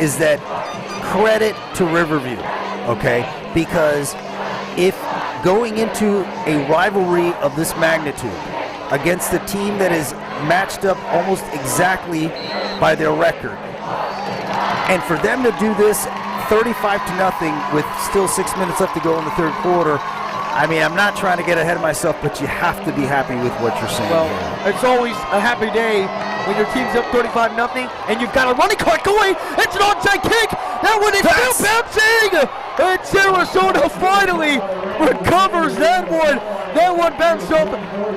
is that credit to Riverview, okay? Because if going into a rivalry of this magnitude against a team that is matched up almost exactly by their record, and for them to do this 35-0 with still 6 minutes left to go in the third quarter, I mean, I'm not trying to get ahead of myself, but you have to be happy with what you're saying. Well, it's always a happy day when your team's up 35-0 and you've got a running clock going. It's an onside kick. That one is still bouncing. And Sarasota finally recovers that one. That one bounced up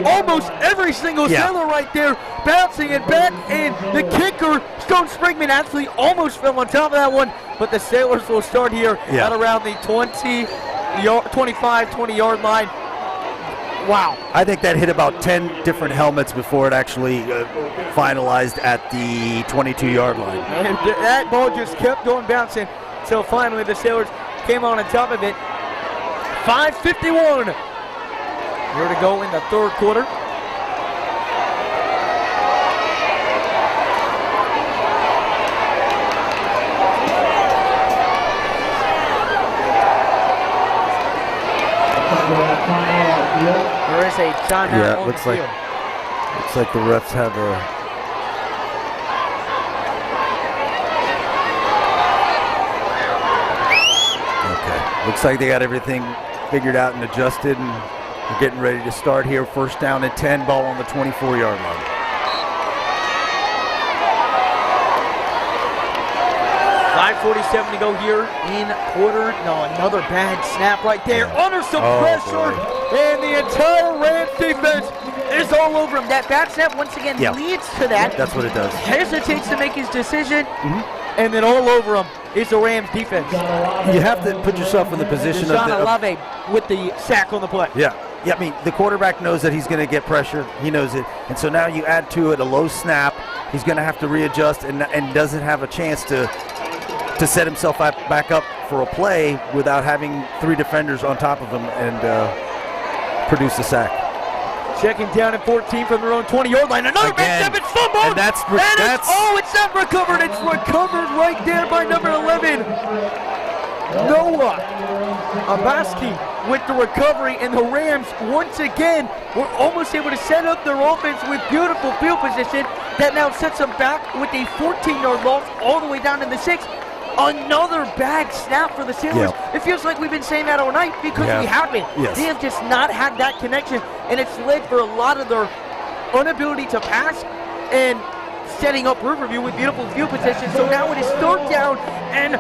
almost every single Sailor right there, bouncing it back. And the kicker, Stone Springman, actually almost fell on top of that one. But the Sailors will start here at around the 25-20-yard line. Wow. I think that hit about 10 different helmets before it actually finalized at the 22-yard line. And that ball just kept going bouncing until finally the Sailors came on top of it. 5:51 here to go in the third quarter. There is a timeout on the field. Looks like the refs have a... Okay. Looks like they got everything figured out and adjusted, and we're getting ready to start here. First down and 10, ball on the 24-yard line. .5:47 to go here in quarter. No, another bad snap right there. Under some pressure, and the entire Rams defense is all over him. That bad snap once again leads to that. That's what it does. Hesitates to make his decision, and then all over him is the Rams defense. You have to put yourself in the position of John Olave with the sack on the play. Yeah, I mean, the quarterback knows that he's going to get pressure. He knows it. And so now you add to it a low snap. He's going to have to readjust and doesn't have a chance to set himself back up for a play without having three defenders on top of him and produce a sack. Checking down at 14 from their own 20-yard line. Another big step, it's fumbled! And that's it's not recovered. It's recovered right there by number 11. Noah Abaski with the recovery, and the Rams once again were almost able to set up their offense with beautiful field position that now sets them back with a 14-yard loss all the way down in the 6. Another bad snap for the Sailors. Yep. It feels like we've been saying that all night because we have been. Yes. They have just not had that connection, and it's led for a lot of their inability to pass and setting up Riverview with beautiful field position. So now it is 3rd down and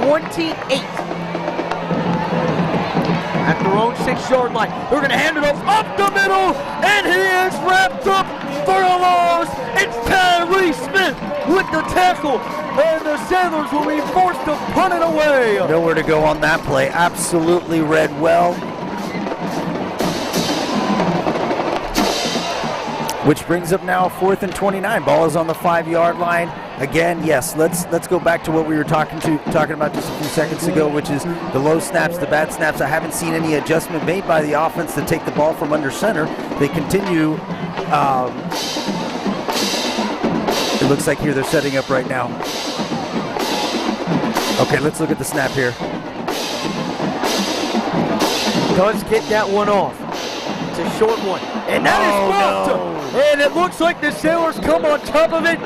28 at their own 6-yard line. They're going to hand it up the middle, and he is wrapped up for a loss. It's Tyree Smith with the tackle, and the Sailors will be forced to punt it away. Nowhere to go on that play. Absolutely read well. Which brings up now 4th and 29. Ball is on the 5-yard line. Again, yes, let's go back to what we were talking about just a few seconds ago, which is the low snaps, the bad snaps. I haven't seen any adjustment made by the offense to take the ball from under center. They continue. It looks like here they're setting up right now. Okay, let's look at the snap here. Does get that one off. It's a short one. And that is blocked. No. And it looks like the Sailors come on top of it.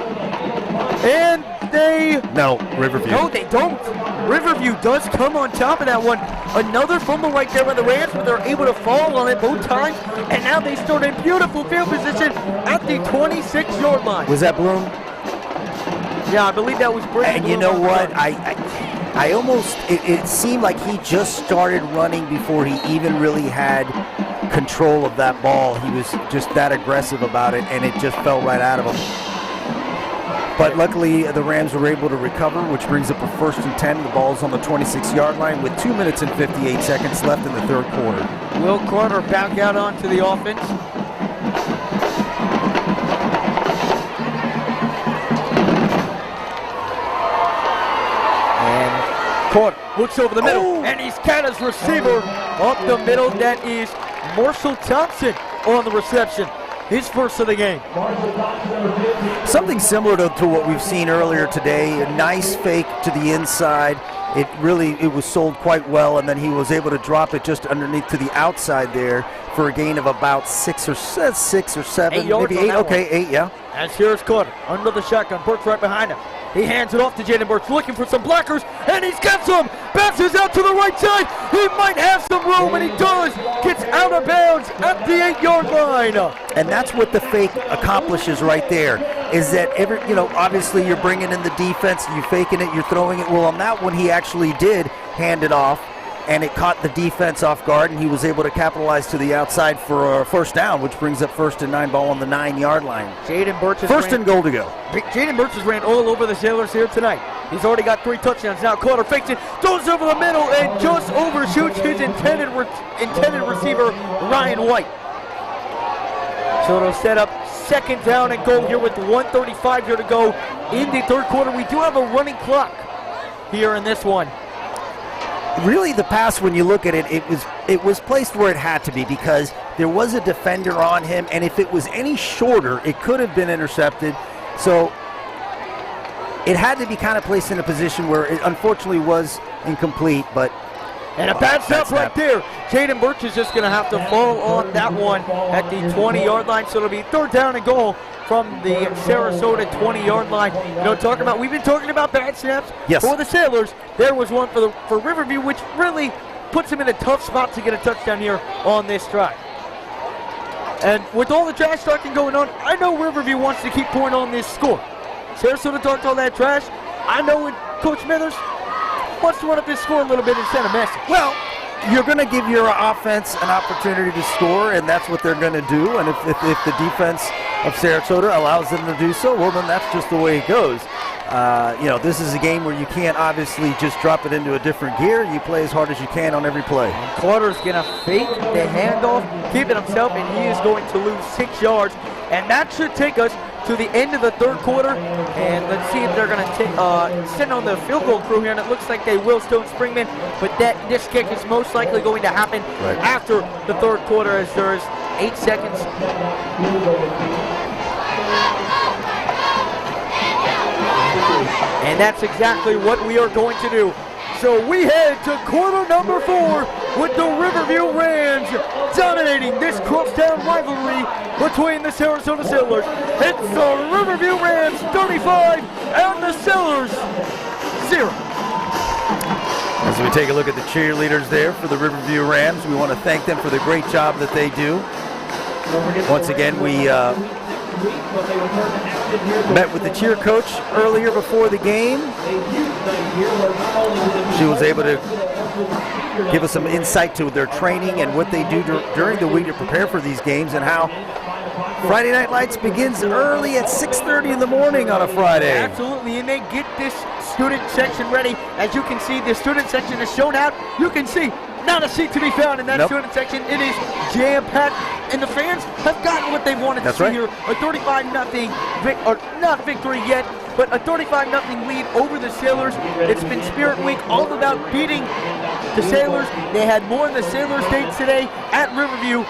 And they... No, Riverview. No, they don't. Riverview does come on top of that one. Another fumble right there by the Rams, but they're able to fall on it both times. And now they start in beautiful field position at the 26-yard line. Was that Bloom? Yeah, I believe that was Brady. And you know what? I almost, it seemed like he just started running before he even really had control of that ball. He was just that aggressive about it, and it just fell right out of him. But luckily, the Rams were able to recover, which brings up a 1st and 10. The ball's on the 26-yard line with 2 minutes and 58 seconds left in the 3rd quarter. Will Carter back out onto the offense. And Carter looks over the middle, and he's got his receiver up the middle. That is Marshall Thompson on the reception. His first of the game. Something similar to what we've seen earlier today. A nice fake to the inside. It was sold quite well, and then he was able to drop it just underneath to the outside there for a gain of about 6 or 7, 8 yards maybe 8. Okay, 8, yeah. As here's Carter under the shotgun. Burke's right behind him. He hands it off to Jaden Burke, looking for some blockers, and he's got some. Bounces out to the right side. He might have some room, and he does. Gets out of bounds at the 8-yard line. And that's what the fake accomplishes right there, is that obviously you're bringing in the defense, you're faking it, you're throwing it. Well, on that one, he actually did hand it off, and it caught the defense off guard, and he was able to capitalize to the outside for a 1st down, which brings up 1st and 9, ball on the 9-yard line. Jaden Burch 1st and goal to go. Jaden Burch has ran all over the Sailors here tonight. He's already got 3 touchdowns. Now Carter fakes it, throws over the middle, and just overshoots his intended receiver, Ryan White. So it'll set up 2nd down and goal here with 1:35 here to go in the 3rd quarter. We do have a running clock here in this one. Really, the pass, when you look at it, it was placed where it had to be, because there was a defender on him, and if it was any shorter, it could have been intercepted. So it had to be kind of placed in a position where it unfortunately was incomplete, but... And a bad snap right there. Jaden Burch is just going to have to fall on that one at the 20-yard line, so it'll be 3rd down and goal from the Sarasota 20-yard line. We've been talking about bad snaps for the Sailors. There was one for Riverview, which really puts them in a tough spot to get a touchdown here on this drive. And with all the trash talking going on, I know Riverview wants to keep pouring on this score. Sarasota talked all that trash. I know when Coach Smithers wants to run up this score a little bit and send a message. Well, you're going to give your offense an opportunity to score, and that's what they're going to do. And if the defense of Sarasota allows them to do so, well, then that's just the way it goes. This is a game where you can't obviously just drop it into a different gear. You play as hard as you can on every play. And Carter's going to fake the handoff, keep it himself, and he is going to lose 6 yards. And that should take us to the end of the 3rd quarter. And let's see if they're going to send on the field goal crew here. And it looks like they will, Stone Springman. But this kick is most likely going to happen after the 3rd quarter, as there's 8 seconds. And that's exactly what we are going to do. So we head to quarter number 4 with the Riverview Rams dominating this crosstown rivalry between the Sarasota Sailors. It's the Riverview Rams 35 and the Sailors 0. As we take a look at the cheerleaders there for the Riverview Rams, we want to thank them for the great job that they do. Once again, we met with the cheer coach earlier before the game. She was able to give us some insight to their training and what they do during the week to prepare for these games, and how Friday Night Lights begins early at 6:30 in the morning on a Friday. Absolutely, and they get this student section ready. As you can see, the student section is shown out. You can see not a seat to be found in that student section. It is jam-packed, and the fans have gotten what they wanted to see here. A 35-0, or not victory yet, but a 35-0 lead over the Sailors. It's been Spirit Week, all about beating the Sailors. They had more in the Sailors Day today at Riverview,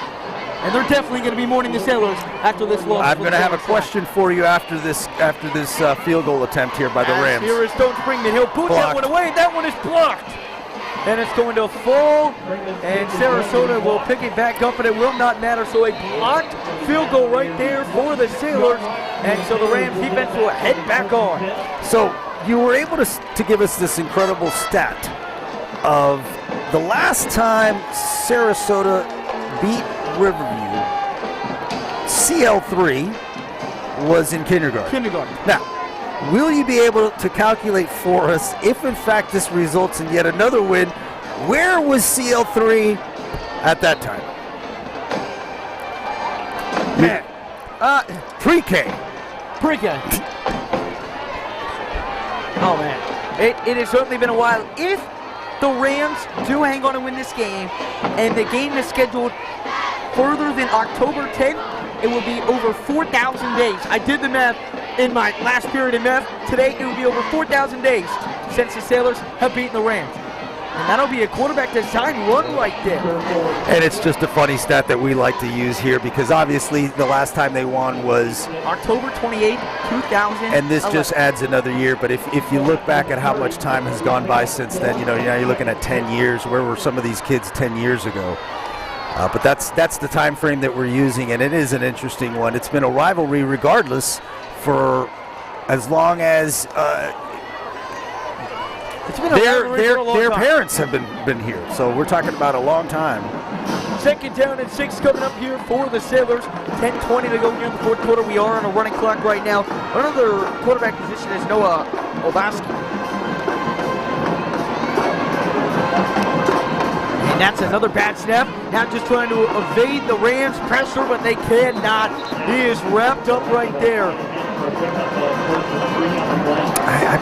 and they're definitely going to be mourning the Sailors after this loss. I'm going to have a question for you after this field goal attempt here by the Rams. Here is Stone Springman. He'll put that one away. That one is blocked. And it's going to fall, and Sarasota will pick it back up, and it will not matter. So a blocked field goal right there for the Sailors, and so the Rams defense will head back on. So you were able to give us this incredible stat of the last time Sarasota beat Riverview, CL3 was in kindergarten. Now, will you be able to calculate for us if in fact this results in yet another win? Where was CL3 at that time? Pre-K. Oh man, it has certainly been a while. If the Rams do hang on and win this game, and the game is scheduled further than October 10th, it will be over 4,000 days. I did the math in my last period in math. Today, it will be over 4,000 days since the Sailors have beaten the Rams. And that'll be a quarterback design run right there. And it's just a funny stat that we like to use here, because obviously the last time they won was October 28, 2000. And this just adds another year. But if you look back at how much time has gone by since then, now you're looking at 10 years. Where were some of these kids 10 years ago? But that's the time frame that we're using, and it is an interesting one. It's been a rivalry regardless for as long as their parents have been here. So we're talking about a long time. Second down and 6 coming up here for the Sailors. 10:20 to go here in the fourth quarter. We are on a running clock right now. Another quarterback position is Noah Obaski. And that's another bad snap. Now just trying to evade the Rams' pressure, but they cannot. He is wrapped up right there.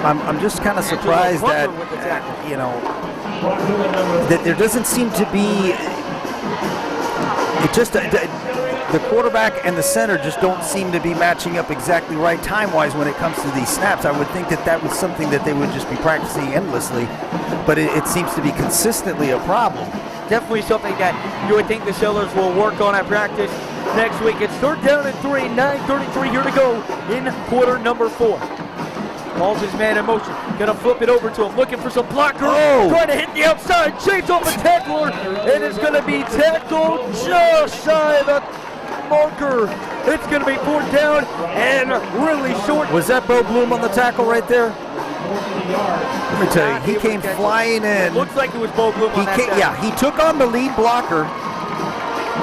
I'm just kind of surprised that that there doesn't seem to be. It just the quarterback and the center just don't seem to be matching up exactly right time-wise when it comes to these snaps. I would think that was something that they would just be practicing endlessly, but it seems to be consistently a problem. Definitely something that you would think the Sailors will work on at practice next week. It's third down and 3, 9:33 here to go in quarter number 4. Calls his man in motion. Gonna flip it over to him, looking for some blocker. Trying to hit the outside, chase off a tackler, and it's gonna be tackled just shy of the marker. It's gonna be fourth down and really short. Was that Bo Bloom on the tackle right there? Let me tell you, he came flying in. Looks like it was Bo Bloom on that tackle. Yeah, he took on the lead blocker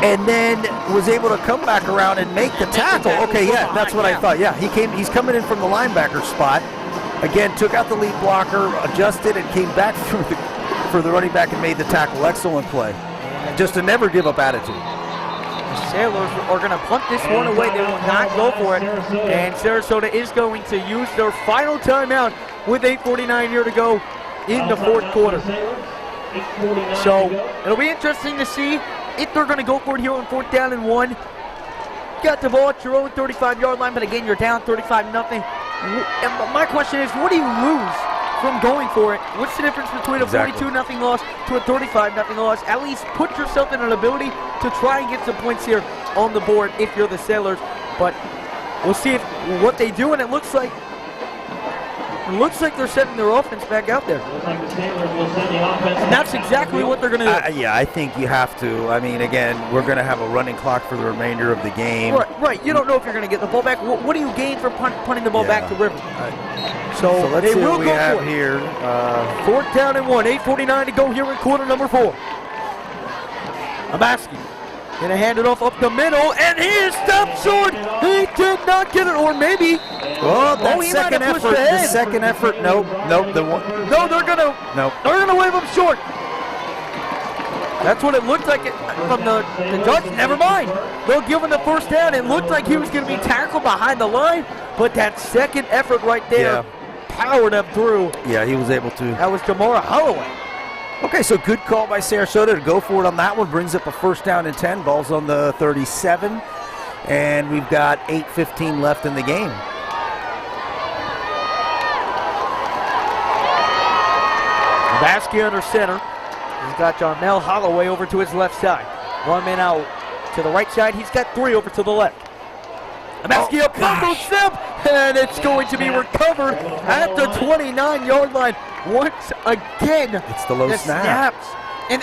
and then was able to come back around and make the tackle. Okay, yeah, that's what I thought. Yeah, he's coming in from the linebacker spot. Again, took out the lead blocker, adjusted, and came back through for the running back and made the tackle. Excellent play. Just a never give up attitude. The Sailors are going to punt this one away. They will not go for it. And Sarasota is going to use their final timeout with 8:49 here to go in the fourth quarter. So it'll be interesting to see if they're going to go for it here on fourth down and 1. Got the ball at your own 35-yard line, but again, you're down 35-0. And my question is, what do you lose from going for it? What's the difference between a 42-0 loss to a 35-0 loss? At least put yourself in an ability to try and get some points here on the board if you're the Sailors. But we'll see what they do, and it looks like It looks like they're setting their offense back out there. Looks like the Sailors will send the offense. And that's exactly what they're going to do. Yeah, I think you have to. I mean, again, we're going to have a running clock for the remainder of the game. Right. You don't know if you're going to get the ball back. What do you gain from punting the ball back to River? So let's they see will what we go have for it. here. 4th down and 1. 8:49 to go here in quarter number 4. Amaski going to hand it off up the middle, and he is stopped short. He did not get it, or maybe. Well, that he second might have pushed effort. The ahead. second effort. Nope. No, they're gonna wave him short. That's what it looked like from the judge. Never mind. They'll give him the first down. It looked like he was going to be tackled behind the line, but that second effort right there powered him through. Yeah, he was able to. That was Jamara Holloway. Okay, so good call by Sarasota to go for it on that one. Brings up a 1st down and 10. Ball's on the 37. And we've got 8:15 left in the game. Basky under center. He's got Jarmel Holloway over to his left side. 1 man out to the right side. He's got 3 over to the left. Basky up fumble snap, and it's going to be recovered at the 29-yard line. Once again, It's the low snap. snaps. And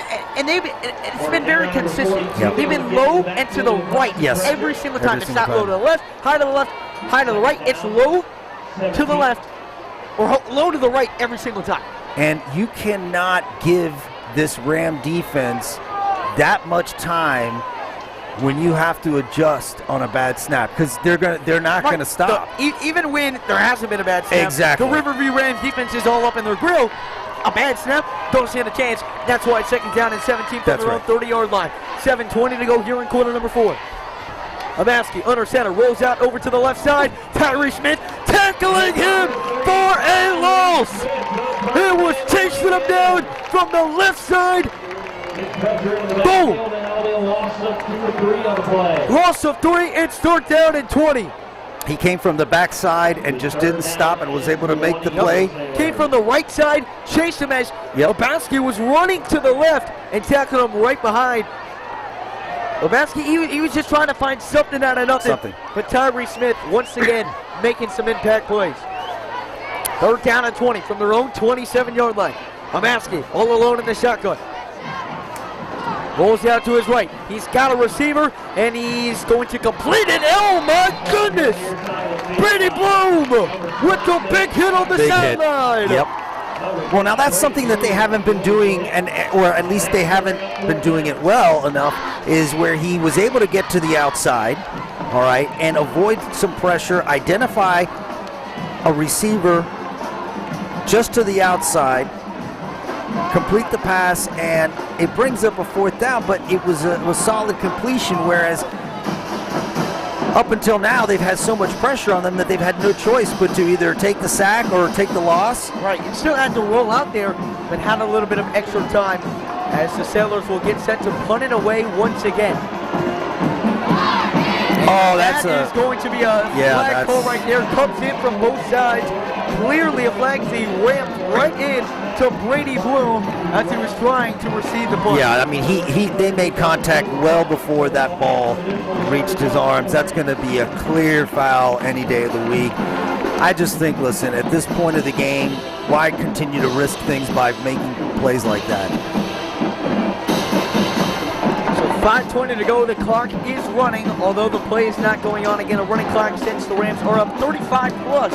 it's been very consistent. Yep. They've been low and to the right every single time. Every It's not single low to the left, high to the left, high to the right. It's low to the left or low to the right every single time. And you cannot give this Ram defense that much time when you have to adjust on a bad snap, because they're not going to stop. Even when there hasn't been a bad snap, Exactly. the Riverview Rams defense is all up in their grill. A bad snap, don't stand a chance. That's why it's 2nd down and 17 from their own 30-yard line. 7:20 to go here in quarter number 4. Amaski under center, rolls out over to the left side. Tyree Smith tackling him for a loss. It was chasing him down from the left side. Boom! Loss of 3, it's 3rd down and 20. He came from the backside and just didn't stop and was able to make the play. Came from the right side, chased him as Obaski was running to the left and tackled him right behind. Obaski, he was just trying to find something out of nothing. But Tyree Smith, once again, making some impact plays. 3rd down and 20 from their own 27-yard line. Obaski all alone in the shotgun. Rolls out to his right. He's got a receiver, and he's going to complete it. Oh, my goodness! Brady Bloom with the big hit on the sideline. Yep. Well, now that's something that they haven't been doing, or at least they haven't been doing it well enough, is where he was able to get to the outside, all right, and avoid some pressure, identify a receiver just to the outside, complete the pass, and it brings up a 4th down, but it was a solid completion, whereas up until now they've had so much pressure on them that they've had no choice but to either take the sack or take the loss. Right, you still had to roll out there, but had a little bit of extra time as the Sailors will get set to punt it away once again. Oh, that is going to be a flag call right there. Comes in from both sides. Clearly a flag. He ramped right in to Brady Bloom as he was trying to receive the ball. Yeah, I mean, they made contact well before that ball reached his arms. That's going to be a clear foul any day of the week. I just think, listen, at this point of the game, why continue to risk things by making plays like that? 5:20 to go. The clock is running, although the play is not going on. Again, a running clock since the Rams are up 35 plus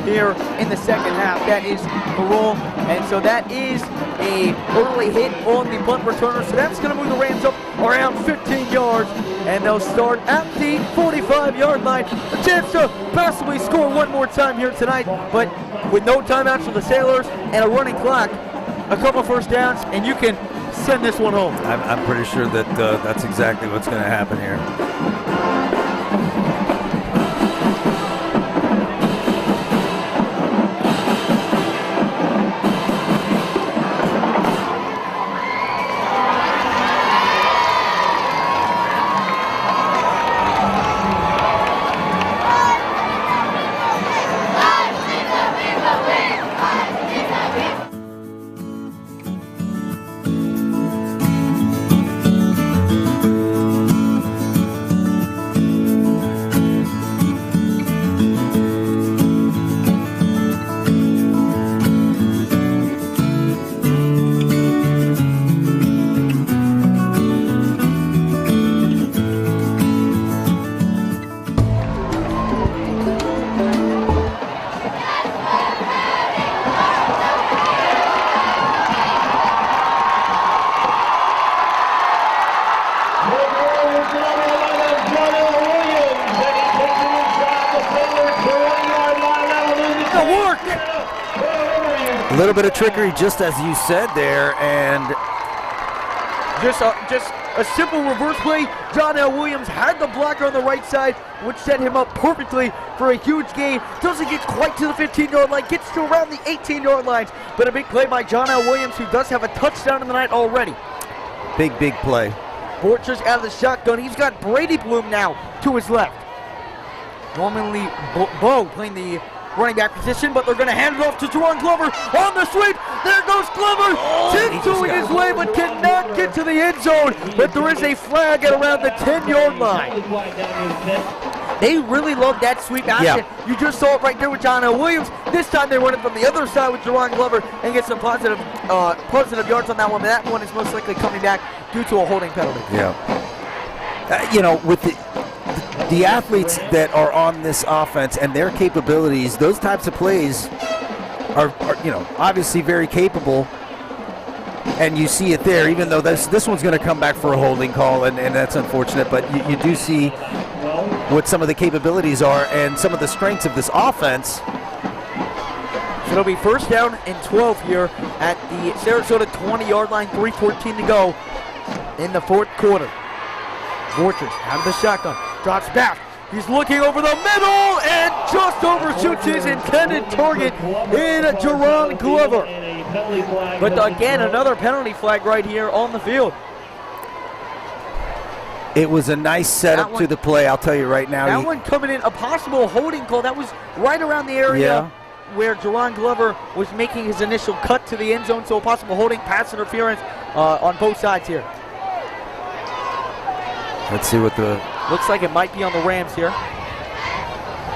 here in the second half. That is the rule, and so that is a early hit on the punt returner. So that's going to move the Rams up around 15 yards, and they'll start at the 45-yard line. A chance to possibly score one more time here tonight, but with no timeouts for the Sailors and a running clock, a couple first downs, and you can send this one home. I'm pretty sure that that's exactly what's going to happen here. little bit of trickery, just as you said there, and Just a simple reverse play. John L. Williams had the blocker on the right side, which set him up perfectly for a huge gain. Doesn't get quite to the 15-yard line, gets to around the 18-yard lines, but a big play by John L. Williams, who does have a touchdown in the night already. big play. Borchers out of the shotgun. He's got Brady Bloom now to his left. Normally Bo playing the running back position, but they're going to hand it off to Jerron Glover on the sweep. There goes Glover, tiptoeing his way, but cannot get to the end zone. But there is a flag at around the 10-yard line. They really love that sweep action. Yeah. You just saw it right there with John L. Williams. This time they run it from the other side with Jerron Glover and get some positive yards on that one. But that one is most likely coming back due to a holding penalty. Yeah. With the athletes that are on this offense and their capabilities, those types of plays are obviously very capable. And you see it there, even though this one's going to come back for a holding call, and that's unfortunate. But you do see what some of the capabilities are and some of the strengths of this offense. So it'll be first down and 12 here at the Sarasota 20-yard line, 3:14 to go in the fourth quarter. Borchers out of the shotgun, drops back. He's looking over the middle and just overshoots his intended target in Jerron Glover. But again, another penalty flag right here on the field. It was a nice setup to the play, I'll tell you right now. That one coming in, a possible holding call. That was right around the area where Jerron Glover was making his initial cut to the end zone. So a possible holding, pass interference on both sides here. Let's see what the... Looks like it might be on the Rams here.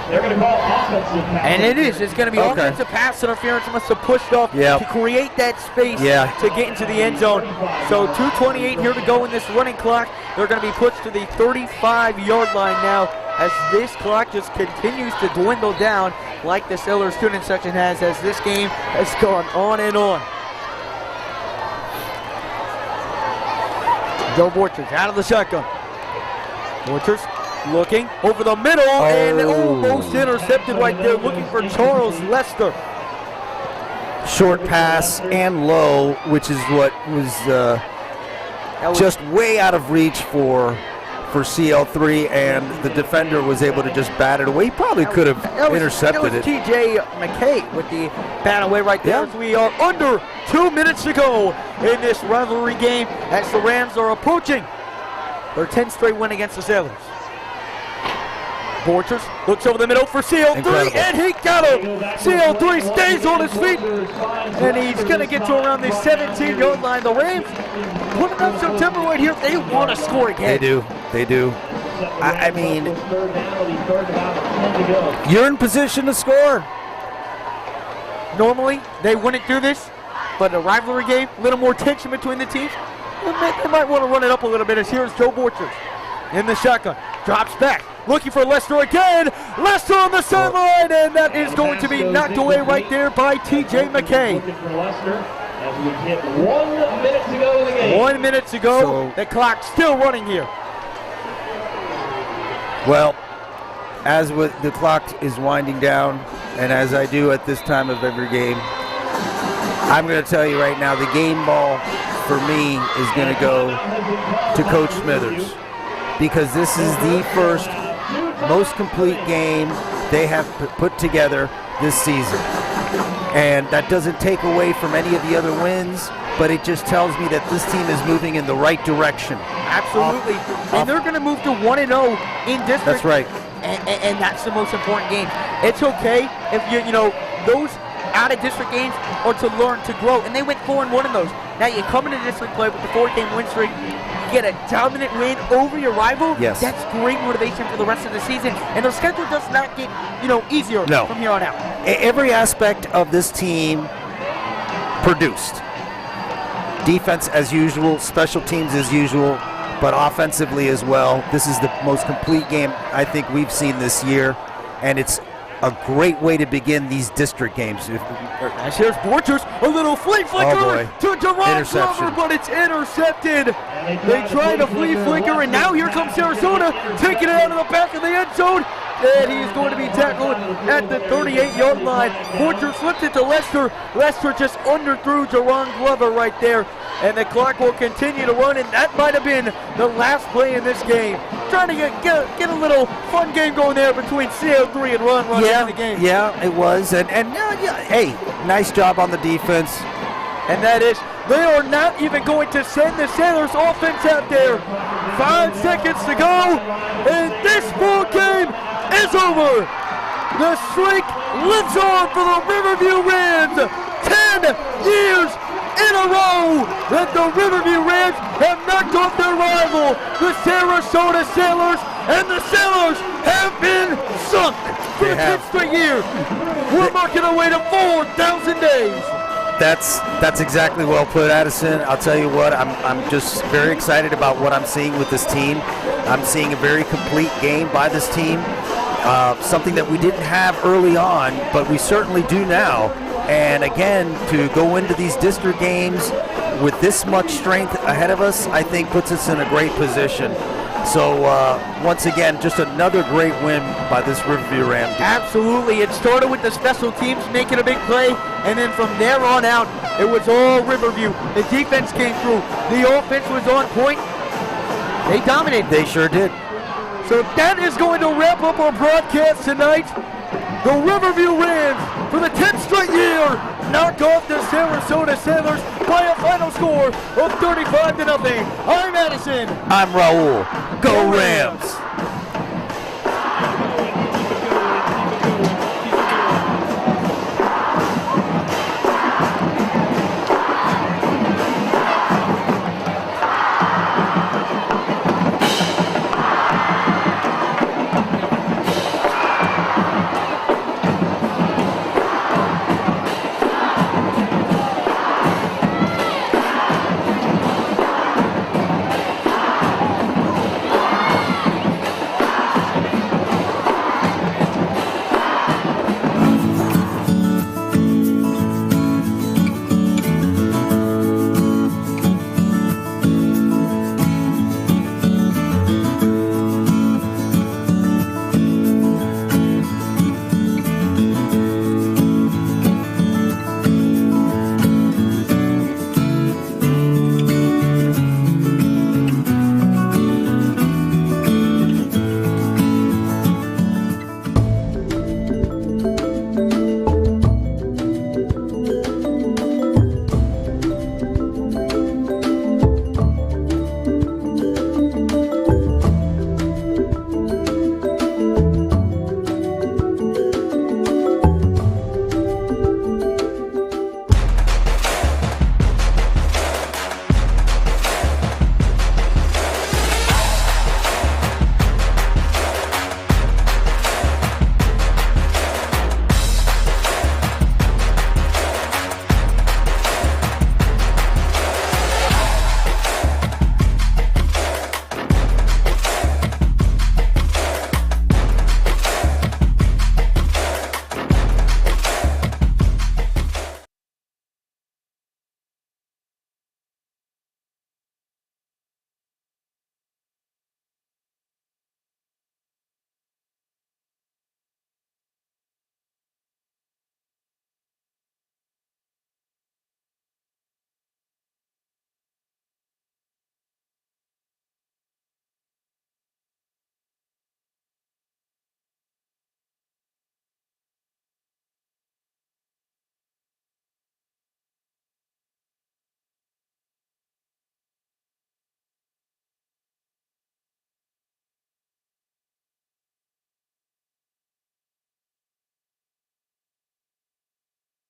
They're going to call offensive pass. And it is. It's going to be offensive pass interference. Must have pushed off to create that space to get into the end zone. So 2:28 here to go in this running clock. They're going to be pushed to the 35-yard line now as this clock just continues to dwindle down like the Sailor student section has as this game has gone on and on. Joe Borchers out of the shotgun. Borchers looking over the middle and almost intercepted right there, looking for Charles Lester. Short pass and low, which is what was just way out of reach for CL3, and the defender was able to just bat it away. He probably could have intercepted it. TJ McKay with the bat away right there. As we are under 2 minutes to go in this rivalry game as the Rams are approaching their 10th straight win against the Sailors. Borchers looks over the middle for CL3, and he got him. CL3 stays on his feet, and he's going to get to around the 17-yard line. The Rams putting up some tempo right here. They want to score again. They do. I mean, you're in position to score. Normally, they wouldn't do this, but a rivalry game, a little more tension between the teams. They might want to run it up a little bit as here's Joe Borchers in the shotgun. Drops back, looking for Lester again. Lester on the sideline, and that is going to be knocked away right there by TJ McKay. 1 minute to go in the game. 1 minute to go. The clock's still running here. Well, as the clock is winding down, and as I do at this time of every game, I'm going to tell you right now, the game ball for me is going to go to Coach Smithers, because this is the first most complete game they have put together this season. And that doesn't take away from any of the other wins, but it just tells me that this team is moving in the right direction. Absolutely. And they're going to move to 1-0 in district. That's right. And that's the most important game. It's okay if those out-of-district games are to learn, to grow. And they went 4-1 in those. Now you come into district play with the 4-game win streak, get a dominant win over your rival. Yes. That's great motivation for the rest of the season. And their schedule does not get, easier from here on out. Every aspect of this team produced. Defense as usual, special teams as usual, but offensively as well. This is the most complete game I think we've seen this year, and it's a great way to begin these district games. As here's Borchers, a little flea flicker to Jerron Glover, but it's intercepted. They try to flea flicker, and now here comes Sarasota, taking it out of the back of the end zone. and he's going to be tackled at the 38-yard line. Borchers slipped it to Lester. Lester just underthrew Jerron Glover right there, and the clock will continue to run, and that might have been the last play in this game. Trying to get a little fun game going there between CO3 and Ron in the game. Yeah, it was, and hey, nice job on the defense. And that is, they are not even going to send the Sailors offense out there. 5 seconds to go, and this ball game is over. The streak lives on for the Riverview Rams. 10 years in a row that the Riverview Rams have knocked off their rival, the Sarasota Sailors, and the Sailors have been sunk for the 10th straight year. We're marking our way to 4,000 days. That's exactly well put, Addison. I'll tell you what, I'm just very excited about what I'm seeing with this team. I'm seeing a very complete game by this team, something that we didn't have early on, but we certainly do now. And again, to go into these district games with this much strength ahead of us, I think puts us in a great position. So once again, just another great win by this Riverview Ram team. Absolutely. It started with the special teams making a big play, and then from there on out, it was all Riverview. The defense came through. The offense was on point. They dominated. They sure did. So that is going to wrap up our broadcast tonight. The Riverview Rams, for the 10th straight year, knock off the Sarasota Sailors by a final score of 35-0. I'm Addison. I'm Raul. Go Rams.